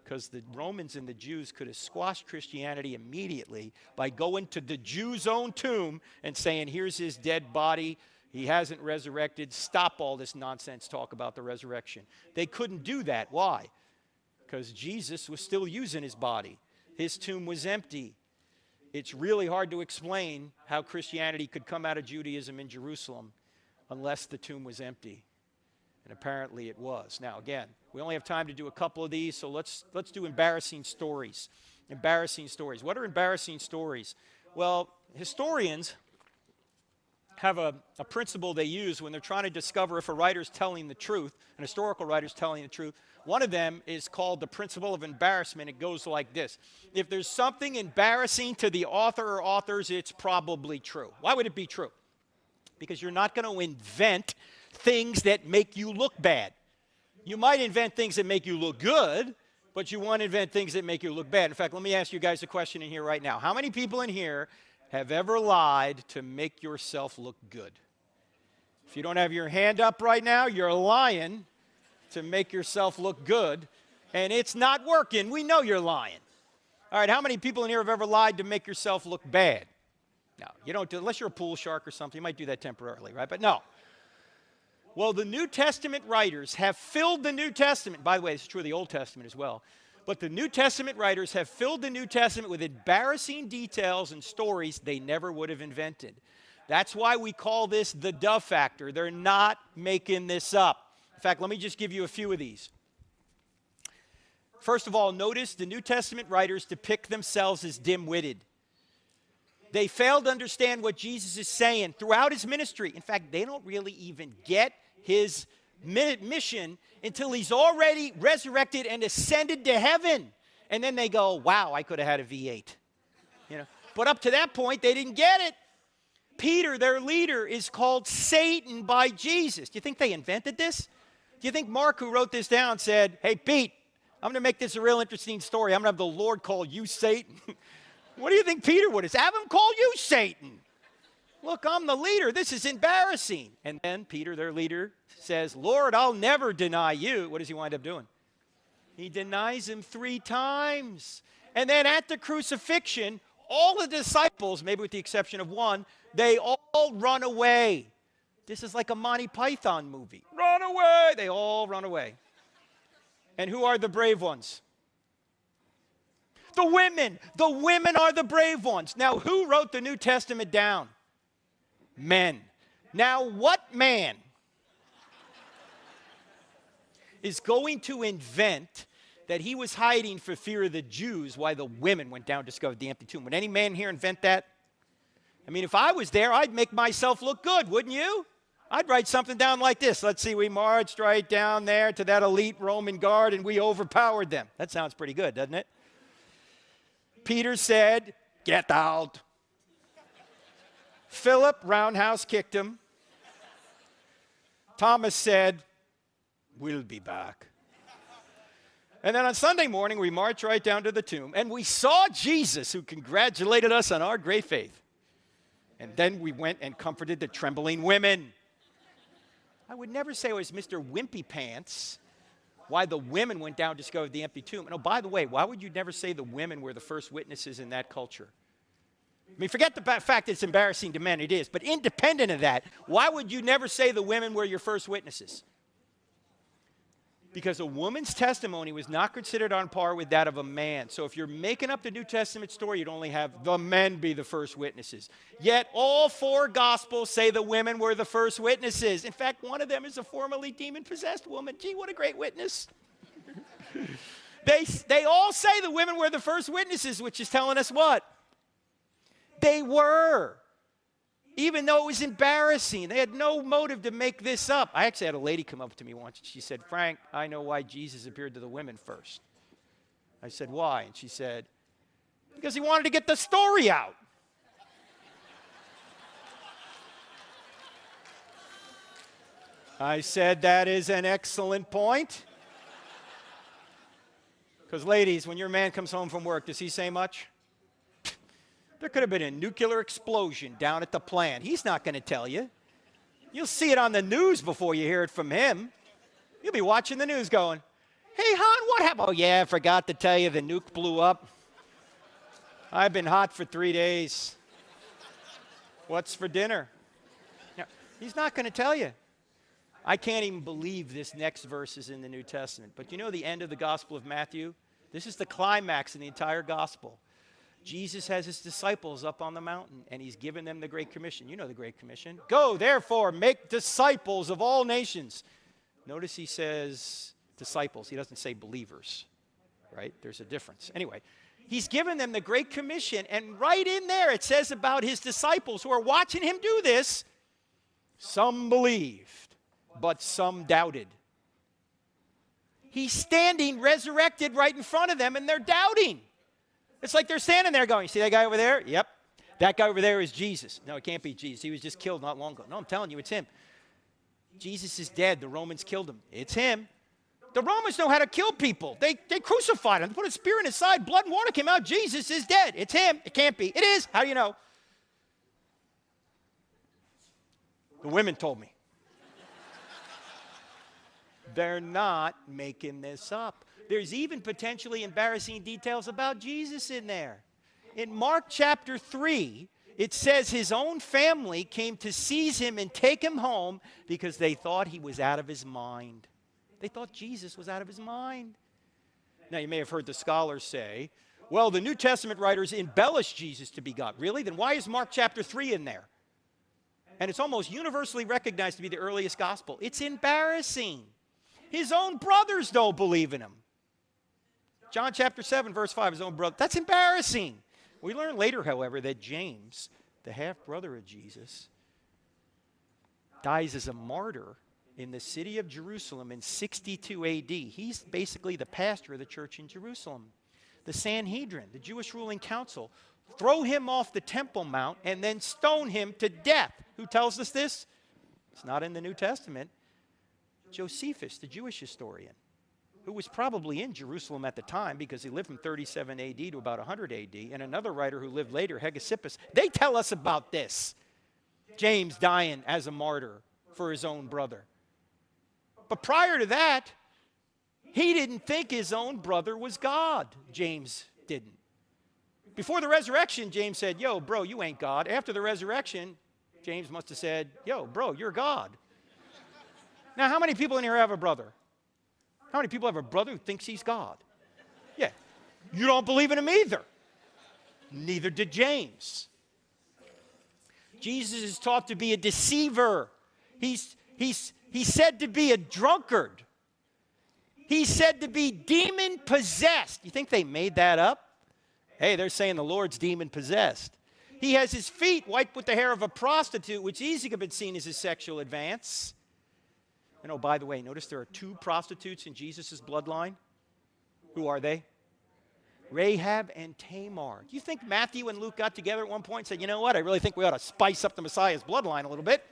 Because the Romans and the Jews could have squashed Christianity immediately by going to the Jews' own tomb and saying, here's his dead body, he hasn't resurrected, stop all this nonsense talk about the resurrection. They couldn't do that. Why? Because Jesus was still using his body. His tomb was empty. It's really hard to explain how Christianity could come out of Judaism in Jerusalem unless the tomb was empty. And apparently it was. Now, again, we only have time to do a couple of these, so let's do embarrassing stories. Embarrassing stories. What are embarrassing stories? Well, historians have a principle they use when they're trying to discover if a writer's telling the truth, an historical writer's telling the truth. One of them is called the principle of embarrassment. It goes like this. If there's something embarrassing to the author or authors, it's probably true. Why would it be true? Because you're not going to invent things that make you look bad. You might invent things that make you look good, but you won't invent things that make you look bad. In fact, let me ask you guys a question in here right now. How many people in here have ever lied to make yourself look good? If you don't have your hand up right now, you're lying to make yourself look good, and it's not working. We know you're lying. All right, how many people in here have ever lied to make yourself look bad? No, you don't do it unless you're a pool shark or something. You might do that temporarily, right? But no. Well, the New Testament writers have filled the New Testament. By the way, this is true of the Old Testament as well. But the New Testament writers have filled the New Testament with embarrassing details and stories they never would have invented. That's why we call this the Dove factor. They're not making this up. In fact, let me just give you a few of these. First of all, notice the New Testament writers depict themselves as dim-witted. They fail to understand what Jesus is saying throughout his ministry. In fact, they don't really even get his mission until he's already resurrected and ascended to heaven. And then they go, wow, I could have had a V8. But up to that point, they didn't get it. Peter, their leader, is called Satan by Jesus. Do you think they invented this? Do you think Mark, who wrote this down, said, hey, Pete, I'm going to make this a real interesting story. I'm going to have the Lord call you Satan. What do you think Peter would have said? Have him call you Satan. Look, I'm the leader. This is embarrassing. And then Peter, their leader, says, Lord, I'll never deny you. What does he wind up doing? He denies him 3 times. And then at the crucifixion, all the disciples, maybe with the exception of one, they all run away. This is like a Monty Python movie. Run away. They all run away. And who are the brave ones? The women. The women are the brave ones. Now, who wrote the New Testament down? Men. Now, what man is going to invent that he was hiding for fear of the Jews while the women went down and discovered the empty tomb? Would any man here invent that? I mean, if I was there, I'd make myself look good, wouldn't you? I'd write something down like this. Let's see, we marched right down there to that elite Roman guard and we overpowered them. That sounds pretty good, doesn't it? Peter said, get out. Philip roundhouse kicked him. Thomas said, we'll be back. And then on Sunday morning, we marched right down to the tomb, and we saw Jesus, who congratulated us on our great faith. And then we went and comforted the trembling women. I would never say it was Mr. Wimpy Pants why the women went down and discovered the empty tomb. And oh, by the way, why would you never say the women were the first witnesses in that culture? I mean, forget the fact that it's embarrassing to men, it is. But independent of that, why would you never say the women were your first witnesses? Because a woman's testimony was not considered on par with that of a man. So if you're making up the New Testament story, you'd only have the men be the first witnesses. Yet all 4 Gospels say the women were the first witnesses. In fact, one of them is a formerly demon-possessed woman. Gee, what a great witness. They all say the women were the first witnesses, which is telling us what? They were. Even though it was embarrassing. They had no motive to make this up. I actually had a lady come up to me once. And she said, Frank, I know why Jesus appeared to the women first. I said, why? And she said, because he wanted to get the story out. I said, that is an excellent point. Because ladies, when your man comes home from work, does he say much? There could have been a nuclear explosion down at the plant. He's not going to tell you. You'll see it on the news before you hear it from him. You'll be watching the news going, hey, hon, what happened? Oh, yeah, I forgot to tell you the nuke blew up. I've been hot for 3 days. What's for dinner? No, he's not going to tell you. I can't even believe this next verse is in the New Testament. But you know the end of the Gospel of Matthew? This is the climax in the entire Gospel. Jesus has his disciples up on the mountain, and he's given them the Great Commission. You know the Great Commission. Go, therefore, make disciples of all nations. Notice he says disciples. He doesn't say believers, right? There's a difference. Anyway, he's given them the Great Commission, and right in there it says about his disciples who are watching him do this, some believed, but some doubted. He's standing resurrected right in front of them, and they're doubting. It's like they're standing there going, you see that guy over there? Yep. That guy over there is Jesus. No, it can't be Jesus. He was just killed not long ago. No, I'm telling you, it's him. Jesus is dead. The Romans killed him. It's him. The Romans know how to kill people. They crucified him. They put a spear in his side. Blood and water came out. Jesus is dead. It's him. It can't be. It is. How do you know? The women told me. They're not making this up. There's even potentially embarrassing details about Jesus in there. In Mark chapter 3, it says his own family came to seize him and take him home because they thought he was out of his mind. They thought Jesus was out of his mind. Now, you may have heard the scholars say, well, the New Testament writers embellish Jesus to be God. Really? Then why is Mark chapter 3 in there? And it's almost universally recognized to be the earliest gospel. It's embarrassing. His own brothers don't believe in him. John chapter 7, verse 5, his own brother. That's embarrassing. We learn later, however, that James, the half-brother of Jesus, dies as a martyr in the city of Jerusalem in 62 AD. He's basically the pastor of the church in Jerusalem. The Sanhedrin, the Jewish ruling council, throw him off the Temple Mount and then stone him to death. Who tells us this? It's not in the New Testament. Josephus, the Jewish historian, who was probably in Jerusalem at the time because he lived from 37 AD to about 100 AD, and another writer who lived later, Hegesippus, they tell us about this. James dying as a martyr for his own brother. But prior to that, he didn't think his own brother was God. James didn't. Before the resurrection, James said, yo, bro, you ain't God. After the resurrection, James must have said, yo, bro, you're God. Now, how many people in here have a brother? How many people have a brother who thinks he's God? Yeah. You don't believe in him either. Neither did James. Jesus is taught to be a deceiver. He's said to be a drunkard. He's said to be demon-possessed. You think they made that up? Hey, they're saying the Lord's demon-possessed. He has his feet wiped with the hair of a prostitute, which easily could have been seen as a sexual advance. And oh, by the way, notice there are two prostitutes in Jesus' bloodline. Who are they? Rahab and Tamar. Do you think Matthew and Luke got together at one point and said, you know what, I really think we ought to spice up the Messiah's bloodline a little bit.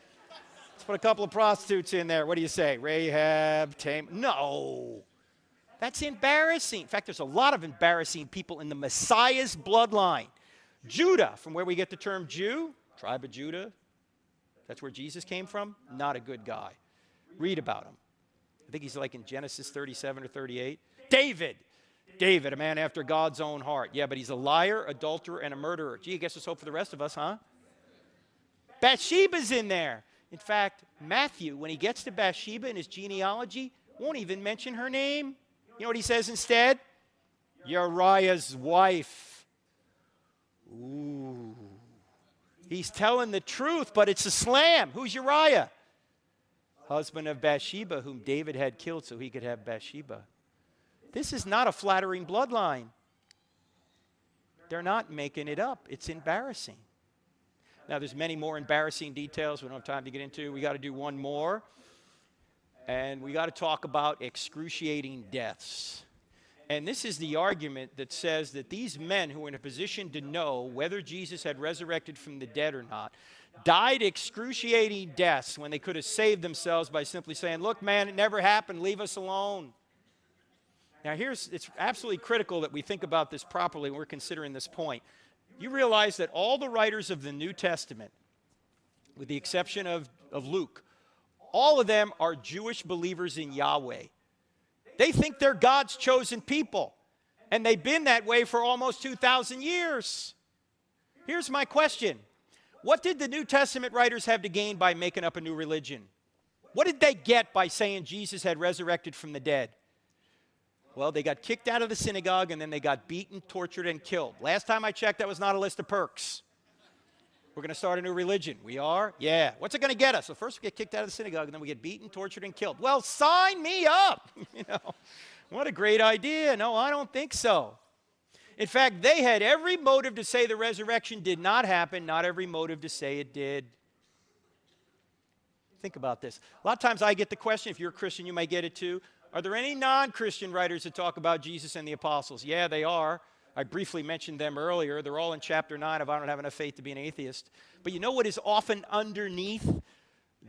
Let's put a couple of prostitutes in there. What do you say? Rahab, Tamar. No. That's embarrassing. In fact, there's a lot of embarrassing people in the Messiah's bloodline. Judah, from where we get the term Jew, tribe of Judah. That's where Jesus came from. Not a good guy. Read about him. I think he's like in Genesis 37 or 38. David, a man after God's own heart. Yeah, but he's a liar, adulterer, and a murderer. Gee, I guess there's hope for the rest of us, huh? Bathsheba's in there. In fact, Matthew, when he gets to Bathsheba in his genealogy, won't even mention her name. You know what he says instead? Uriah's wife. Ooh. He's telling the truth, but it's a slam. Who's Uriah? Husband of Bathsheba, whom David had killed so he could have Bathsheba. This is not a flattering bloodline. They're not making it up. It's embarrassing. Now, there's many more embarrassing details we don't have time to get into. We got to do one more. And we got to talk about excruciating deaths. And this is the argument that says that these men who were in a position to know whether Jesus had resurrected from the dead or not died excruciating deaths when they could have saved themselves by simply saying, look, man, it never happened. Leave us alone. Now, it's absolutely critical that we think about this properly when we're considering this point. You realize that all the writers of the New Testament, with the exception of Luke, all of them are Jewish believers in Yahweh. They think they're God's chosen people, and they've been that way for almost 2,000 years. Here's my question. What did the New Testament writers have to gain by making up a new religion? What did they get by saying Jesus had resurrected from the dead? Well, they got kicked out of the synagogue, and then they got beaten, tortured, and killed. Last time I checked, that was not a list of perks. We're going to start a new religion. We are? Yeah. What's it going to get us? Well, first we get kicked out of the synagogue, and then we get beaten, tortured, and killed. Well, sign me up. What a great idea. No, I don't think so. In fact, they had every motive to say the resurrection did not happen, not every motive to say it did. Think about this. A lot of times I get the question, if you're a Christian, you might get it too. Are there any non-Christian writers that talk about Jesus and the apostles? Yeah, they are. I briefly mentioned them earlier. They're all in chapter 9 of I Don't Have Enough Faith to Be an Atheist. But you know what is often underneath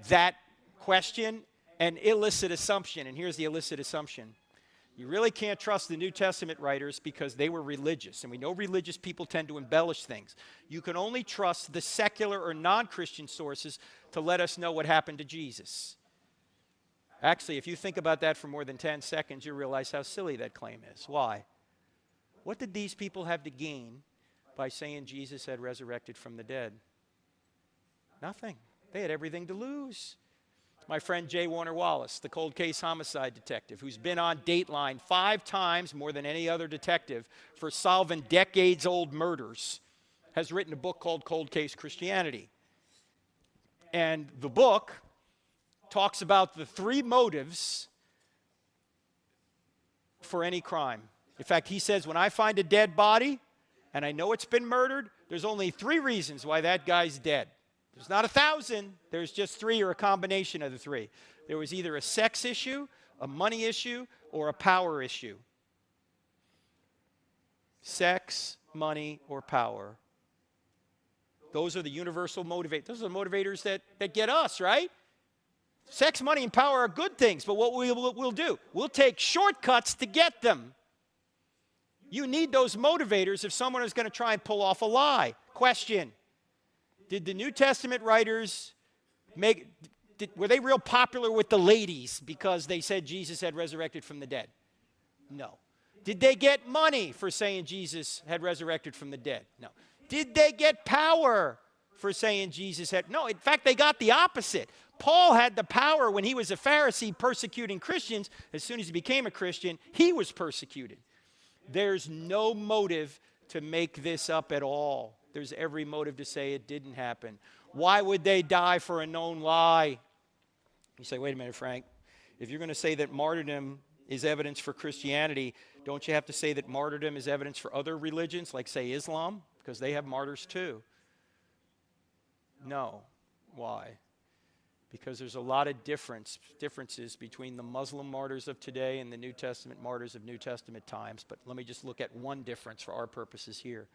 that question? An illicit assumption. And here's the illicit assumption. You really can't trust the New Testament writers because they were religious. And we know religious people tend to embellish things. You can only trust the secular or non-Christian sources to let us know what happened to Jesus. Actually, if you think about that for more than 10 seconds, you realize how silly that claim is. Why? What did these people have to gain by saying Jesus had resurrected from the dead? Nothing. They had everything to lose. My friend J. Warner Wallace, the cold case homicide detective, who's been on Dateline 5 times more than any other detective for solving decades-old murders, has written a book called Cold Case Christianity. And the book talks about the 3 motives for any crime. In fact, he says, when I find a dead body and I know it's been murdered, there's only 3 reasons why that guy's dead. There's not 1,000, there's just 3 or a combination of the 3. There was either a sex issue, a money issue, or a power issue. Sex, money, or power. Those are the universal motivators. Those are the motivators that get us, right? Sex, money, and power are good things, but what we'll do, we'll take shortcuts to get them. You need those motivators if someone is going to try and pull off a lie. Question. Did the New Testament writers were they real popular with the ladies because they said Jesus had resurrected from the dead? No. Did they get money for saying Jesus had resurrected from the dead? No. Did they get power for saying Jesus had? No, in fact, they got the opposite. Paul had the power when he was a Pharisee persecuting Christians. As soon as he became a Christian, he was persecuted. There's no motive to make this up at all. There's every motive to say it didn't happen. Why would they die for a known lie? You say, wait a minute, Frank. If you're going to say that martyrdom is evidence for Christianity, don't you have to say that martyrdom is evidence for other religions, like, say, Islam? Because they have martyrs too. No. Why? Because there's a lot of differences between the Muslim martyrs of today and the New Testament martyrs of New Testament times. But let me just look at one difference for our purposes here.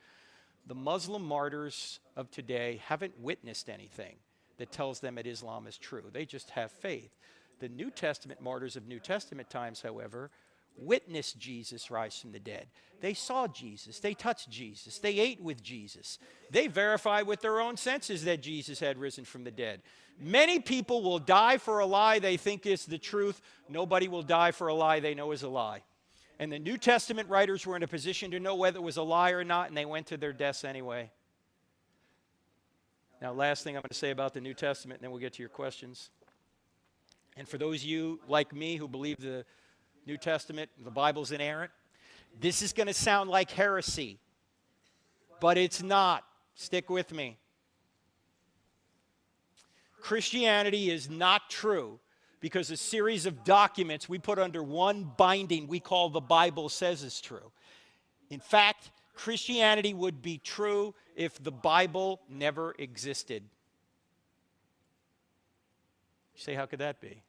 The Muslim martyrs of today haven't witnessed anything that tells them that Islam is true. They just have faith. The New Testament martyrs of New Testament times, however, witnessed Jesus rise from the dead. They saw Jesus. They touched Jesus. They ate with Jesus. They verified with their own senses that Jesus had risen from the dead. Many people will die for a lie they think is the truth. Nobody will die for a lie they know is a lie. And the New Testament writers were in a position to know whether it was a lie or not, and they went to their deaths anyway. Now, last thing I'm going to say about the New Testament, and then we'll get to your questions. And for those of you like me who believe the New Testament, the Bible's inerrant, this is going to sound like heresy, but it's not. Stick with me. Christianity is not true because a series of documents we put under one binding we call the Bible says is true. In fact, Christianity would be true if the Bible never existed. You say, how could that be?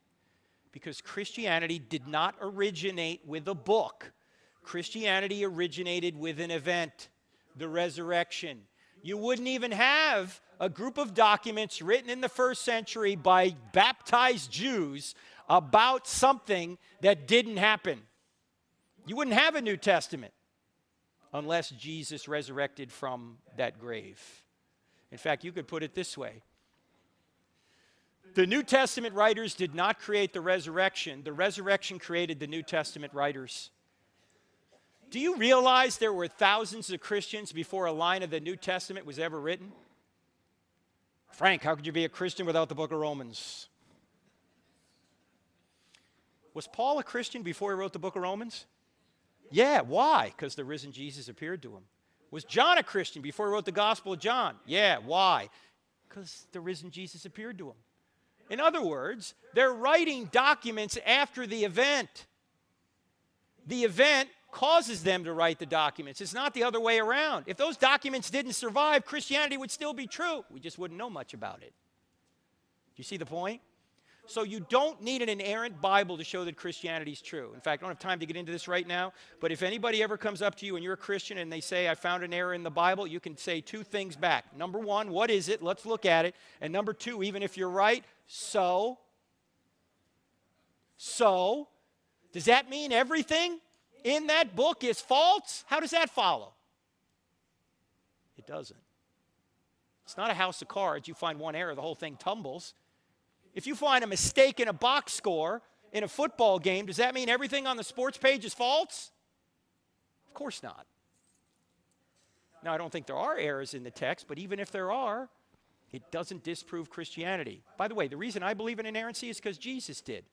Because Christianity did not originate with a book. Christianity originated with an event, the resurrection. You wouldn't even have a group of documents written in the 1st century by baptized Jews about something that didn't happen. You wouldn't have a New Testament unless Jesus resurrected from that grave. In fact, you could put it this way. The New Testament writers did not create the resurrection. The resurrection created the New Testament writers. Do you realize there were thousands of Christians before a line of the New Testament was ever written? Frank, how could you be a Christian without the book of Romans? Was Paul a Christian before he wrote the book of Romans? Yeah, why? Because the risen Jesus appeared to him. Was John a Christian before he wrote the Gospel of John? Yeah, why? Because the risen Jesus appeared to him. In other words, they're writing documents after the event. The event causes them to write the documents. It's not the other way around. If those documents didn't survive, Christianity would still be true. We just wouldn't know much about it. Do you see the point? So you don't need an inerrant Bible to show that Christianity is true. In fact, I don't have time to get into this right now, but if anybody ever comes up to you and you're a Christian and they say, I found an error in the Bible, you can say 2 things back. Number 1, what is it? Let's look at it. And number 2, even if you're right, so, does that mean everything? in that book is false, how does that follow? It doesn't. It's not a house of cards. You find one error, the whole thing tumbles. If you find a mistake in a box score in a football game, does that mean everything on the sports page is false? Of course not. Now, I don't think there are errors in the text, but even if there are, it doesn't disprove Christianity. By the way, the reason I believe in inerrancy is because Jesus did.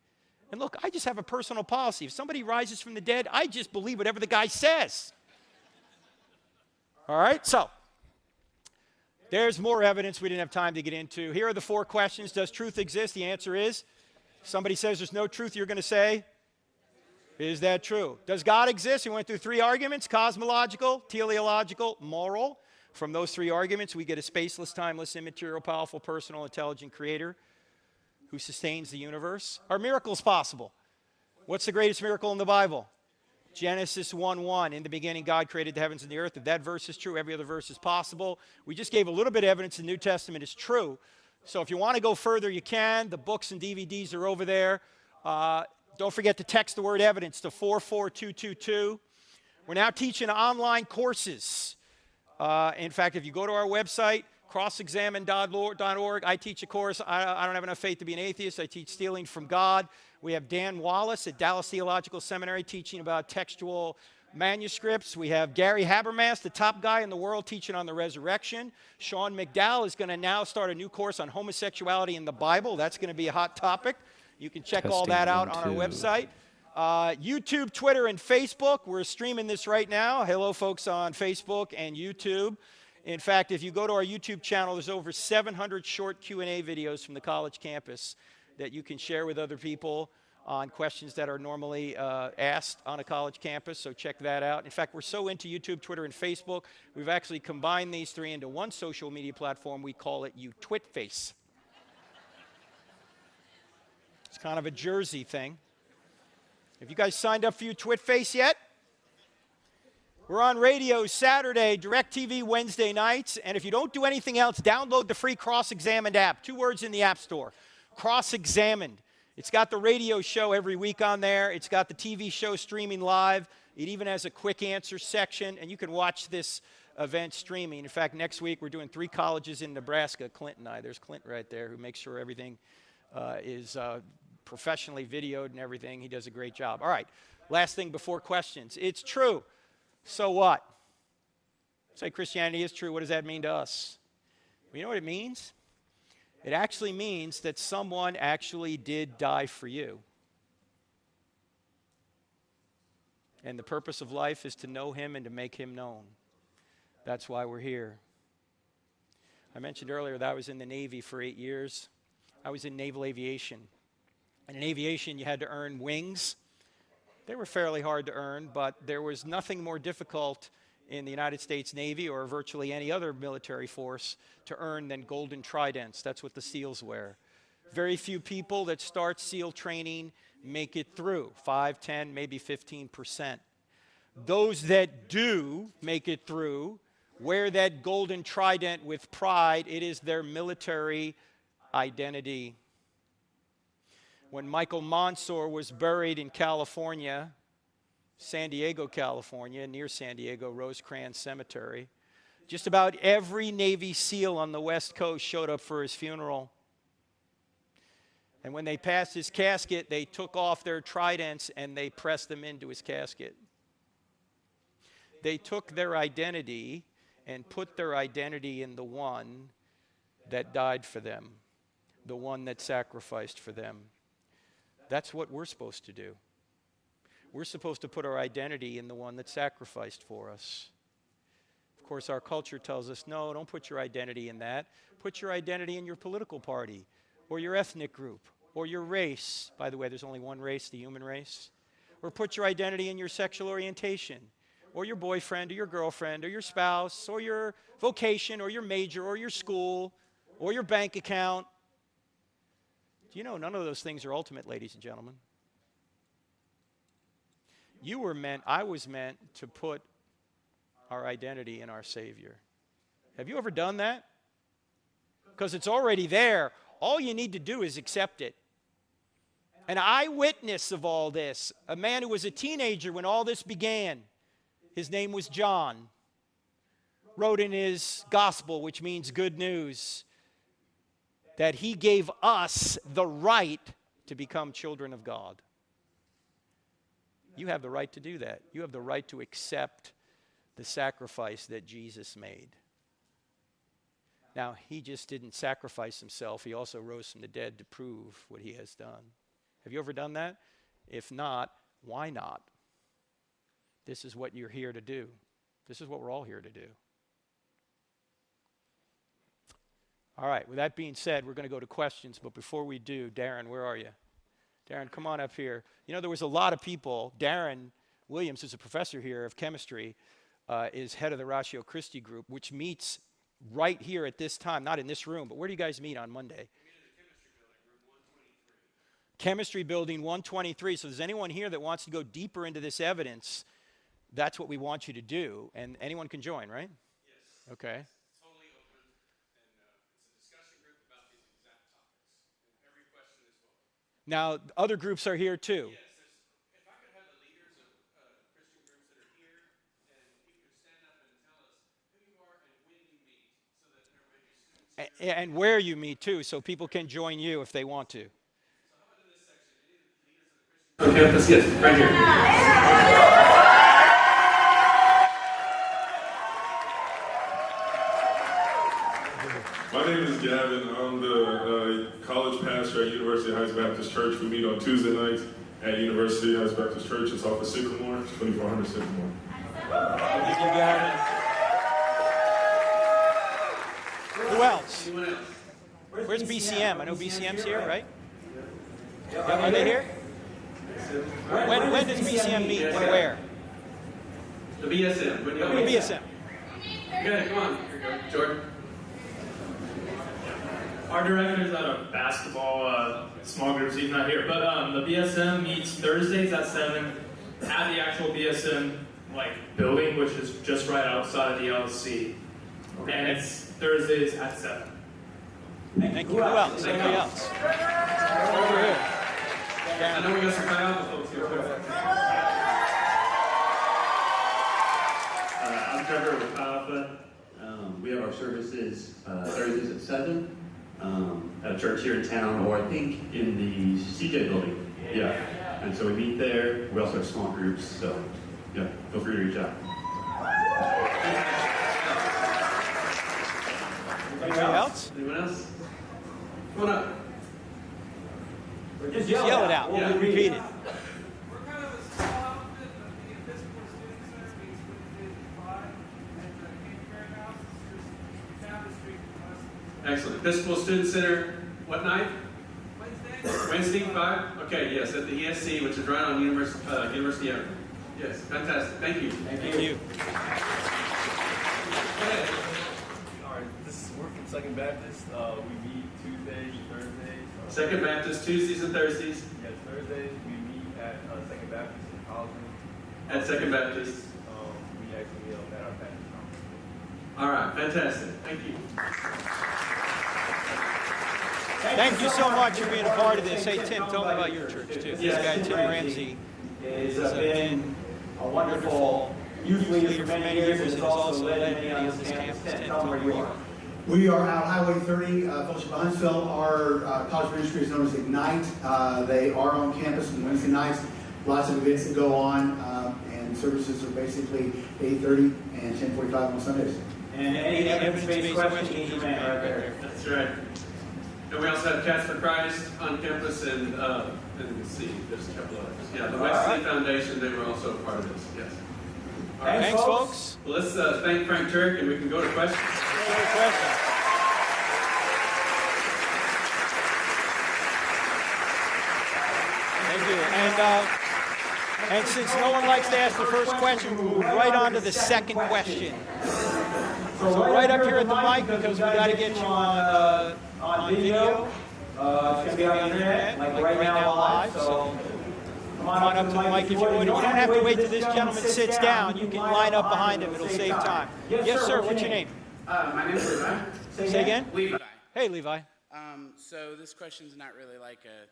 And look, I just have a personal policy. If somebody rises from the dead, I just believe whatever the guy says. All right, so there's more evidence we didn't have time to get into. Here are the 4 questions. Does truth exist? The answer is, if somebody says there's no truth, you're going to say, is that true? Does God exist? We went through 3 arguments: cosmological, teleological, moral. From those 3 arguments, we get a spaceless, timeless, immaterial, powerful, personal, intelligent creator who sustains the universe. Are miracles possible? What's the greatest miracle in the Bible? Genesis 1:1. In the beginning, God created the heavens and the earth. If that verse is true, every other verse is possible. We just gave a little bit of evidence the New Testament is true. So if you want to go further, you can. The books and DVDs are over there. Don't forget to text the word evidence to 44222. We're now teaching online courses. In fact, if you go to our website, crossexamine.org, I teach a course. I don't have enough faith to be an atheist. I teach stealing from God. We have Dan Wallace at Dallas Theological Seminary teaching about textual manuscripts. We have Gary Habermas, the top guy in the world, teaching on the resurrection. Sean McDowell is going to now start a new course on homosexuality in the Bible. That's going to be a hot topic. You can check all that out on our website. YouTube, Twitter, and Facebook. We're streaming this right now. Hello, folks on Facebook and YouTube. In fact, if you go to our YouTube channel, there's over 700 short Q&A videos from the college campus that you can share with other people on questions that are normally asked on a college campus, so check that out. In fact, we're so into YouTube, Twitter, and Facebook, we've actually combined these 3 into one social media platform. We call it UTwitface. It's kind of a Jersey thing. Have you guys signed up for UTwitface yet? We're on radio Saturday, DirecTV Wednesday nights, and if you don't do anything else, download the free Cross-Examined app. 2 words in the App Store. Cross-Examined. It's got the radio show every week on there. It's got the TV show streaming live. It even has a quick answer section, and you can watch this event streaming. In fact, next week we're doing 3 colleges in Nebraska. Clint and I. There's Clint right there, who makes sure everything is professionally videoed and everything. He does a great job. All right, last thing before questions. It's true. So what? Say Christianity is true. What does that mean to us? Well, you know what it means? It actually means that someone actually did die for you. And the purpose of life is to know him and to make him known. That's why we're here. I mentioned earlier that I was in the Navy for 8 years. I was in naval aviation. And in aviation, you had to earn wings. They were fairly hard to earn, but there was nothing more difficult in the United States Navy or virtually any other military force to earn than golden tridents. That's what the SEALs wear. Very few people that start SEAL training make it through, 5, 10, maybe 15%. Those that do make it through wear that golden trident with pride. It is their military identity. When Michael Monsoor was buried in California, San Diego, California, near San Diego, Rosecrans Cemetery, just about every Navy SEAL on the West Coast showed up for his funeral. And when they passed his casket, they took off their tridents and they pressed them into his casket. They took their identity and put their identity in the one that died for them, the one that sacrificed for them. That's what we're supposed to do. We're supposed to put our identity in the one that sacrificed for us. Of course, our culture tells us, no, don't put your identity in that. Put your identity in your political party or your ethnic group or your race. By the way, there's only one race, the human race. Or put your identity in your sexual orientation or your boyfriend or your girlfriend or your spouse or your vocation or your major or your school or your bank account. Do you know none of those things are ultimate, ladies and gentlemen? I was meant to put our identity in our Savior. Have you ever done that? Because it's already there. All you need to do is accept it. An eyewitness of all this, a man who was a teenager when all this began. His name was John. Wrote in his gospel, which means good news, that he gave us the right to become children of God. You have the right to do that. You have the right to accept the sacrifice that Jesus made. Now, he just didn't sacrifice himself. He also rose from the dead to prove what he has done. Have you ever done that? If not, why not? This is what you're here to do. This is what we're all here to do. All right, with that being said, we're going to go to questions. But before we do, Darren, where are you? Darren, come on up here. You know, there was a lot of people. Darren Williams, who's a professor here of chemistry, is head of the Ratio Christi group, which meets right here at this time, not in this room, but where do you guys meet on Monday? We meet at the Chemistry building 123. So if there's anyone here that wants to go deeper into this evidence, that's what we want you to do. And anyone can join, right? Yes. Okay. It's totally open, and it's a discussion group about these exact topics. And every question is welcome. Now, other groups are here too. Yes, if I could have the leaders of Christian groups that are here, and you could stand up and tell us who you are and when you meet, so that there may be students. And where you meet too, so people can join you if they want to. So how about in this section? Any of the leaders of the Christian campus? Yes, right here. My name is Gavin. I'm the college pastor at University Heights Baptist Church. We meet on Tuesday nights at University Heights Baptist Church. It's off of Sycamore, 2400 Sycamore. Thank you, Gavin. Who else? Anyone else? Where's BCM? I know BCM's here, right? Are they here? When does BCM meet? Where? The BSM. When The y'all meet? BSM. Okay, come on. Here we go. Jordan. Our director's at a basketball small group, so he's not here. But the BSM meets Thursdays at 7 at the actual BSM building, which is just right outside of the LC. And it's Thursdays at 7. Thank you. Who else? Anybody else? Over here. I know we got some Chi Alpha folks here. I'm Trevor with Chi Alpha. We have our services Thursdays at 7 at a church here in town, or I think in the CJ building. Yeah. And so we meet there. We also have small groups, so yeah, feel free to reach out. Anybody else? Anyone else? Come on up. Just yell it out. Yeah. Repeat it. We're kind of a small outfit, but the Episcopal Student Center meets Wednesdays at 5 at the Canterbury House. It's just down the street from us. Excellent. Episcopal Student Center, what night? Wednesday? Wednesday, 5? Okay, yes, at the ESC, which is right on University Avenue. Yes, fantastic. Thank you. Thank you. Go ahead. All right, we're from Second Baptist. We meet Tuesdays, Thursdays. Second Baptist, Tuesdays and Thursdays Yes, Thursdays we meet at Second Baptist in Holland. at Second Baptist. We actually meet at our Baptist conference. All right, fantastic. Thank you. Thank you so much for being a part of this. Hey, Tim, tell me about your church, too. This guy, Tim Ramsey, has been a wonderful youth leader for many years and has also led many on this campus. Tim, tell me where you are. We are out Highway 30, Fellowship of Huntsville. Our college ministry is known as Ignite. They are on campus on Wednesday nights. Lots of events that go on, and services are basically 8:30 and 10:45 on Sundays. And any evidence-based question, you can right there. That's right. And we also have Cats for Christ on campus, and let's see, there's a couple others. Yeah, the Wesley Foundation, they were also a part of this. Yes. All right. Thanks, folks. Well, let's thank Frank Turek, and we can go to questions. Any questions? Thank you. And since no one likes to ask the first question, we'll move right on to the second question. So right up here at the mic, because we got to get you on video. It's going to be on the internet, like right now live. So come on up to the mic if you would. You don't have to wait till this gentleman sits down. You can line up behind him. It'll save time. Yes, sir. What's your name? My name is Levi. Say again? Levi. Hey, Levi. So this question's not really like a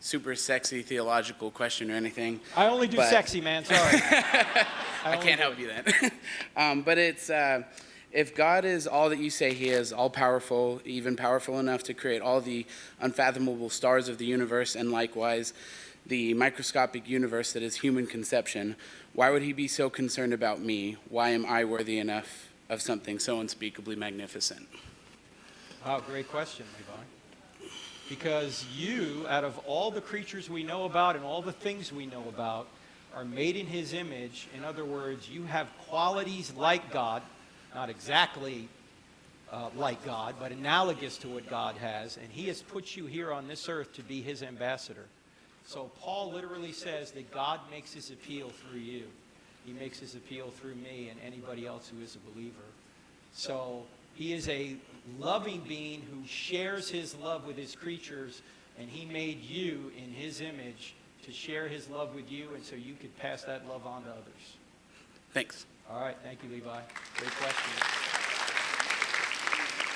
super sexy theological question or anything. I only do but- sexy, man. Sorry. I can't help you then. But it's, if God is all that you say he is, all powerful, even powerful enough to create all the unfathomable stars of the universe, and likewise the microscopic universe that is human conception, why would he be so concerned about me? Why am I worthy enough of something so unspeakably magnificent? Wow, great question, Levi. Because you, out of all the creatures we know about and all the things we know about, are made in his image. In other words, you have qualities like God, not exactly like God, but analogous to what God has, and he has put you here on this earth to be his ambassador. So Paul literally says that God makes his appeal through you. He makes his appeal through me and anybody else who is a believer. So he is a loving being who shares his love with his creatures, and he made you in his image to share his love with you, and so you could pass that love on to others. Thanks. All right, thank you, Levi. Great question.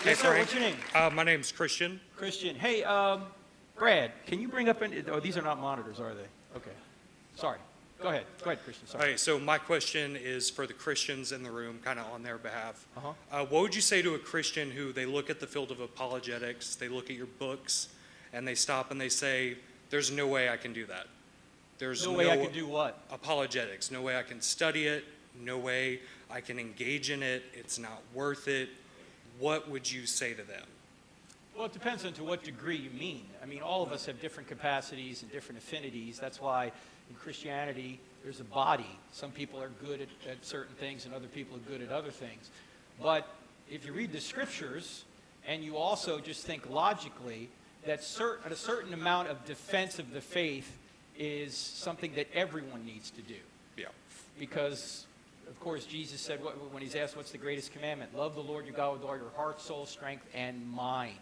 Hey, Yes, sir, Frank. what's your name? My name's Christian. Christian. Hey, Brad, can you bring up oh, these are not monitors, are they? Okay. Sorry. Go ahead. Go ahead, Christian. All Sorry. right, so my question is for the Christians in the room, kind of on their behalf. Uh-huh. What would you say to a Christian who they look at the field of apologetics, they look at your books, and they stop and they say, there's no way I can do that. There's No way I can do what? Apologetics. No way I can study it. No way I can engage in it. It's not worth it. What would you say to them? Well, it depends on to what degree you mean. I mean, all of us have different capacities and different affinities. That's why in Christianity, there's a body. Some people are good at certain things and other people are good at other things. But if you read the scriptures and you also just think logically, that a certain amount of defense of the faith is something that everyone needs to do. Yeah. Because, of course, Jesus said when he's asked what's the greatest commandment, love the Lord your God with all your heart, soul, strength, and mind.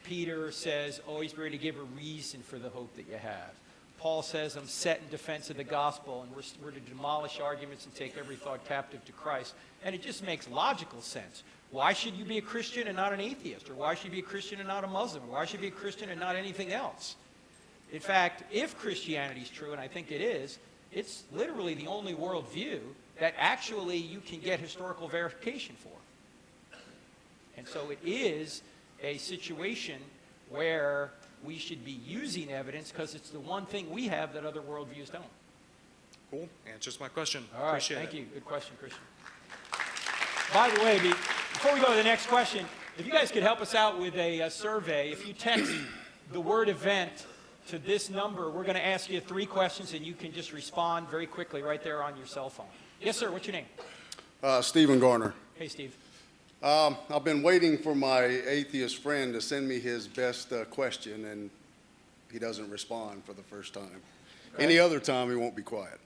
Peter says, always be ready to give a reason for the hope that you have. Paul says, I'm set in defense of the gospel, and we're to demolish arguments and take every thought captive to Christ. And it just makes logical sense. Why should you be a Christian and not an atheist? Or why should you be a Christian and not a Muslim? Or why should you be a Christian and not anything else? In fact, if Christianity is true, and I think it is, it's literally the only worldview that actually you can get historical verification for. And so it is a situation where we should be using evidence because it's the one thing we have that other worldviews don't. Cool. Answers my question. All right. Appreciate Thank it. you. Good question, Christian. By the way, before we go to the next question, if you guys could help us out with a survey, if you text the word event to this number, we're going to ask you 3 questions, and you can just respond very quickly right there on your cell phone. Yes, sir. What's your name? Stephen Garner. Hey, Steve. I've been waiting for my atheist friend to send me his best question, and he doesn't respond for the first time. Okay. Any other time, he won't be quiet.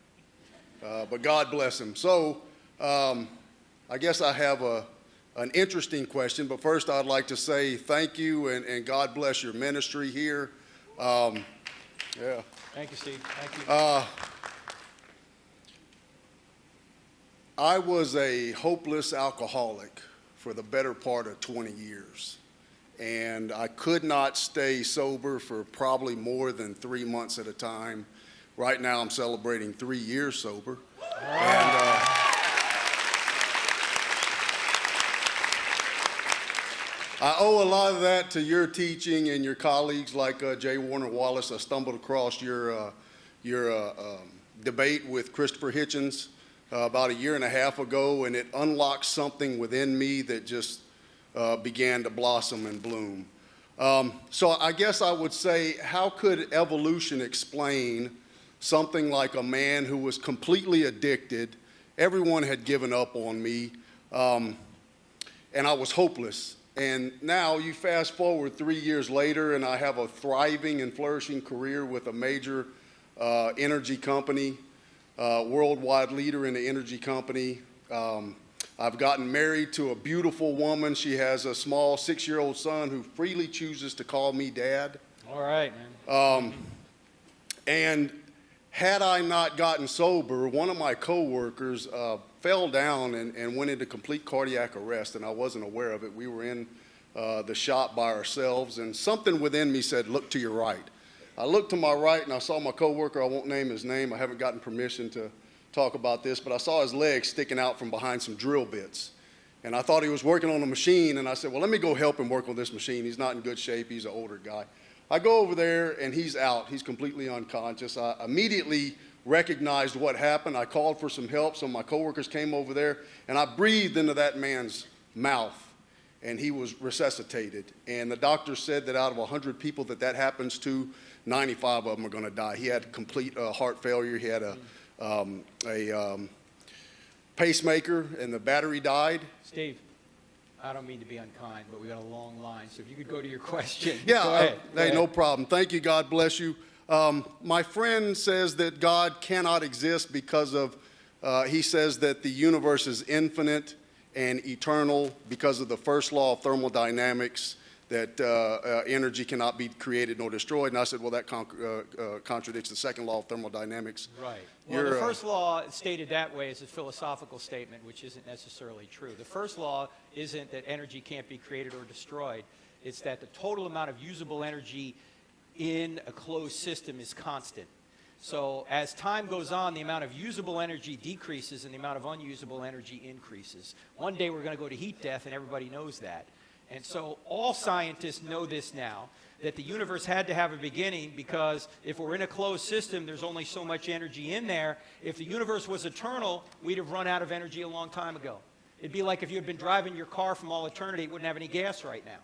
But God bless him. So I guess I have an interesting question, but first I'd like to say thank you and God bless your ministry here. Yeah. Thank you, Steve. Thank you. I was a hopeless alcoholic for the better part of 20 years. And I could not stay sober for probably more than 3 months at a time. Right now I'm celebrating 3 years sober. And I owe a lot of that to your teaching and your colleagues like J. Warner Wallace. I stumbled across your debate with Christopher Hitchens about 1.5 years ago, and it unlocked something within me that just began to blossom and bloom. So I guess I would say, how could evolution explain something like a man who was completely addicted? Everyone had given up on me, and I was hopeless. And now you fast forward 3 years later, and I have a thriving and flourishing career with a major energy company, worldwide leader in the energy company. I've gotten married to a beautiful woman. She has a small 6-year-old son who freely chooses to call me dad. All right, man. And had I not gotten sober, one of my coworkers fell down and went into complete cardiac arrest, and I wasn't aware of it. We were in the shop by ourselves, and something within me said, look to your right. I looked to my right and I saw my coworker. I won't name his name. I haven't gotten permission to talk about this, but I saw his legs sticking out from behind some drill bits. And I thought he was working on a machine, and I said, well, let me go help him work on this machine. He's not in good shape. He's an older guy. I go over there, and he's out. He's completely unconscious. I immediately recognized what happened. I called for some help. Some of my coworkers came over there, and I breathed into that man's mouth, and he was resuscitated. And the doctor said that out of 100 people that happens to, 95 of them are going to die. He had complete heart failure. He had a pacemaker, and the battery died. Steve, I don't mean to be unkind, but we got a long line, so if you could go to your question. Yeah, go ahead. Hey, no problem. Thank you. God bless you. My friend says that God cannot exist because of, he says that the universe is infinite and eternal because of the first law of thermodynamics, that energy cannot be created nor destroyed. And I said, well, that contradicts the second law of thermodynamics. Right. Well, the first law stated that way is a philosophical statement, which isn't necessarily true. The first law isn't that energy can't be created or destroyed. It's that the total amount of usable energy in a closed system is constant. So as time goes on, the amount of usable energy decreases and the amount of unusable energy increases. One day we're going to go to heat death, and everybody knows that. And so all scientists know this now, that the universe had to have a beginning, because if we're in a closed system, there's only so much energy in there. If the universe was eternal, we'd have run out of energy a long time ago. It'd be like if you had been driving your car from all eternity, it wouldn't have any gas right now.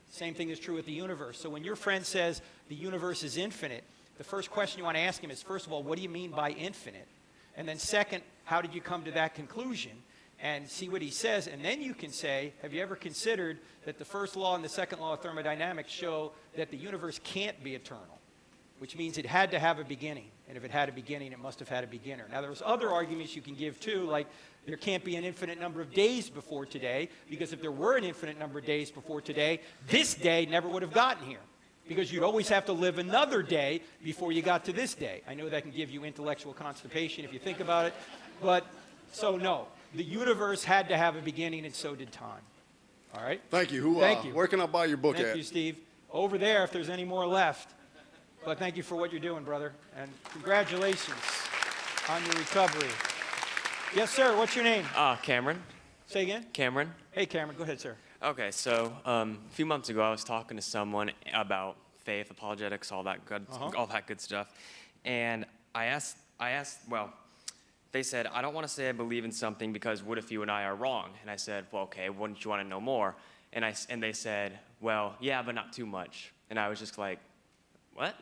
Same thing is true with the universe. So when your friend says the universe is infinite, the first question you want to ask him is, first of all, what do you mean by infinite? And then second, how did you come to that conclusion? And see what he says, and then you can say, have you ever considered that the first law and the second law of thermodynamics show that the universe can't be eternal, which means it had to have a beginning, and if it had a beginning, it must have had a beginner. Now, there's other arguments you can give too, like there can't be an infinite number of days before today, because if there were an infinite number of days before today, this day never would have gotten here, because you'd always have to live another day before you got to this day. I know that can give you intellectual constipation if you think about it, but so no. The universe had to have a beginning, and so did time. All right? Thank you. Thank you. Where can I buy your book at? Thank you, Steve. Over there, if there's any more left. But thank you for what you're doing, brother. And congratulations on your recovery. Yes, sir. What's your name? Cameron. Say again? Cameron. Hey, Cameron. Go ahead, sir. Okay, so a few months ago, I was talking to someone about faith, apologetics, all that good stuff. And I asked, well, they said, I don't want to say I believe in something because what if you and I are wrong? And I said, well, okay, wouldn't you want to know more? And they said, well, yeah, but not too much. And I was just like, what?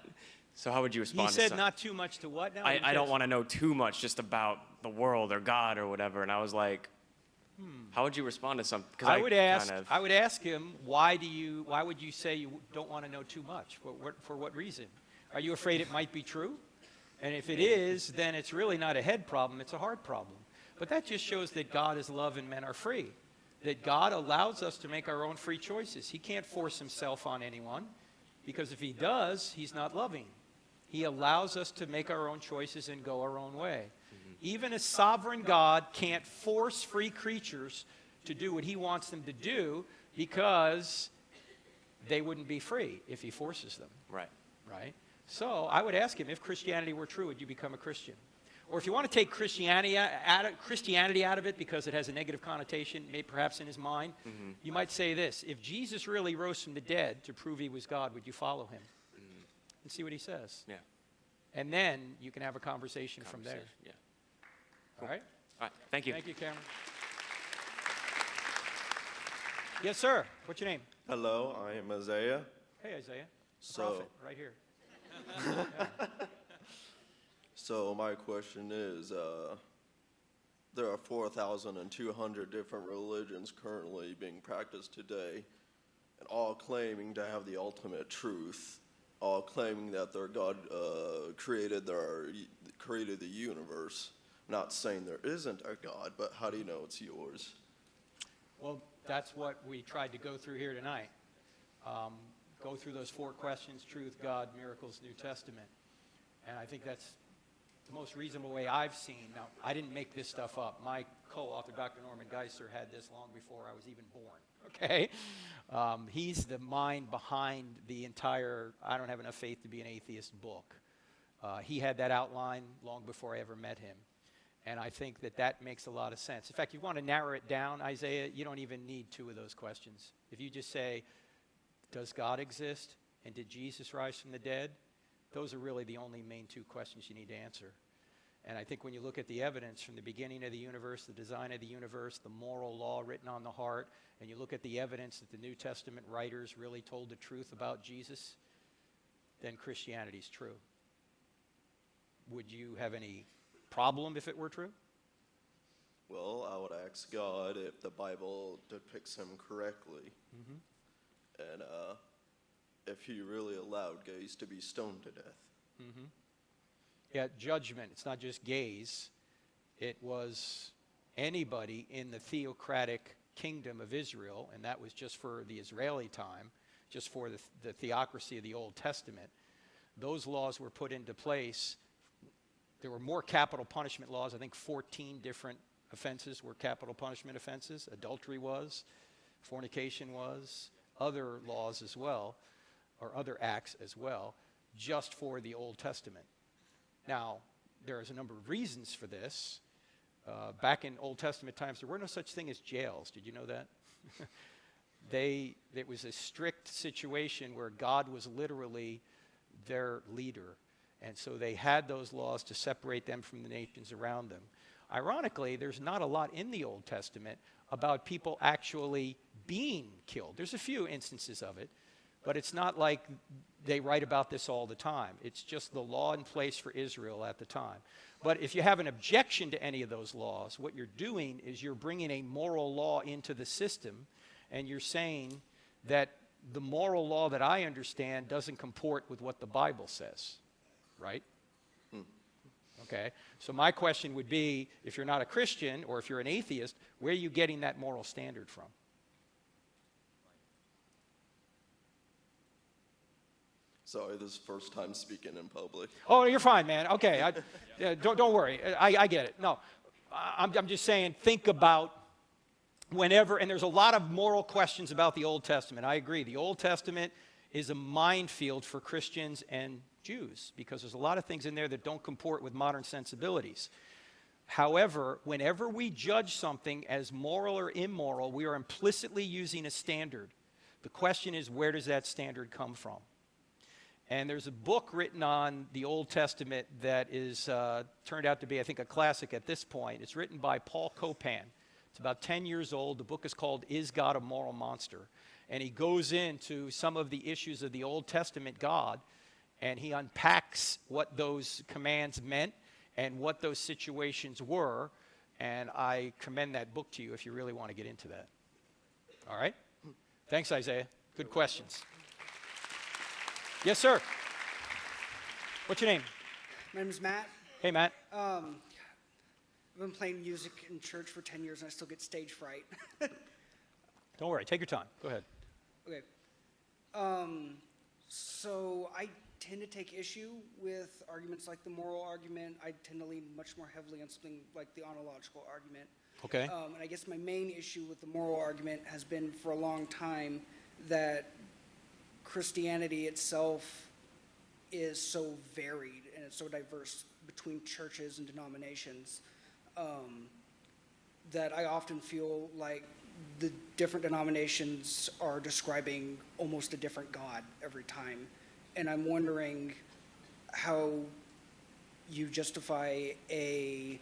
So how would you respond to He said something? not too much to what now? I don't want to know too much just about the world or God or whatever. And I was like, how would you respond to something? I would ask him, why would you say you don't want to know too much? For what reason? Are you afraid it might be true? And if it is, then it's really not a head problem, it's a heart problem. But that just shows that God is love and men are free. That God allows us to make our own free choices. He can't force himself on anyone, because if he does, he's not loving. He allows us to make our own choices and go our own way. Even a sovereign God can't force free creatures to do what he wants them to do, because they wouldn't be free if he forces them. Right. Right? So I would ask him, if Christianity were true, would you become a Christian? Or if you want to take Christianity out of it because it has a negative connotation, maybe perhaps in his mind, you might say this: if Jesus really rose from the dead to prove he was God, would you follow him? And see what he says. Yeah. And then you can have a conversation from there. Yeah. Cool. All right? All right. Thank you. Thank you, Cameron. Yes, sir. What's your name? Hello, I am Isaiah. Hey, Isaiah. So, Prophet, right here. So my question is, there are 4,200 different religions currently being practiced today, and all claiming to have the ultimate truth, all claiming that their God created the universe. I'm not saying there isn't a God, but how do you know it's yours? Well, that's what we tried to go through here tonight. Go through those 4 questions: truth, God, miracles, New Testament. And I think that's the most reasonable way I've seen. Now, I didn't make this stuff up. My co-author, Dr. Norman Geisler, had this long before I was even born. Okay? He's the mind behind the entire I Don't Have Enough Faith to Be an Atheist book. He had that outline long before I ever met him. And I think that that makes a lot of sense. In fact, if you want to narrow it down, Isaiah, you don't even need two of those questions. If you just say, does God exist? And did Jesus rise from the dead? Those are really the only main two questions you need to answer. And I think when you look at the evidence from the beginning of the universe, the design of the universe, the moral law written on the heart, and you look at the evidence that the New Testament writers really told the truth about Jesus, then Christianity's true. Would you have any problem if it were true? Well, I would ask God if the Bible depicts him correctly. Mm-hmm. And if he really allowed gays to be stoned to death. Mm-hmm. Yeah, judgment. It's not just gays. It was anybody in the theocratic kingdom of Israel, and that was just for the Israeli time, just for the theocracy of the Old Testament. Those laws were put into place. There were more capital punishment laws. I think 14 different offenses were capital punishment offenses. Adultery was, fornication was, other laws as well, or other acts as well, just for the Old Testament. Now, there is a number of reasons for this. Back in Old Testament times, there were no such thing as jails. Did you know that? It was a strict situation where God was literally their leader. And so they had those laws to separate them from the nations around them. Ironically, there's not a lot in the Old Testament about people actually being killed. There's a few instances of it, but it's not like they write about this all the time. It's just the law in place for Israel at the time. But if you have an objection to any of those laws, what you're doing is you're bringing a moral law into the system, and you're saying that the moral law that I understand doesn't comport with what the Bible says, right? Okay, so my question would be, if you're not a Christian or if you're an atheist, where are you getting that moral standard from? Sorry, this is first time speaking in public. Oh, you're fine, man. Okay, don't worry. I get it. No, I'm just saying, think about whenever, and there's a lot of moral questions about the Old Testament. I agree. The Old Testament is a minefield for Christians and Jews because there's a lot of things in there that don't comport with modern sensibilities. However, whenever we judge something as moral or immoral, we are implicitly using a standard. The question is, where does that standard come from? And there's a book written on the Old Testament that is turned out to be, I think, a classic at this point. It's written by Paul Copan. It's about 10 years old. The book is called Is God a Moral Monster? And he goes into some of the issues of the Old Testament God, and he unpacks what those commands meant and what those situations were. And I commend that book to you if you really want to get into that. All right? Thanks, Isaiah. Good questions. Yes, sir. What's your name? My name is Matt. Hey, Matt. I've been playing music in church for 10 years and I still get stage fright. Don't worry. Take your time. Go ahead. Okay. So I tend to take issue with arguments like the moral argument. I tend to lean much more heavily on something like the ontological argument. Okay. And I guess my main issue with the moral argument has been for a long time that Christianity itself is so varied and it's so diverse between churches and denominations that I often feel like the different denominations are describing almost a different God every time. And I'm wondering how you justify a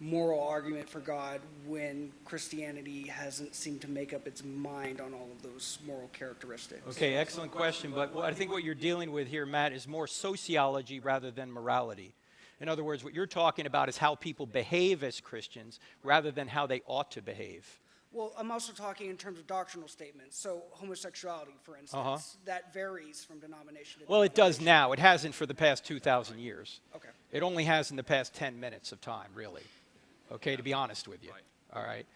moral argument for God when Christianity hasn't seemed to make up its mind on all of those moral characteristics. Okay, excellent question. But I think what you're dealing with here, Matt, is more sociology rather than morality. In other words, what you're talking about is how people behave as Christians rather than how they ought to behave. Well, I'm also talking in terms of doctrinal statements. So homosexuality, for instance, that varies from denomination to Well, it does now. It hasn't for the past 2,000 years. Okay. It only has in the past 10 minutes of time, really. Okay, to be honest with you. All right.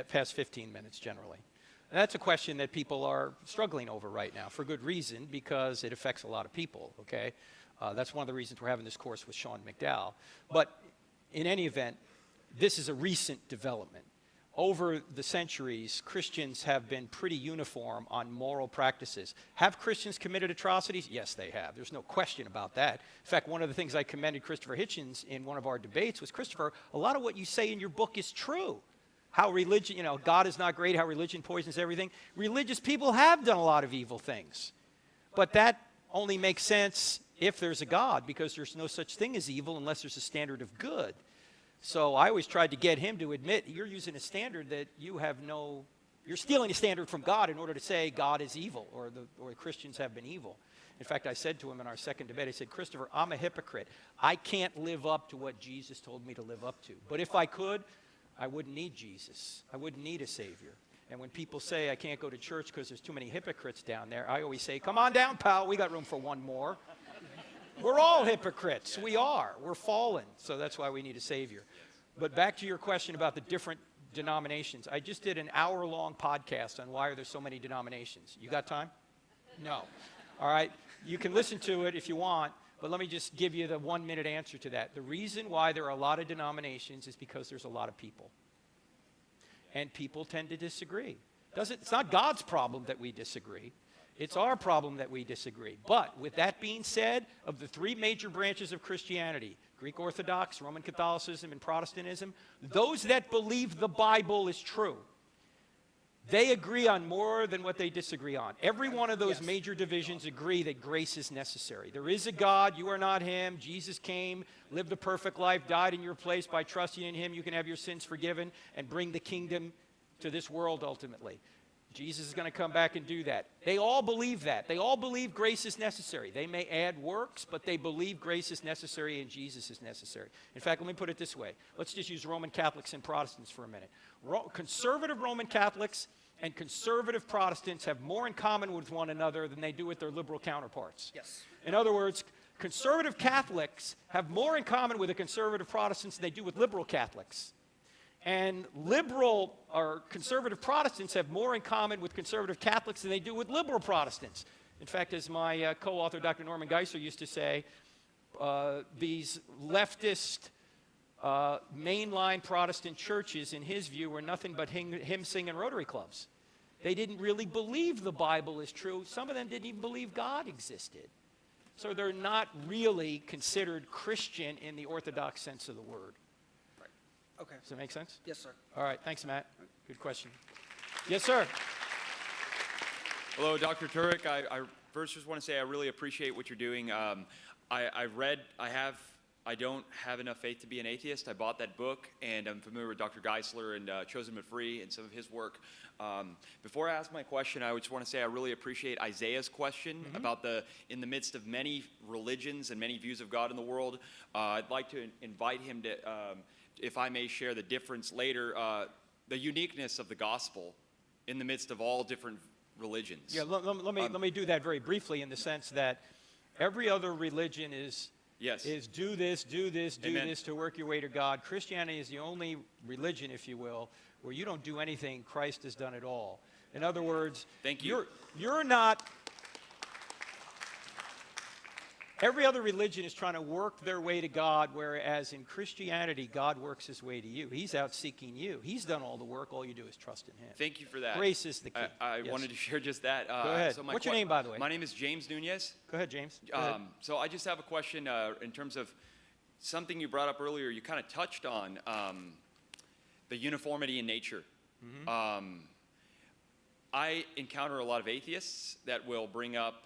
Past 15 minutes generally. And that's a question that people are struggling over right now for good reason because it affects a lot of people, okay? That's one of the reasons we're having this course with Sean McDowell. But in any event, this is a recent development. over the centuries, Christians have been pretty uniform on moral practices. Have Christians committed atrocities? Yes, they have. There's no question about that. In fact, one of the things I commended Christopher Hitchens in one of our debates was, Christopher, a lot of what you say in your book is true. How religion, you know, God is not great, how religion poisons everything. Religious people have done a lot of evil things. But that only makes sense if there's a God, because there's no such thing as evil unless there's a standard of good. So I always tried to get him to admit you're using a standard that you have no, you're stealing a standard from God in order to say God is evil or Christians have been evil. In fact, I said to him in our second debate, I said, Christopher, I'm a hypocrite. I can't live up to what Jesus told me to live up to. But if I could, I wouldn't need Jesus. I wouldn't need a Savior. And when people say I can't go to church because there's too many hypocrites down there, I always say, come on down, pal. We got room for one more. We're all hypocrites. We are. We're fallen. So that's why we need a Savior. But back to your question about the different denominations. I just did an hour-long podcast on why are there so many denominations. You got time? No. All right. You can listen to it if you want, but let me just give you the 1-minute answer to that. The reason why there are a lot of denominations is because there's a lot of people. And people tend to disagree. It's not God's problem that we disagree. It's our problem that we disagree. But with that being said, of the 3 major branches of Christianity, Greek Orthodox, Roman Catholicism, and Protestantism, those that believe the Bible is true, they agree on more than what they disagree on. Every one of those major divisions agree that grace is necessary. There is a God. You are not him. Jesus came, lived a perfect life, died in your place. By trusting in him, you can have your sins forgiven and bring the kingdom to this world ultimately. Jesus is going to come back and do that. They all believe that. They all believe grace is necessary. They may add works, but they believe grace is necessary and Jesus is necessary. In fact, let me put it this way. Let's just use Roman Catholics and Protestants for a minute. Conservative Roman Catholics and conservative Protestants have more in common with one another than they do with their liberal counterparts. Yes. In other words, conservative Catholics have more in common with the conservative Protestants than they do with liberal Catholics. And liberal or conservative Protestants have more in common with conservative Catholics than they do with liberal Protestants. In fact, as my co-author, Dr. Norman Geisler, used to say, these leftist mainline Protestant churches, in his view, were nothing but hymn-singing Rotary clubs. They didn't really believe the Bible is true. Some of them didn't even believe God existed. So they're not really considered Christian in the Orthodox sense of the word. Okay. Does that make sense? Yes, sir. All right. Thanks, Matt. Good question. Yes, sir. Hello, Dr. Turek. I first just want to say I really appreciate what you're doing. I don't have enough faith to be an atheist. I bought that book, and I'm familiar with Dr. Geisler and Chosen But Free and some of his work. Before I ask my question, I just want to say I really appreciate Isaiah's question about in the midst of many religions and many views of God in the world. I'd like to invite him to, if I may share the difference later, the uniqueness of the gospel in the midst of all different religions. Yeah, let me do that very briefly in the sense that every other religion is do this, do this, do this to work your way to God. Christianity is the only religion, if you will, where you don't do anything. Christ has done it all. In other words, you're not. Every other religion is trying to work their way to God, whereas in Christianity, God works his way to you. He's out seeking you. He's done all the work. All you do is trust in him. Thank you for that. Grace is the key. I wanted to share just that. Go ahead. So What's your name, by the way? My name is James Nunez. Go ahead, James. Go ahead. So I just have a question in terms of something you brought up earlier. You kind of touched on the uniformity in nature. I encounter a lot of atheists that will bring up,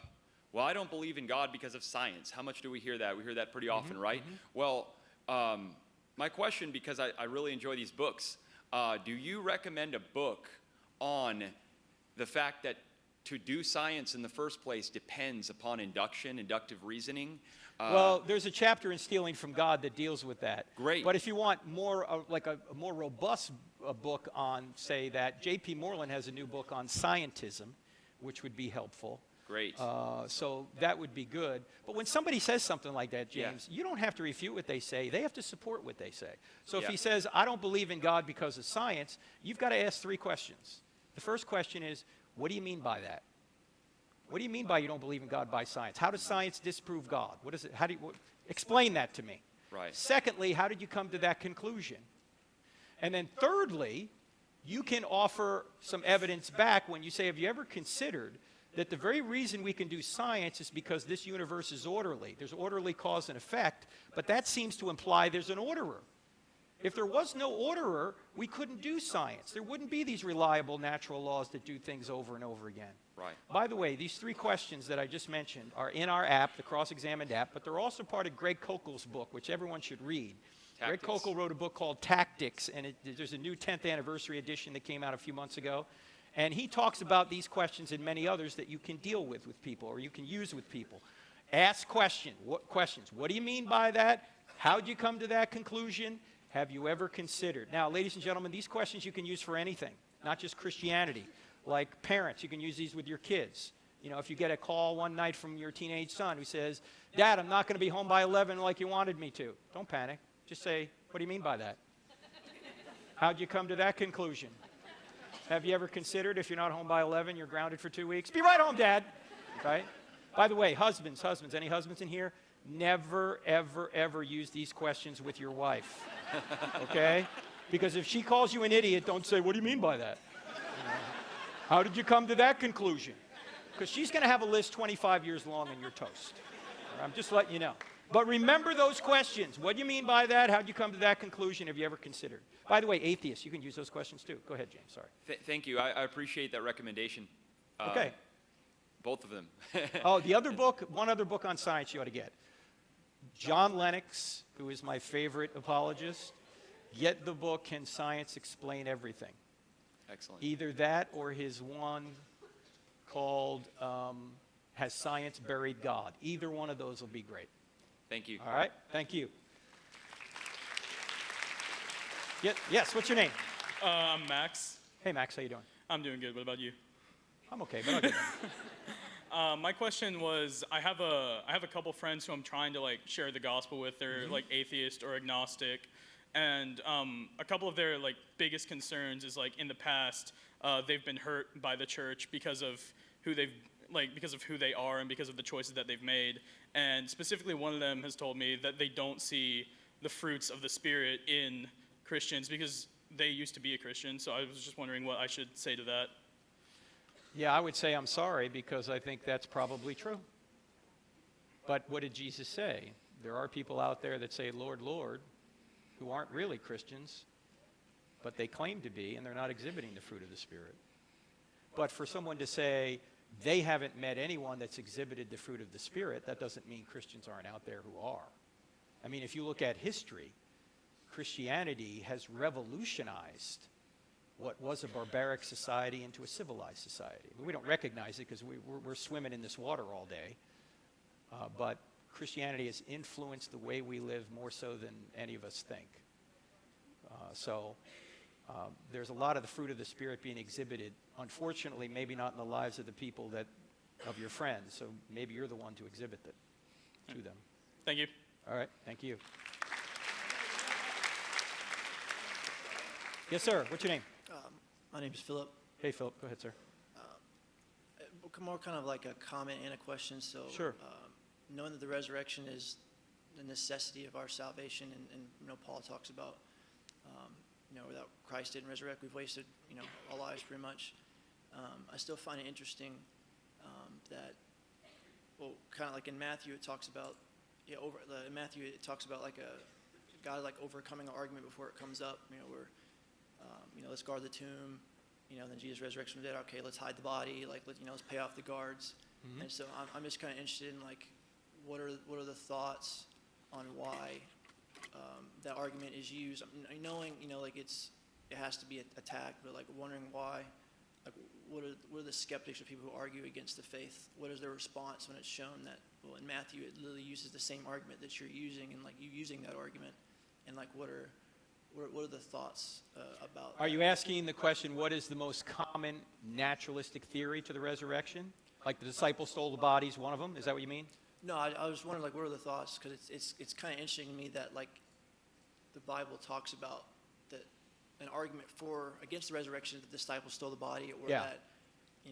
well, I don't believe in God because of science. How much do we hear that? We hear that pretty often, right? Well, my question, because I really enjoy these books, do you recommend a book on the fact that to do science in the first place depends upon inductive reasoning? Well, there's a chapter in Stealing from God that deals with that. Great. But if you want more, like a more robust book on, say, that, J.P. Moreland has a new book on scientism, which would be helpful. Great. So that would be good. But when somebody says something like that, James, you don't have to refute what they say. They have to support what they say. So if he says, I don't believe in God because of science, you've got to ask 3 questions. The first question is, what do you mean by that? What do you mean by you don't believe in God by science? How does science disprove God? What is it? How do you, explain that to me. Right. Secondly, how did you come to that conclusion? And then thirdly, you can offer some evidence back when you say, have you ever considered that the very reason we can do science is because this universe is orderly? There's orderly cause and effect, but that seems to imply there's an orderer. If there was no orderer, we couldn't do science. There wouldn't be these reliable natural laws that do things over and over again. Right. By the way, these 3 questions that I just mentioned are in our app, the Cross-Examined app, but they're also part of Greg Koukল's book, which everyone should read. Greg Koukl wrote a book called Tactics, and there's a new 10th anniversary edition that came out a few months ago. And he talks about these questions and many others that you can deal with people, or you can use with people. Ask questions. What do you mean by that? How'd you come to that conclusion? Have you ever considered? Now, ladies and gentlemen, these questions you can use for anything, not just Christianity. Like parents, you can use these with your kids. You know, if you get a call one night from your teenage son who says, Dad, I'm not going to be home by 11 like you wanted me to. Don't panic. Just say, what do you mean by that? How'd you come to that conclusion? Have you ever considered if you're not home by 11, you're grounded for 2 weeks? Be right home, Dad. Right? By the way, husbands, any husbands in here? Never, ever, ever use these questions with your wife. Okay? Because if she calls you an idiot, don't say, what do you mean by that? How did you come to that conclusion? Because she's going to have a list 25 years long and you're toast. I'm just letting you know. But remember those questions. What do you mean by that? How did you come to that conclusion? Have you ever considered? By the way, atheists, you can use those questions too. Go ahead, James. Sorry. Thank you. I appreciate that recommendation. Okay. Both of them. Oh, one other book on science you ought to get. John Lennox, who is my favorite apologist, get the book, Can Science Explain Everything? Excellent. Either that or his one called Has Science Buried God? Either one of those will be great. Thank you. All right. Thank you. Yes, what's your name? I'm Max. Hey, Max, how you doing? I'm doing good. What about you? I'm okay, but I'll get my question was, I have a couple friends who I'm trying to like share the gospel with. They're like atheist or agnostic, and a couple of their like biggest concerns is like in the past they've been hurt by the church because of who they are and because of the choices that they've made. And specifically, one of them has told me that they don't see the fruits of the Spirit in Christians because they used to be a Christian. So I was just wondering what I should say to that. Yeah, I would say I'm sorry because I think that's probably true. But what did Jesus say? There are people out there that say, Lord, Lord, who aren't really Christians, but they claim to be, and they're not exhibiting the fruit of the Spirit. But for someone to say they haven't met anyone that's exhibited the fruit of the Spirit, that doesn't mean Christians aren't out there who are. I mean, if you look at history, Christianity has revolutionized what was a barbaric society into a civilized society. We don't recognize it because we're swimming in this water all day. But Christianity has influenced the way we live more so than any of us think. So there's a lot of the fruit of the Spirit being exhibited. Unfortunately, maybe not in the lives of the people of your friends. So maybe you're the one to exhibit it to them. Thank you. All right. Thank you. Yes, sir. What's your name? My name is Philip. Hey, Philip. Go ahead, sir. More kind of like a comment and a question. So, sure. Knowing that the resurrection is the necessity of our salvation, and Paul talks about, without Christ didn't resurrect, we've wasted, our lives pretty much. I still find it interesting that, kind of like in Matthew, it talks about, in Matthew it talks about like a God like overcoming an argument before it comes up. Where let's guard the tomb. Then Jesus resurrection from the dead. Okay, let's hide the body. Like, let's pay off the guards. Mm-hmm. And so I'm just kind of interested in like, what are the thoughts on why that argument is used? Knowing like it has to be attacked, but like wondering why. Like, what are the skeptics or people who argue against the faith? What is their response when it's shown that in Matthew it literally uses the same argument that you're using, and like you using that argument, and like what are the thoughts about? Are you asking the question, what is the most common naturalistic theory to the resurrection? Like the disciples stole the bodies, one of them? Is that what you mean? No, I was wondering, like, what are the thoughts? Because it's kind of interesting to me that, like, the Bible talks about that an argument against the resurrection that the disciples stole the body, or that,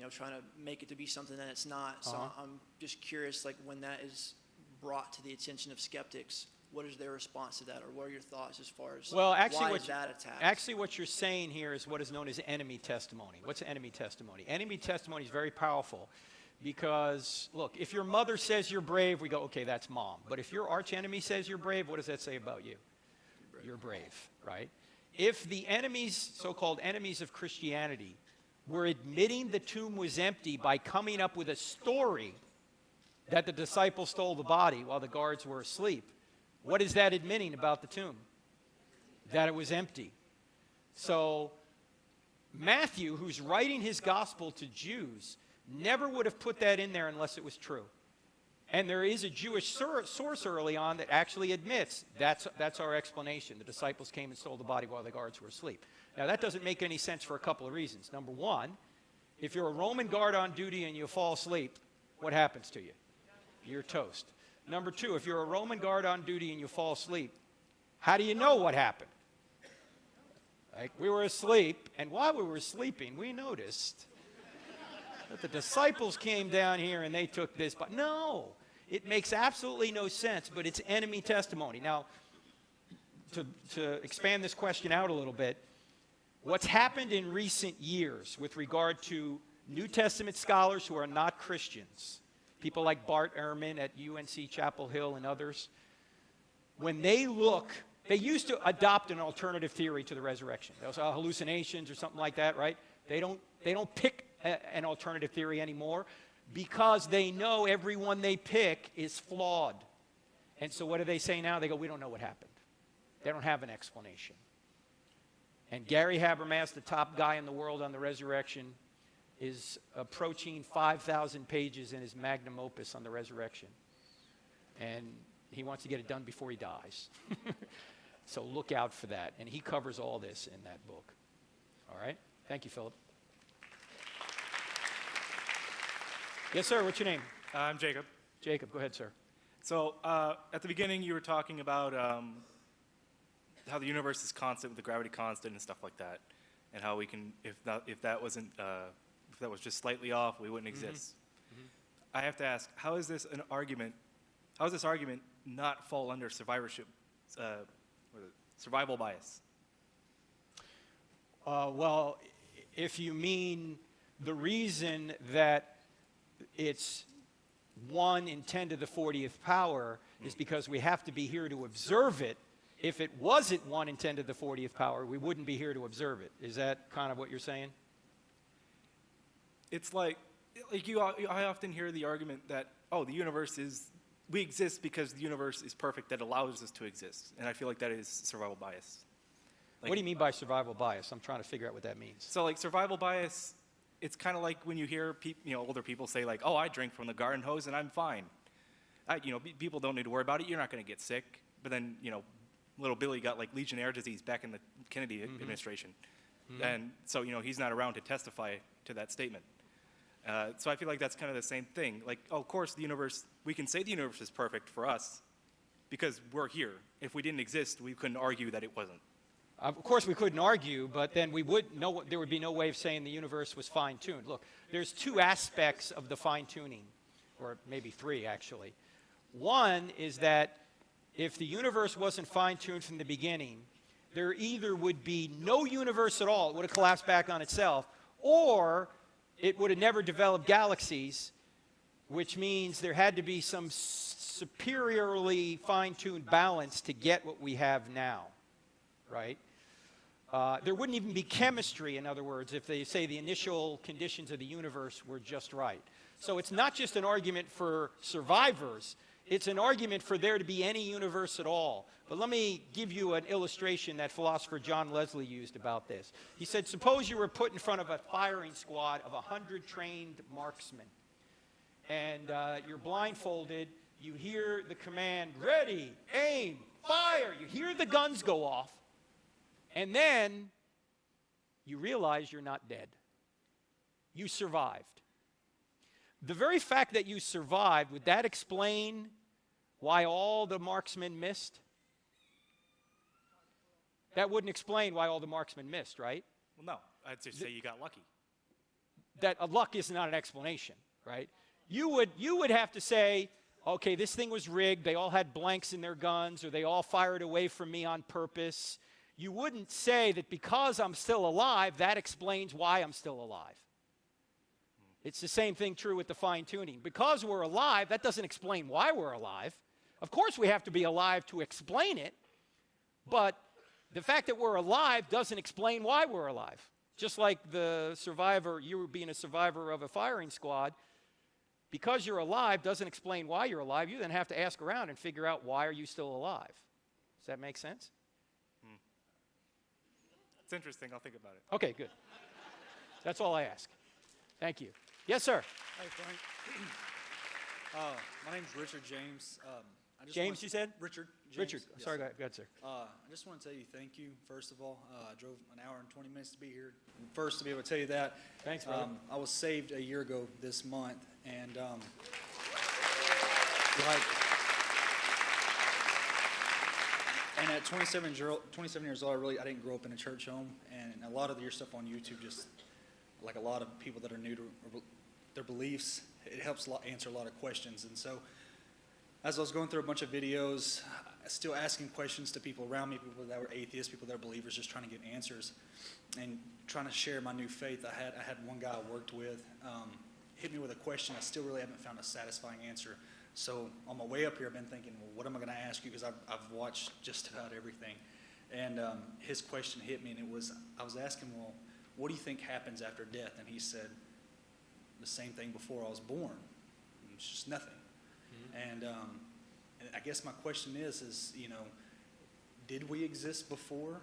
trying to make it to be something that it's not. So I'm just curious, like, when that is brought to the attention of skeptics, what is their response to that, or what are your thoughts as far as Well, actually, why is that attack? Actually, what you're saying here is what is known as enemy testimony. What's enemy testimony? Enemy testimony is very powerful because, look, if your mother says you're brave, we go, okay, that's mom. But if your arch enemy says you're brave, what does that say about you? You're brave, right? If the enemies, so-called enemies of Christianity, were admitting the tomb was empty by coming up with a story that the disciples stole the body while the guards were asleep, what is that admitting about the tomb? That it was empty. So Matthew, who's writing his gospel to Jews, never would have put that in there unless it was true. And there is a Jewish source early on that actually admits that's our explanation. The disciples came and stole the body while the guards were asleep. Now, that doesn't make any sense for a couple of reasons. Number one, if you're a Roman guard on duty and you fall asleep, what happens to you? You're toast. Number two, if you're a Roman guard on duty and you fall asleep, how do you know what happened? Like, we were asleep, and while we were sleeping, we noticed that the disciples came down here and they took this. But no, it makes absolutely no sense, but it's enemy testimony. Now, to expand this question out a little bit, what's happened in recent years with regard to New Testament scholars who are not Christians, people like Bart Ehrman at UNC Chapel Hill and others, when they look, they used to adopt an alternative theory to the resurrection. Those are hallucinations or something like that, right? They don't pick an alternative theory anymore because they know everyone they pick is flawed. And so what do they say now? They go, we don't know what happened. They don't have an explanation. And Gary Habermas, the top guy in the world on the resurrection, is approaching 5,000 pages in his magnum opus on the resurrection. And he wants to get it done before he dies. So look out for that. And he covers all this in that book. All right? Thank you, Philip. Yes, sir. What's your name? I'm Jacob. Jacob, go ahead, sir. So at the beginning, you were talking about how the universe is constant with the gravity constant and stuff like that, and how we can, if that was just slightly off, we wouldn't exist. Mm-hmm. I have to ask, how is this argument not fall under survivorship, survival bias? Well, if you mean the reason that it's 1 in 10 to the 40th power is because we have to be here to observe it. If it wasn't 1 in 10 to the 40th power, we wouldn't be here to observe it. Is that kind of what you're saying? It's like I often hear the argument that, oh, we exist because the universe is perfect that allows us to exist. And I feel like that is survival bias. What do you mean by survival bias? I'm trying to figure out what that means. So like survival bias, it's kind of like when you hear older people say like, oh, I drink from the garden hose and I'm fine. People don't need to worry about it. You're not going to get sick. But then, little Billy got like Legionnaire disease back in the Kennedy administration. Mm-hmm. And so, he's not around to testify to that statement. So I feel like that's kind of the same thing. Like, oh, of course, we can say the universe is perfect for us because we're here. If we didn't exist, we couldn't argue that it wasn't. Of course, we couldn't argue, but then there would be no way of saying the universe was fine-tuned. Look, there's 2 aspects of the fine-tuning, or maybe 3, actually. One is that if the universe wasn't fine-tuned from the beginning, there either would be no universe at all, it would have collapsed back on itself, or it would have never developed galaxies, which means there had to be some superiorly fine-tuned balance to get what we have now, right? There wouldn't even be chemistry, in other words, if they say the initial conditions of the universe were just right. So it's not just an argument for survivors, it's an argument for there to be any universe at all. But let me give you an illustration that philosopher John Leslie used about this. He said, suppose you were put in front of a firing squad of 100 trained marksmen, and you're blindfolded, you hear the command, ready, aim, fire, you hear the guns go off, and then you realize you're not dead. You survived. The very fact that you survived, would that explain why all the marksmen missed? That wouldn't explain why all the marksmen missed, right? Well, no. I'd just say you got lucky. That luck is not an explanation, right? You would have to say, okay, this thing was rigged, they all had blanks in their guns, or they all fired away from me on purpose, you wouldn't say that because I'm still alive, that explains why I'm still alive. It's the same thing true with the fine-tuning. Because we're alive, that doesn't explain why we're alive. Of course we have to be alive to explain it, but the fact that we're alive doesn't explain why we're alive. Just like the survivor, you being a survivor of a firing squad, because you're alive doesn't explain why you're alive. You then have to ask around and figure out why are you still alive. Does that make sense? It's interesting. I'll think about it. Okay, good. That's all I ask. Thank you. Yes, sir. Hi, Frank. My name's Richard James. James, you said? Richard. James. Richard. Yes, Sorry, sir. go ahead, sir. I just want to tell you thank you, first of all. I drove an hour and 20 minutes to be here. First, to be able to tell you that. Thanks, brother. I was saved a year ago this month, and and at 27 years old, I didn't grow up in a church home, and a lot of your stuff on YouTube, just like a lot of people that are new to their beliefs, it helps answer a lot of questions. And so, as I was going through a bunch of videos, still asking questions to people around me, people that were atheists, people that were believers, just trying to get answers, and trying to share my new faith. I had one guy I worked with hit me with a question. I still really haven't found a satisfying answer. So on my way up here, I've been thinking, well, what am I going to ask you? Because I've watched just about everything. And his question hit me, and I was asking, well, what do you think happens after death? And he said, the same thing before I was born. It's just nothing. Mm-hmm. And I guess my question is, did we exist before?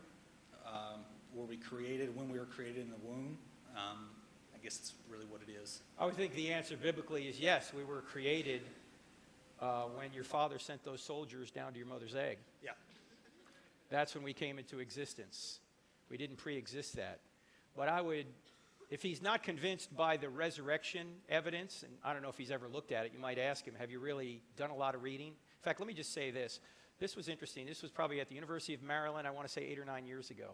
Were we created when we were created in the womb? I guess that's really what it is. I would think the answer biblically is yes, we were created when your father sent those soldiers down to your mother's egg. Yeah. That's when we came into existence. We didn't pre-exist that. But if he's not convinced by the resurrection evidence, and I don't know if he's ever looked at it, you might ask him, have you really done a lot of reading? In fact, let me just say this. This was interesting. This was probably at the University of Maryland, I want to say 8 or 9 years ago.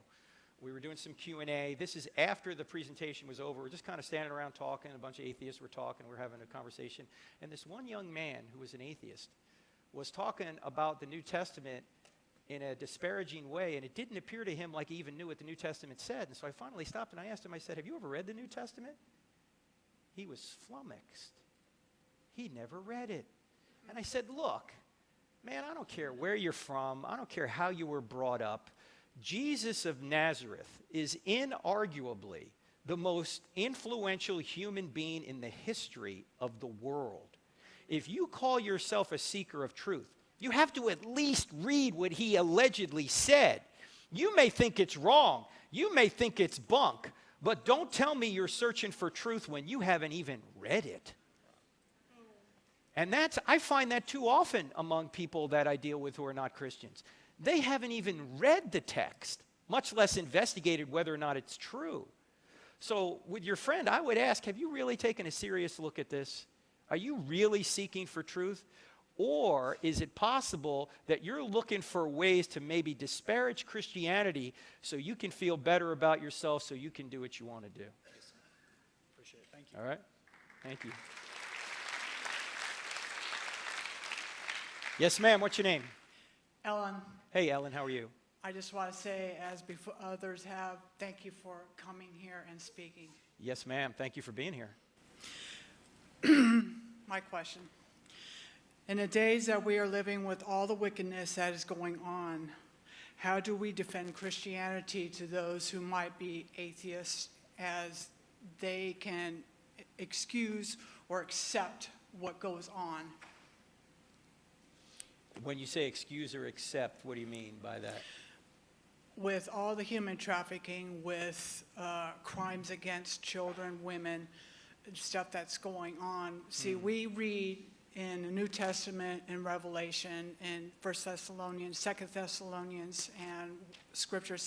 We were doing some Q&A. This is after the presentation was over. We're just kind of standing around talking. A bunch of atheists were talking. We're having a conversation. And this one young man who was an atheist was talking about the New Testament in a disparaging way, and it didn't appear to him like he even knew what the New Testament said. And so I finally stopped and I asked him, I said, have you ever read the New Testament? He was flummoxed. He never read it. And I said, look, man, I don't care where you're from. I don't care how you were brought up. Jesus of Nazareth is inarguably the most influential human being in the history of the world. If you call yourself a seeker of truth, you have to at least read what he allegedly said. You may think it's wrong. You may think it's bunk. But don't tell me you're searching for truth when you haven't even read it. And I find that too often among people that I deal with who are not Christians. They haven't even read the text, much less investigated whether or not it's true. So with your friend, I would ask, have you really taken a serious look at this? Are you really seeking for truth? Or is it possible that you're looking for ways to maybe disparage Christianity so you can feel better about yourself so you can do what you want to do? Yes, appreciate it. Thank you. All right. Thank you. Yes, ma'am. What's your name? Ellen, Hey, Ellen. How are you? I just want to say, as before others have, thank you for coming here and speaking. Yes, ma'am. Thank you for being here. My question. In the days that we are living with all the wickedness that is going on, how do we defend Christianity to those who might be atheists as they can excuse or accept what goes on? When you say excuse or accept, what do you mean by that? With all the human trafficking, with crimes against children, women, stuff that's going on. See, we read in the New Testament, in Revelation, in 1 Thessalonians, 2 Thessalonians, and Scripture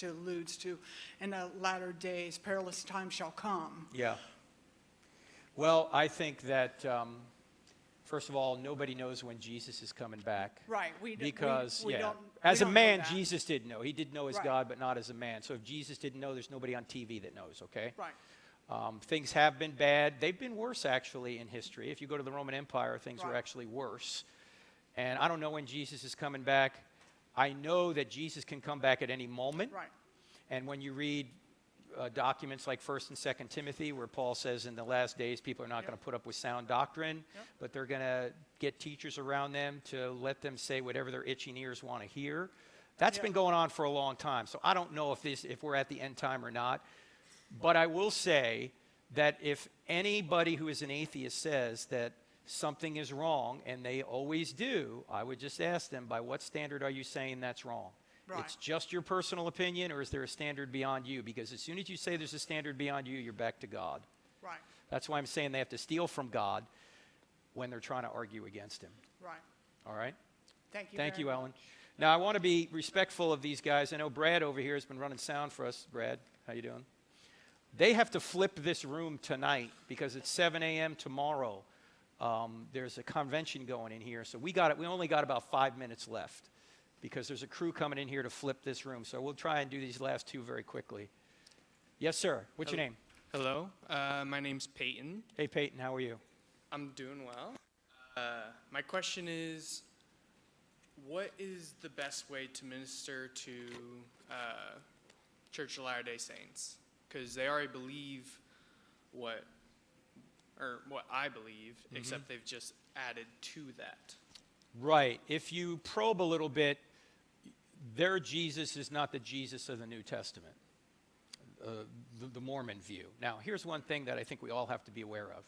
alludes to, in the latter days, perilous times shall come. Yeah. Well, I think that, first of all, nobody knows when Jesus is coming back. Right. Because, we yeah, don't, as we a don't man, know that. Jesus did know. He did know as Right. God, but not as a man. So if Jesus didn't know, there's nobody on TV that knows, okay? Right. Things have been bad. They've been worse, actually, in history. If you go to the Roman Empire, things were actually worse. And I don't know when Jesus is coming back. I know that Jesus can come back at any moment. Right. And when you read documents like 1st and 2nd Timothy, where Paul says in the last days people are not going to put up with sound doctrine, but they're going to get teachers around them to let them say whatever their itching ears want to hear. That's been going on for a long time. So I don't know if we're at the end time or not. But I will say that if anybody who is an atheist says that something is wrong, and they always do, I would just ask them, by what standard are you saying that's wrong? Right. It's just your personal opinion, or is there a standard beyond you? Because as soon as you say there's a standard beyond you, you're back to God. Right. That's why I'm saying they have to steal from God when they're trying to argue against him. Right. All right? Thank you. Thank very you, much. Ellen. Now, I want to be respectful of these guys. I know Brad over here has been running sound for us. Brad, how you doing? They have to flip this room tonight because it's 7 a.m. tomorrow. There's a convention going in here, so we only got about 5 minutes left because there's a crew coming in here to flip this room. So we'll try and do these last two very quickly. Yes, sir. What's your name? Hello. My name's Peyton. Hey, Peyton. How are you? I'm doing well. My question is, what is the best way to minister to Church of Latter-day Saints? Because they already believe what I believe, except they've just added to that. Right. If you probe a little bit, their Jesus is not the Jesus of the New Testament, the Mormon view. Now, here's one thing that I think we all have to be aware of.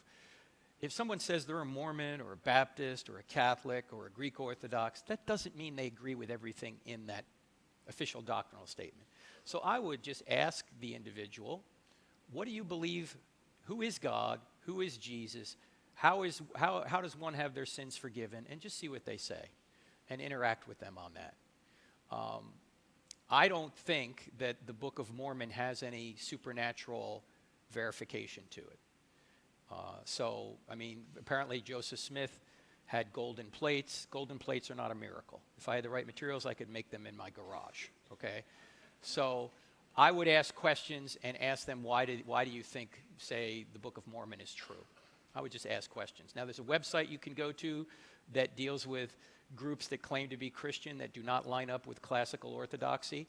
If someone says they're a Mormon or a Baptist or a Catholic or a Greek Orthodox, that doesn't mean they agree with everything in that official doctrinal statement. So I would just ask the individual, what do you believe? Who is God? Who is Jesus? How does one have their sins forgiven? And just see what they say and interact with them on that. I don't think that the Book of Mormon has any supernatural verification to it. Apparently Joseph Smith had golden plates. Golden plates are not a miracle. If I had the right materials, I could make them in my garage, okay? So I would ask questions and ask them, why do you think, say, the Book of Mormon is true? I would just ask questions. Now, there's a website you can go to that deals with groups that claim to be Christian that do not line up with classical orthodoxy.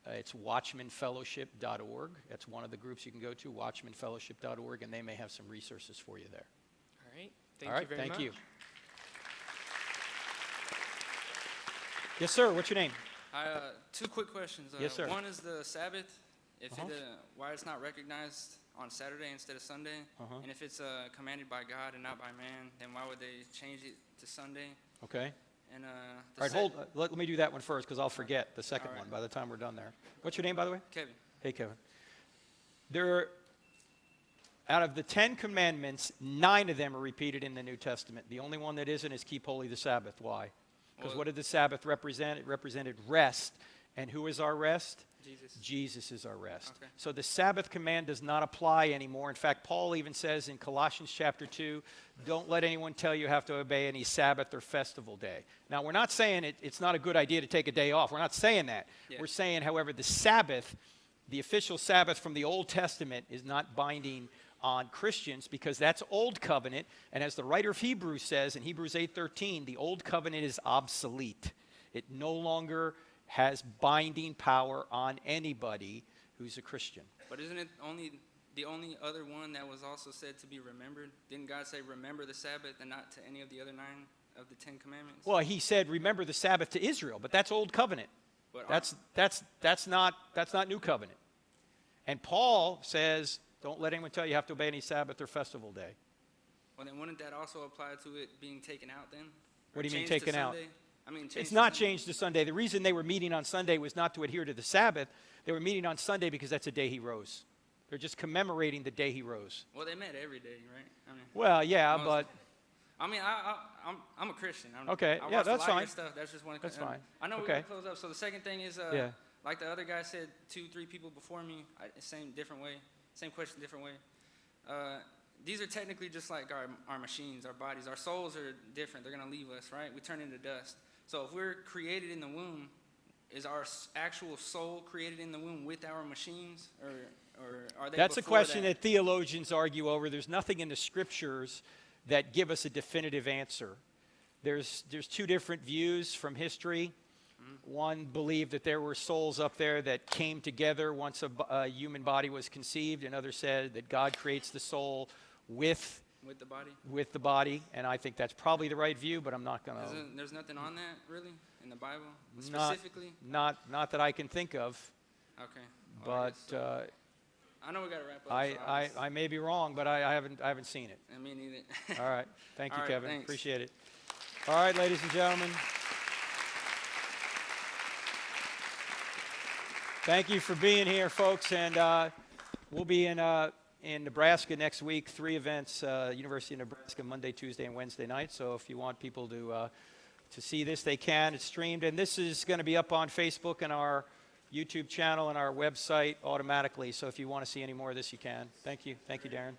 It's watchmanfellowship.org. That's one of the groups you can go to, watchmanfellowship.org, and they may have some resources for you there. All right. Thank you very much. Thank you. Yes, sir. What's your name? Two quick questions. Yes, sir. One is the Sabbath. Why it's not recognized on Saturday instead of Sunday, and if it's commanded by God and not by man, then why would they change it to Sunday? Okay. And all right, let me do that one first because I'll forget the second one by the time we're done there. What's your name, by the way? Kevin. Hey, Kevin. Out of the 10 commandments, 9 of them are repeated in the New Testament. The only one that isn't is keep holy the Sabbath. Why? Because what did the Sabbath represent? It represented rest. And who is our rest? Jesus. Jesus is our rest. Okay. So the Sabbath command does not apply anymore. In fact, Paul even says in Colossians chapter 2, don't let anyone tell you have to obey any Sabbath or festival day. Now, we're not saying it's not a good idea to take a day off. We're not saying that. Yeah. We're saying, however, the Sabbath, the official Sabbath from the Old Testament, is not binding on Christians because that's Old Covenant. And as the writer of Hebrews says in Hebrews 8:13, the Old Covenant is obsolete. It no longer has binding power on anybody who's a Christian. But isn't it the only other one that was also said to be remembered? Didn't God say remember the Sabbath and not to any of the other 9 of the 10 commandments? Well, he said remember the Sabbath to Israel, but that's Old Covenant. But that's not New Covenant. And Paul says don't let anyone tell you have to obey any Sabbath or festival day. Well, then wouldn't that also apply to it being taken out then? What do you mean taken out? It's not changed to Sunday. The reason they were meeting on Sunday was not to adhere to the Sabbath. They were meeting on Sunday because that's the day he rose. They're just commemorating the day he rose. Well, they met every day, right? Well, yeah, but... I'm a Christian. Okay, I yeah, watch that's a lot fine. Of stuff. That's just one. That's fine. I know okay. we're going to close up. So the second thing is, like the other guy said, 2-3 people before me, different way. Same question, different way. These are technically just like our machines, our bodies. Our souls are different. They're going to leave us, right? We turn into dust. So if we're created in the womb, is our actual soul created in the womb with our machines? Or or are they? That's a before question that theologians argue over. There's nothing in the scriptures that give us a definitive answer. There's two different views from history. One believed that there were souls up there that came together once a human body was conceived. Another said that God creates the soul with the body. With the body, and I think that's probably the right view, but I'm not going to. There's nothing on that really in the Bible specifically. Not that I can think of. Okay. But I know we got to wrap up. I may be wrong, but I haven't seen it. And me neither. All right. Thank you, All right, Kevin. thanks. Appreciate it. All right, ladies and gentlemen. Thank you for being here, folks, and we'll be in Nebraska next week. 3 events, University of Nebraska, Monday, Tuesday, and Wednesday night. So if you want people to see this, they can. It's streamed, and this is going to be up on Facebook and our YouTube channel and our website automatically. So if you want to see any more of this, you can. Thank you. Thank you, Darren.